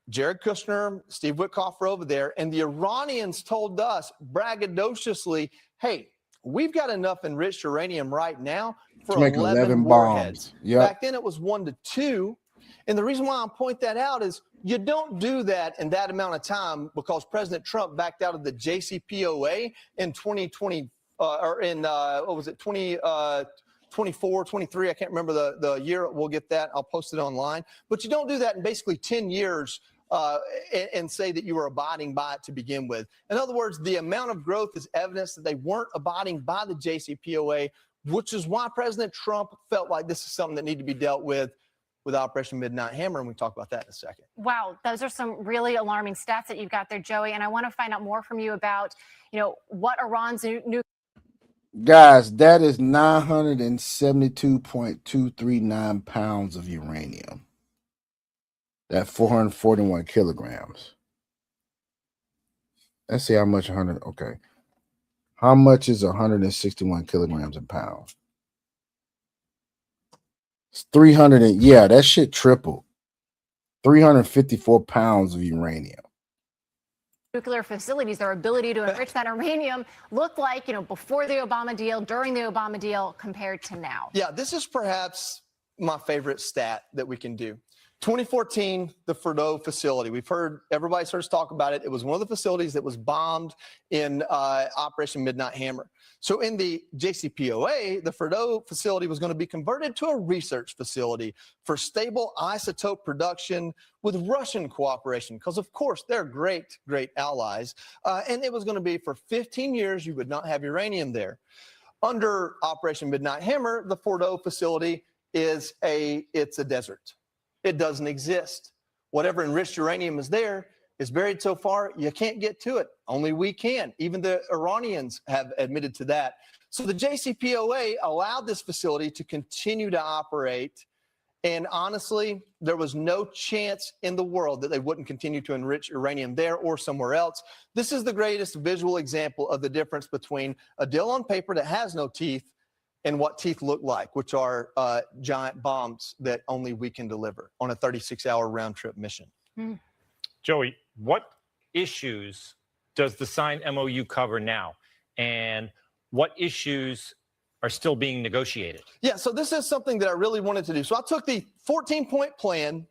Jared Kushner, Steve Witkoff were over there, and the Iranians told us braggadociously, hey, we've got enough enriched uranium right now for 11 warheads. Back then it was 1 to 2. And the reason why I point that out is you don't do that in that amount of time, because President Trump backed out of the JCPOA in 2020, or in, what was it, 2024, 23, I can't remember the year. We'll get that. I'll post it online. But you don't do that in basically 10 years and say that you were abiding by it to begin with. In other words, the amount of growth is evidence that they weren't abiding by the JCPOA, which is why President Trump felt like this is something that needed to be dealt with Operation Midnight Hammer, and we talk about that in a second. Wow, those are some really alarming stats that you've got there, Joey. And I want to find out more from you about, what Iran's new. Guys, that is 972.239 pounds of uranium. at 441 kilograms. Let's see how much 100. Okay. How much is 161 kilograms in pounds? It's 300. Yeah, that shit tripled. 354 pounds of uranium. Nuclear facilities, their ability to enrich that uranium look like, before the Obama deal, during the Obama deal, compared to now? Yeah, this is perhaps my favorite stat that we can do. 2014, the Fordo facility. We've heard everybody starts talk about it. It was one of the facilities that was bombed in Operation Midnight Hammer. So in the JCPOA, the Fordo facility was going to be converted to a research facility for stable isotope production with Russian cooperation, because of course they're great, great allies. And it was going to be for 15 years, you would not have uranium there. Under Operation Midnight Hammer, the Fordo facility it's a desert. It doesn't exist. Whatever enriched uranium is there is buried so far, you can't get to it. Only we can. Even the Iranians have admitted to that. So the JCPOA allowed this facility to continue to operate. And honestly, there was no chance in the world that they wouldn't continue to enrich uranium there or somewhere else. This is the greatest visual example of the difference between a deal on paper that has no teeth and what teeth look like, which are giant bombs that only we can deliver on a 36-hour round-trip mission. Joey, what issues does the signed MOU cover now? And what issues are still being negotiated? Yeah, so this is something that I really wanted to do. So I took the 14-point plan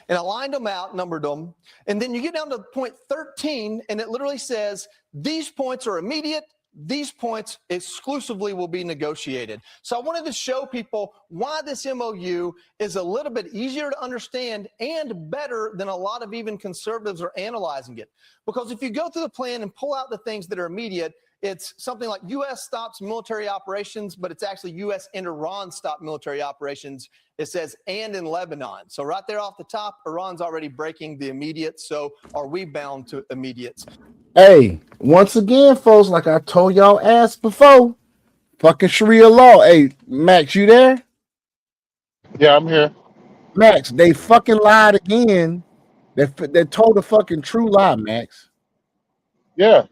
and I lined them out, numbered them, and then you get down to point 13, and it literally says, these points are immediate, these points exclusively will be negotiated. So I wanted to show people why this MOU is a little bit easier to understand and better than a lot of even conservatives are analyzing it. Because if you go through the plan and pull out the things that are immediate, it's something like U.S. stops military operations, but it's actually U.S. and Iran stop military operations. It says, and in Lebanon. So right there off the top, Iran's already breaking the immediate. So are we bound to immediates? Hey, once again, folks, like I told y'all ass before, fucking Sharia law. Hey, Max, you there? Yeah, I'm here. Max, they fucking lied again. They told a fucking true lie, Max. Yeah.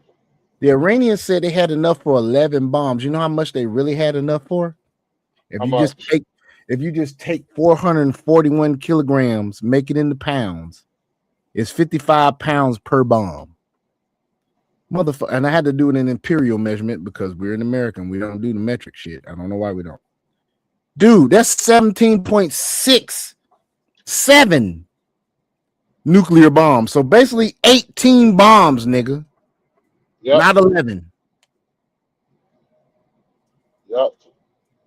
The Iranians said they had enough for 11 bombs. You know how much they really had enough for? If you just take 441 kilograms, make it into pounds, it's 55 pounds per bomb. Motherfucker, and I had to do it in imperial measurement because we're in America and we don't do the metric shit. I don't know why we don't. Dude, that's 17.67 nuclear bombs. So basically 18 bombs, nigga. Yep. Not 11. Yep.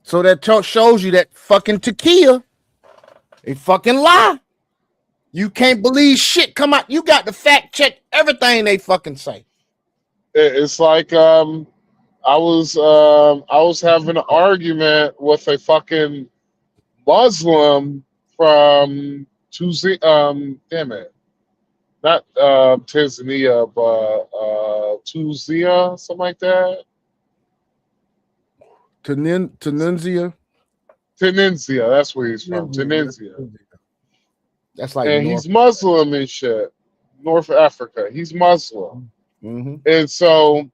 So that shows you that fucking Takia, a fucking lie. You can't believe shit come out. You got to fact check everything they fucking say. It's like I was having an argument with a fucking Muslim from Tanzania, not Tanzania, but Tunisia, something like that. Tunisia, that's where he's from. Tunisia. That's like, and he's Muslim and shit. North Africa. He's Muslim. Mm-hmm. And so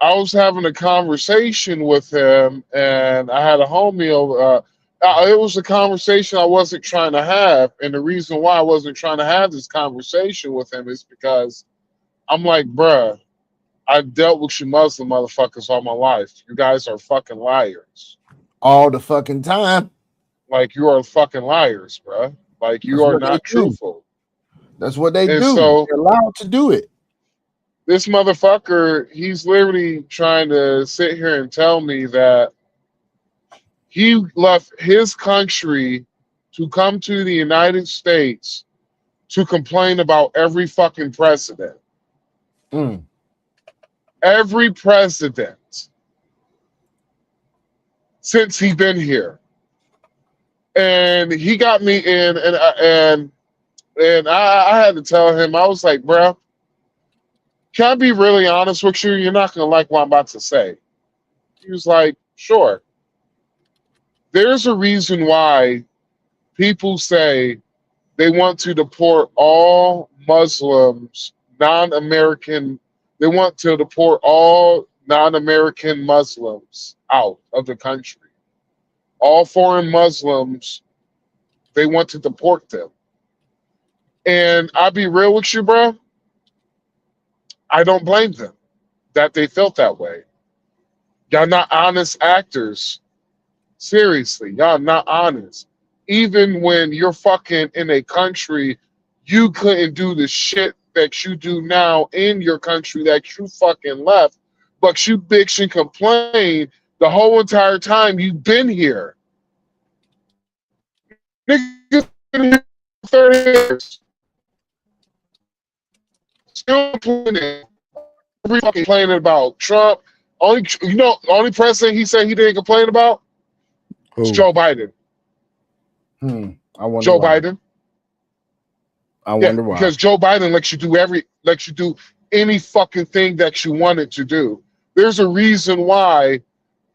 I was having a conversation with him, and I had a homie over. It was a conversation I wasn't trying to have, and the reason why I wasn't trying to have this conversation with him is because I'm like, bruh, I've dealt with you Muslim motherfuckers all my life. You guys are fucking liars. All the fucking time. Like, you are fucking liars, bruh. Like, you are not truthful. That's what they do. So, they're allowed to do it. This motherfucker, he's literally trying to sit here and tell me that he left his country to come to the United States to complain about every fucking president. Every president since he been here. And he got me in, and I had to tell him, I was like, bro, can I be really honest with you? You're not going to like what I'm about to say. He was like, sure. There's a reason why people say They want to deport all Muslims, non-American. They want to deport all non-American Muslims out of the country. All foreign Muslims, they want to deport them. And I'll be real with you, bro. I don't blame them that they felt that way. Y'all not honest actors. Seriously, y'all not honest. Even when you're fucking in a country, you couldn't do the shit that you do now in your country that you fucking left, but you bitch and complain the whole entire time you've been here. Niggas been here for 30 years. Still complaining. Every fucking complaining about Trump. Only president he said he didn't complain about was Who? Joe Biden. I wonder Joe why. Biden. I wonder why. Because Joe Biden lets you do any fucking thing that you wanted to do. There's a reason why.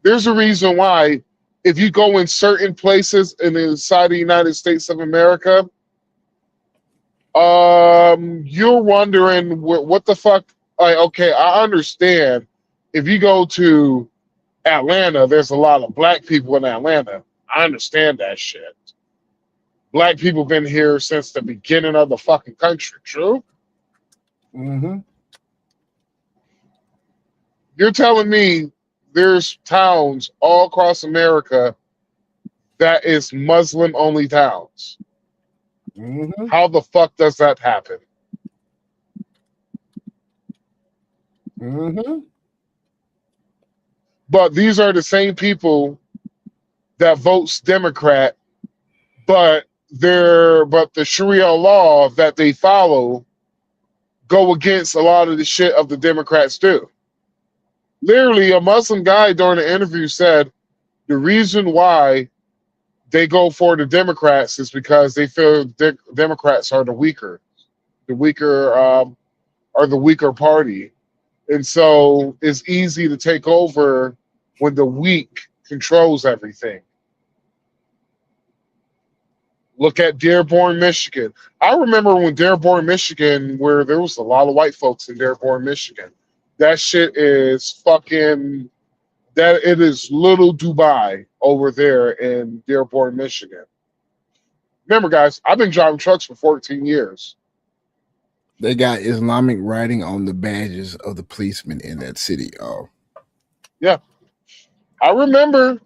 If you go in certain places inside the United States of America, you're wondering what the fuck. Like, okay, I understand. If you go to Atlanta, there's a lot of black people in Atlanta. I understand that shit. Black people been here since the beginning of the fucking country. True? Mm-hmm. You're telling me there's towns all across America that is Muslim-only towns. Mm-hmm. How the fuck does that happen? Mm-hmm. But these are the same people that votes Democrat, but the Sharia law that they follow go against a lot of the shit of the Democrats do. Literally, a Muslim guy during the interview said the reason why they go for the Democrats is because they feel Democrats are the weaker party, and so it's easy to take over when the weak controls everything. Look at Dearborn, Michigan. I remember when Dearborn, Michigan, where there was a lot of white folks in Dearborn, Michigan. That shit is fucking. That it is little Dubai over there in Dearborn, Michigan. Remember, guys, I've been driving trucks for 14 years. They got Islamic writing on the badges of the policemen in that city. Oh, yeah. I remember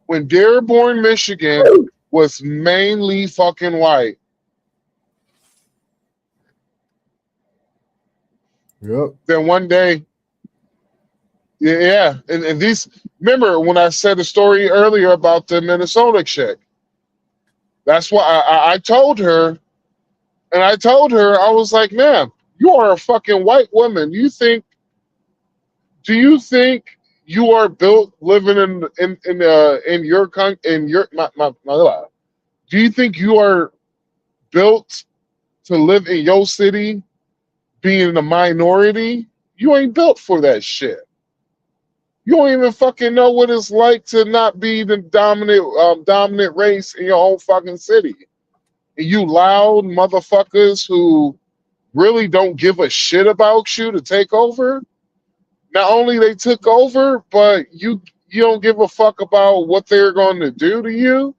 when Dearborn, Michigan was mainly fucking white. Yep. Then one day, yeah, and these. Remember when I said the story earlier about the Minnesota chick? That's why I told her, and I told her, I was like, "Ma'am, you are a fucking white woman. Do you think you are built living in your do you think you are built to live in your city being a minority? You ain't built for that shit. You don't even fucking know what it's like to not be the dominant race in your own fucking city. And you loud motherfuckers who really don't give a shit about you to take over. Not only they took over, but you don't give a fuck about what they're going to do to you.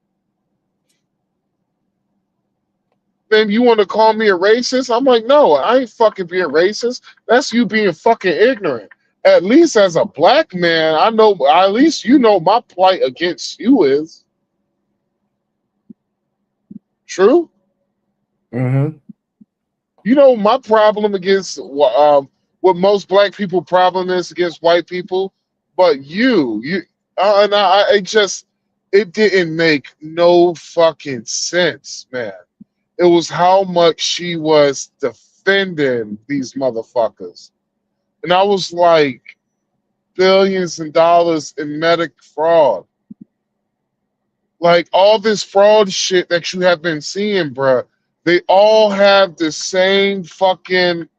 Then you want to call me a racist? I'm like, no, I ain't fucking being racist. That's you being fucking ignorant. At least as a black man, I know, at least you know my plight against you is. True? Mm-hmm. You know my problem against what most black people problem is against white people, but and it didn't make no fucking sense, man. It was how much she was defending these motherfuckers. And I was like, billions of dollars in medic fraud. Like all this fraud shit that you have been seeing, bruh, they all have the same fucking,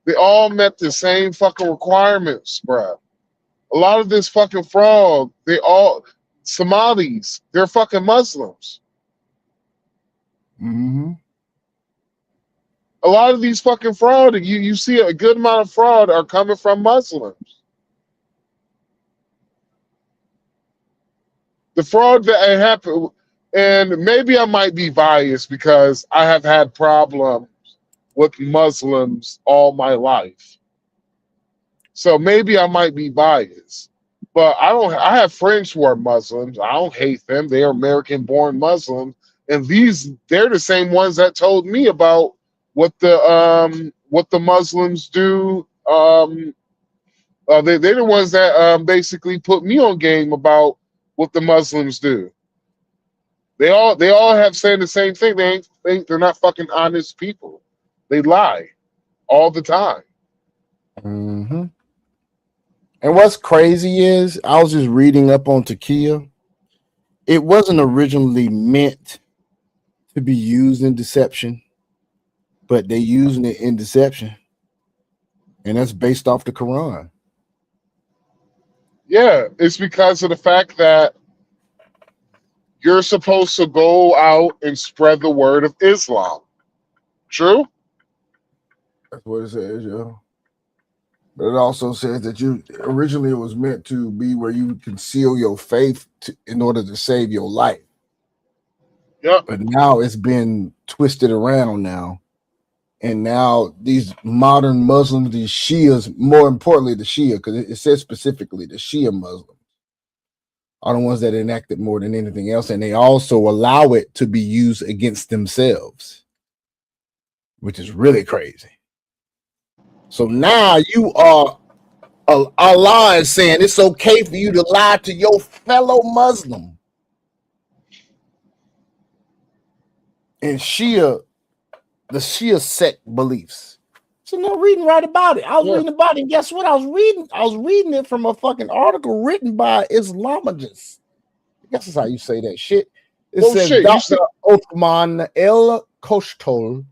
they all met the same fucking requirements, bruh. A lot of this fucking fraud, Somalis, they're fucking Muslims. Mm-hmm. A lot of these fucking fraud, you see a good amount of fraud are coming from Muslims. The fraud that happened, and maybe I might be biased because I have had problems with Muslims all my life. So maybe I might be biased. But I have friends who are Muslims. I don't hate them. They are American-born Muslims. And they're the same ones that told me about what the Muslims do. They're the ones that basically put me on game about what the Muslims do. They all have said the same thing. They're not fucking honest people. They lie all the time. Mm-hmm. And what's crazy is I was just reading up on tequila. It wasn't originally meant to be used in deception, but they're using it in deception. And that's based off the Quran. Yeah, it's because of the fact that you're supposed to go out and spread the word of Islam. True? That's what it says, yo. But it also says that originally it was meant to be where you conceal your faith in order to save your life. Yep. But now it's been twisted around now. And now these modern Muslims, these Shias, more importantly the Shia, because it says specifically the Shia Muslims, are the ones that enact it more than anything else. And they also allow it to be used against themselves, which is really crazy. So now you are, Allah is saying it's okay for you to lie to your fellow Muslim. And Shia, the Shia sect beliefs. So now reading right about it. I was reading about it, and guess what? I was reading it from a fucking article written by Islamists. I guess that's how you say that shit. It says Dr. Othman El Koshtol,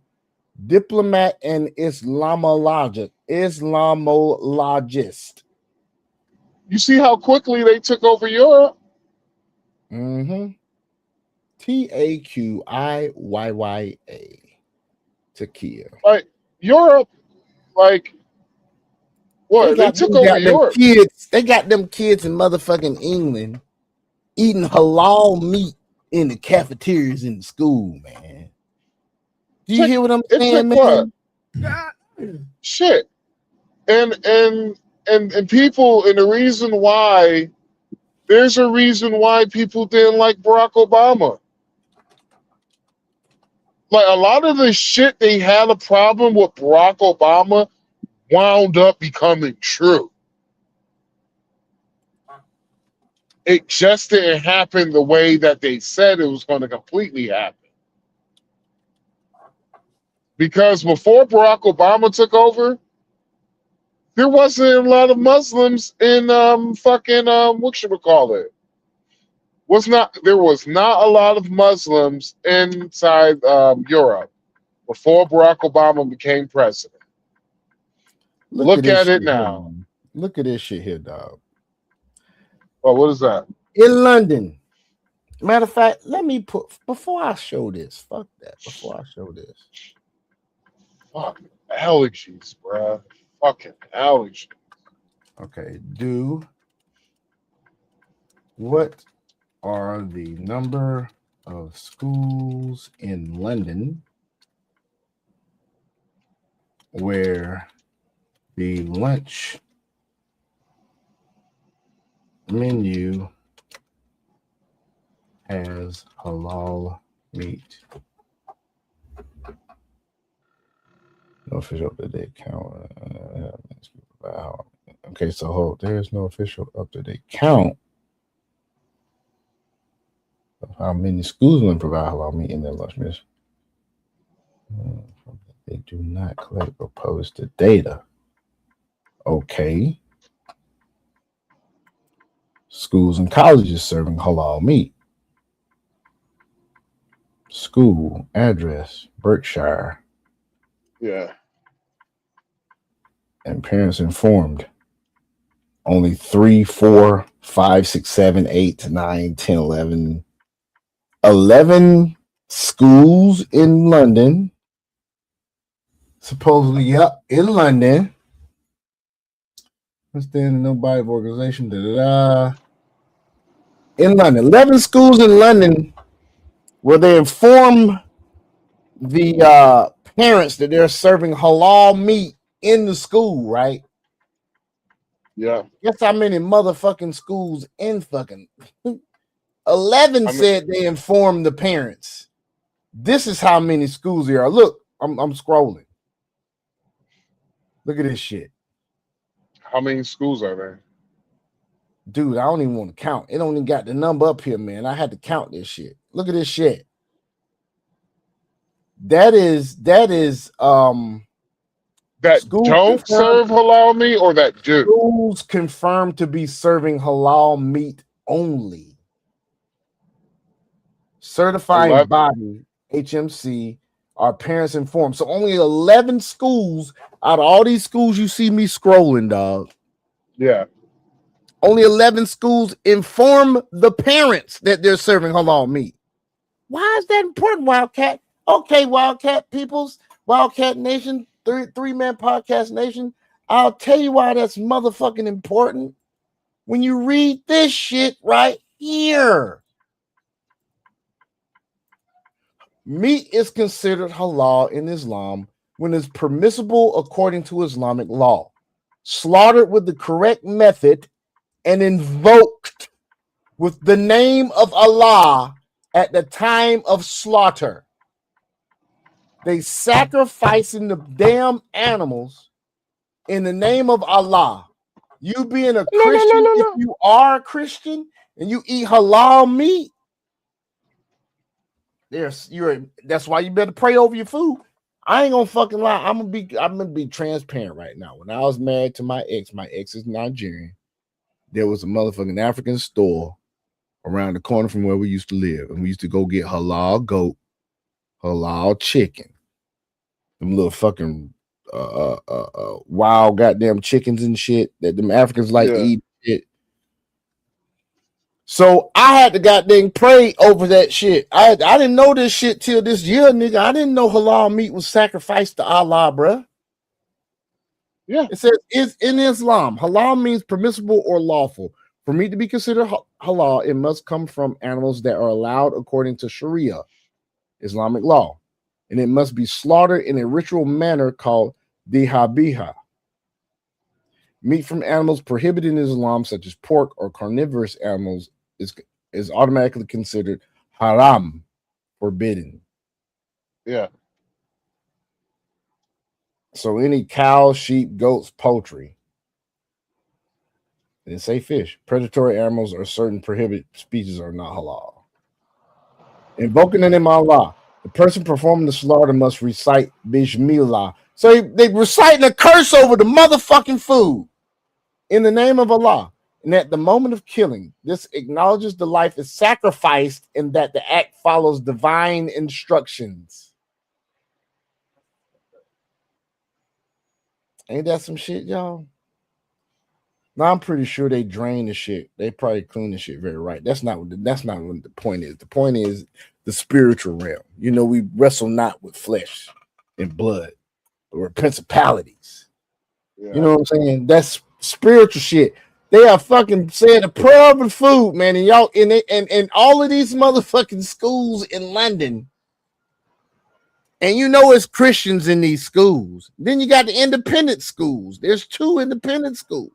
diplomat and Islamologist. You see how quickly they took over Europe? Mm-hmm. Taqiyya. Tequila. Like Europe, like what? They took over Europe. They got them kids in motherfucking England eating halal meat in the cafeterias in the school, man. Do you hear what I'm saying, man? Shit. And people, and there's a reason why people didn't like Barack Obama. Like a lot of the shit they had a problem with Barack Obama wound up becoming true. It just didn't happen the way that they said it was going to completely happen. Because before Barack Obama took over, there wasn't a lot of Muslims in whatchamacallit. There was not a lot of Muslims inside Europe before Barack Obama became president. Look at it now. Look at this shit here, dog. Oh, what is that? In London. Matter of fact, let me before I show this. Fuck that. Before I show this. Fuck allergies, bruh. Fucking allergies. Okay, what are the number of schools in London where the lunch menu has halal meat? No official up-to-date count. Okay, so there's no official up-to-date count of how many schools will provide halal meat in their lunch menus. They do not collect or publish the data. Okay. Schools and colleges serving halal meat. School address, Berkshire. Yeah. And parents informed. Only 3, 4, 5, 6, 7, 8, 9, 10, 11. 11 schools in London Supposedly, yep, in London. Let's stand nobody organization. In London, 11 schools in London where they inform the parents that they're serving halal meat in the school, right? Yeah. Guess how many motherfucking schools in fucking 11 said they informed the parents. This is how many schools there are. Look, I'm scrolling. Look at this shit. How many schools are there? Dude, I don't even want to count. It don't even got the number up here, man. I had to count this shit. Look at this shit. That that don't serve halal meat or that do? Schools confirmed to be serving halal meat only. Certifying 11. body, HMC, are parents informed. So only 11 schools out of all these schools you see me scrolling, dog. Yeah. Only 11 schools inform the parents that they're serving halal meat. Why is that important, Wildcat? Okay, Wildcat peoples, Wildcat Nation, three-man podcast nation. I'll tell you why that's motherfucking important. When you read this shit right here. Meat is considered halal in Islam when it's permissible according to Islamic law, slaughtered with the correct method, and invoked with the name of Allah at the time of slaughter. They sacrificing the damn animals in the name of Allah. You being a Christian, if you are a Christian and you eat halal meat, that's why you better pray over your food. I ain't gonna fucking lie. I'm gonna be transparent right now. When I was married to my ex is Nigerian. There was a motherfucking African store around the corner from where we used to live, and we used to go get halal goat, halal chicken, them little fucking wild goddamn chickens and shit that them Africans like to eat shit. So I had to goddamn pray over that shit. I didn't know this shit till this year, nigga. I didn't know halal meat was sacrificed to Allah, bruh. Yeah. It says is in Islam, halal means permissible or lawful. For meat to be considered halal, it must come from animals that are allowed according to Sharia, Islamic law. And it must be slaughtered in a ritual manner called dihabiha. Meat from animals prohibited in Islam, such as pork or carnivorous animals, is automatically considered haram, forbidden. Yeah. So any cow, sheep, goats, poultry. They didn't say fish. Predatory animals or certain prohibited species are not halal. Invoking the name of Allah. The person performing the slaughter must recite Bismillah. So they reciting a curse over the motherfucking food in the name of Allah. And at the moment of killing, this acknowledges the life is sacrificed and that the act follows divine instructions. Ain't that some shit, y'all? Now I'm pretty sure they drain the shit. They probably clean the shit very right. That's not what the point is. The point is the spiritual realm. You know, we wrestle not with flesh and blood, or principalities. Yeah. You know what I'm saying? That's spiritual shit. They are fucking saying a prayer over food, man, and y'all and all of these motherfucking schools in London. And you know it's Christians in these schools. Then you got the independent schools. There's 2 independent schools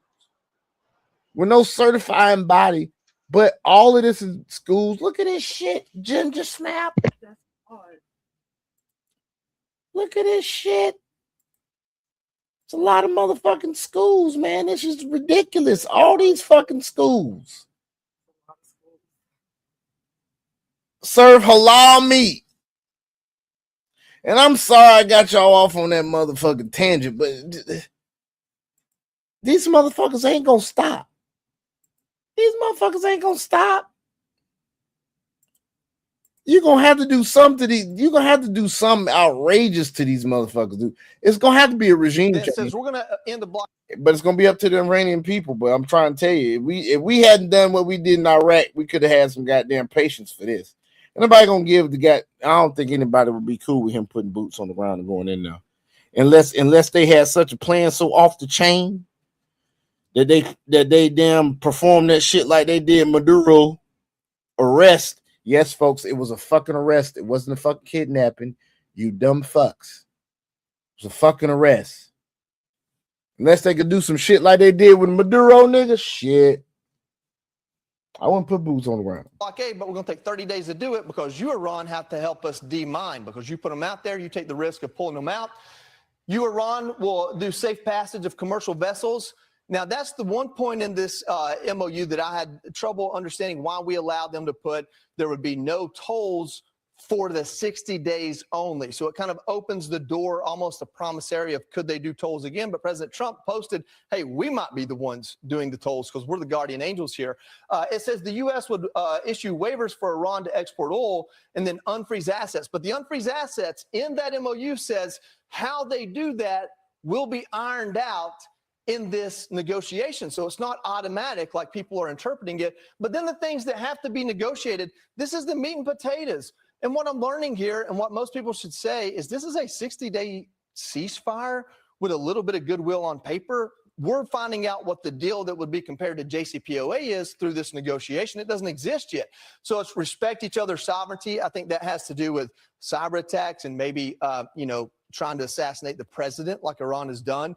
with no certifying body, but all of this is schools. Look at this shit, Ginger Snap. Look at this shit. It's a lot of motherfucking schools, man. This is ridiculous. All these fucking schools serve halal meat. And I'm sorry I got y'all off on that motherfucking tangent, but these motherfuckers ain't gonna stop. These motherfuckers ain't gonna stop. You're gonna have to do something to these. You're gonna have to do something outrageous to these motherfuckers, dude. It's gonna have to be a regime change. Says we're gonna end the block, but it's gonna be up to the Iranian people. But I'm trying to tell you, if we hadn't done what we did in Iraq, we could have had some goddamn patience for this. Nobody gonna give the guy. I don't think anybody would be cool with him putting boots on the ground and going in there. unless they had such a plan so off the chain that they damn performed that shit like they did Maduro arrest. Yes, folks, it was a fucking arrest. It wasn't a fucking kidnapping. You dumb fucks. It was a fucking arrest. Unless they could do some shit like they did with Maduro, nigga. Shit. I wouldn't put boots on the ground. Blockade, but we're going to take 30 days to do it because you, Iran, have to help us demine because you put them out there. You take the risk of pulling them out. You, Iran, will do safe passage of commercial vessels. Now, that's the one point in this MOU that I had trouble understanding why we allowed them to put there would be no tolls for the 60 days only. So it kind of opens the door, almost a promissory of could they do tolls again? But President Trump posted, hey, we might be the ones doing the tolls because we're the guardian angels here. It says the U.S. would issue waivers for Iran to export oil and then unfreeze assets. But the unfreeze assets in that MOU says how they do that will be ironed out in this negotiation. So it's not automatic like people are interpreting it. But then the things that have to be negotiated, this is the meat and potatoes. And what I'm learning here and what most people should say is this is a 60-day ceasefire with a little bit of goodwill on paper. We're finding out what the deal that would be compared to JCPOA is through this negotiation. It doesn't exist yet. So it's respect each other's sovereignty. I think that has to do with cyber attacks and maybe, trying to assassinate the president like Iran has done.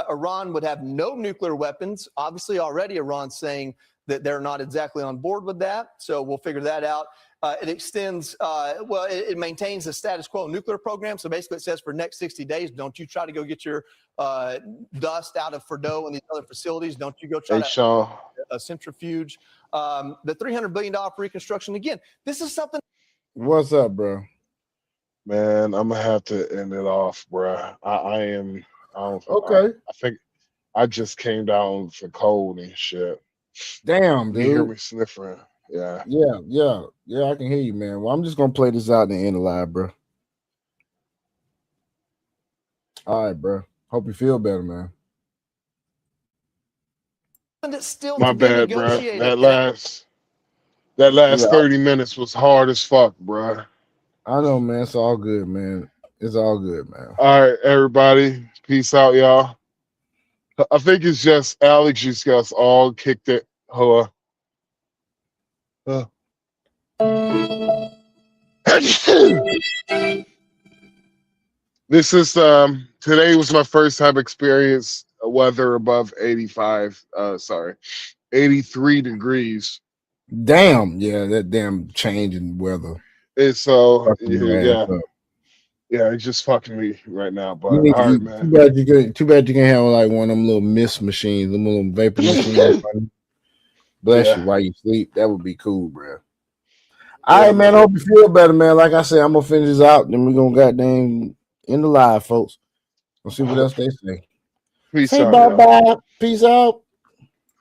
Iran would have no nuclear weapons. Obviously, already Iran's saying that they're not exactly on board with that. So we'll figure that out. It extends, it maintains the status quo nuclear program. So basically it says for next 60 days, don't you try to go get your dust out of Fordo and these other facilities. Don't you go try a centrifuge. The $300 billion for reconstruction. Again, this is something. What's up, bro? Man, I'm gonna have to end it off, bro. I think I just came down for cold and shit. Damn, dude. You hear me sniffing? Yeah. Yeah, I can hear you, man. Well, I'm just gonna play this out and end the live, bro. All right, bro. Hope you feel better, man. It's still My bad, bro. That last 30 minutes was hard as fuck, bro. I know, man. It's all good, man. It's all good, man. All right, everybody. Peace out, y'all. I think it's just Alex just got us all kicked it. Huh. This is today was my first time experience weather above 83 degrees. Damn, yeah, that damn change in weather. It's so it's just fucking me right now. But all right, man. Too bad you can have like one of them little mist machines, them little vapor machines. Bless you while you sleep. That would be cool, bro. All right, man. I hope you feel better, man. Like I said, I'm gonna finish this out, then we're gonna goddamn end the live, folks. We'll see what else they say. Peace say out. Bye. Peace out.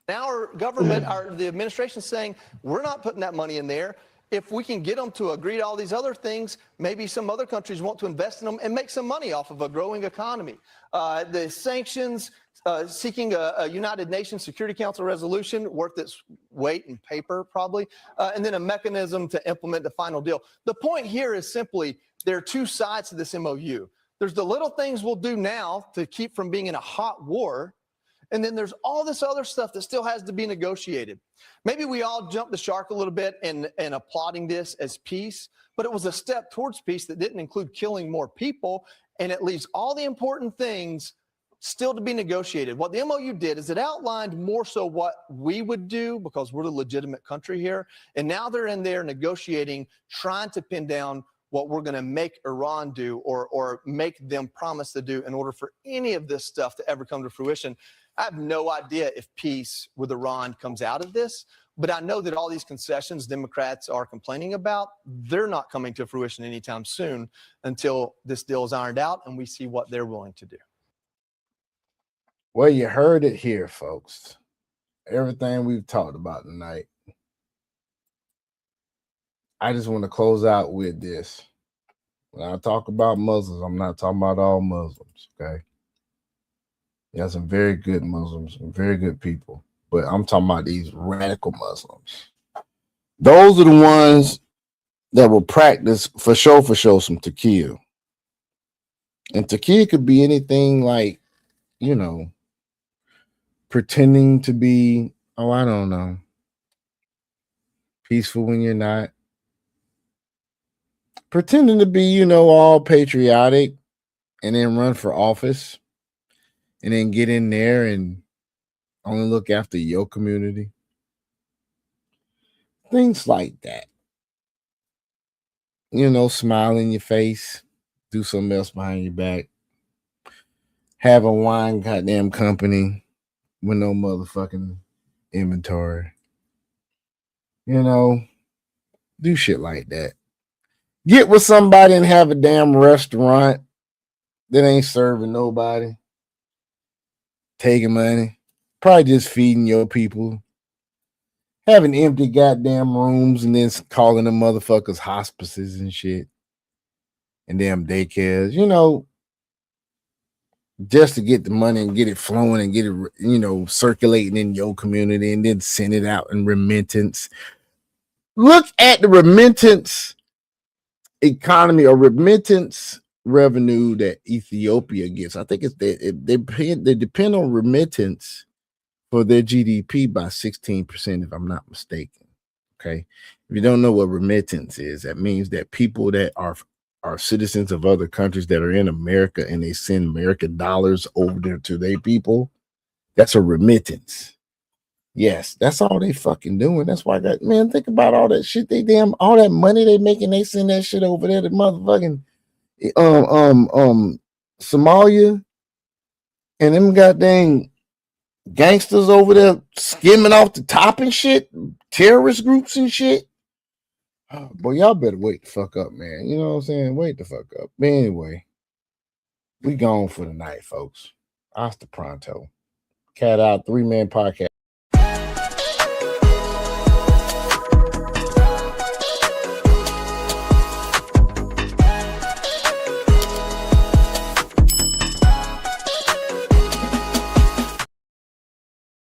Now our government, the administration is saying we're not putting that money in there. If we can get them to agree to all these other things, maybe some other countries want to invest in them and make some money off of a growing economy. The sanctions, seeking a United Nations Security Council resolution worth its weight in paper, probably, and then a mechanism to implement the final deal. The point here is simply there are two sides to this MOU. There's the little things we'll do now to keep from being in a hot war. And then there's all this other stuff that still has to be negotiated. Maybe we all jumped the shark a little bit in applauding this as peace, but it was a step towards peace that didn't include killing more people, and it leaves all the important things still to be negotiated. What the MOU did is it outlined more so what we would do because we're the legitimate country here, and now they're in there negotiating, trying to pin down what we're going to make Iran do or make them promise to do in order for any of this stuff to ever come to fruition. I have no idea if peace with Iran comes out of this, but I know that all these concessions Democrats are complaining about, they're not coming to fruition anytime soon until this deal is ironed out and we see what they're willing to do. Well, you heard it here, folks. Everything we've talked about tonight. I just want to close out with this. When I talk about Muslims, I'm not talking about all Muslims, okay? You have some very good Muslims, some very good people, but I'm talking about these radical Muslims. Those are the ones that will practice for sure some to kill. And Takia could be anything like, you know, pretending to be, oh, I don't know, peaceful when you're not. Pretending to be, you know, all patriotic and then run for office and then get in there and only look after your community. Things like that. You know, smile in your face, do something else behind your back. Have a wine goddamn company with no motherfucking inventory. You know, do shit like that. Get with somebody and have a damn restaurant that ain't serving nobody. Taking money. Probably just feeding your people. Having empty goddamn rooms and then calling them motherfuckers hospices and shit. And damn daycares. You know, just to get the money and get it flowing and get it, you know, circulating in your community and then send it out in remittance. Look at the remittance economy or remittance revenue that Ethiopia gets. I think it's they depend on remittance for their GDP by 16%, if I'm not mistaken. Okay. If you don't know what remittance is, that means that people that are citizens of other countries that are in America and they send American dollars over there to their people. That's a remittance. Yes, that's all they fucking doing. That's why I got, man, think about all that shit. All that money they making, they send that shit over there to motherfucking Somalia and them goddamn gangsters over there skimming off the top and shit, terrorist groups and shit. Boy, y'all better wake the fuck up, man. You know what I'm saying? Wake the fuck up. But anyway, we gone for the night, folks. Hasta pronto. Cat out, 3-man podcast.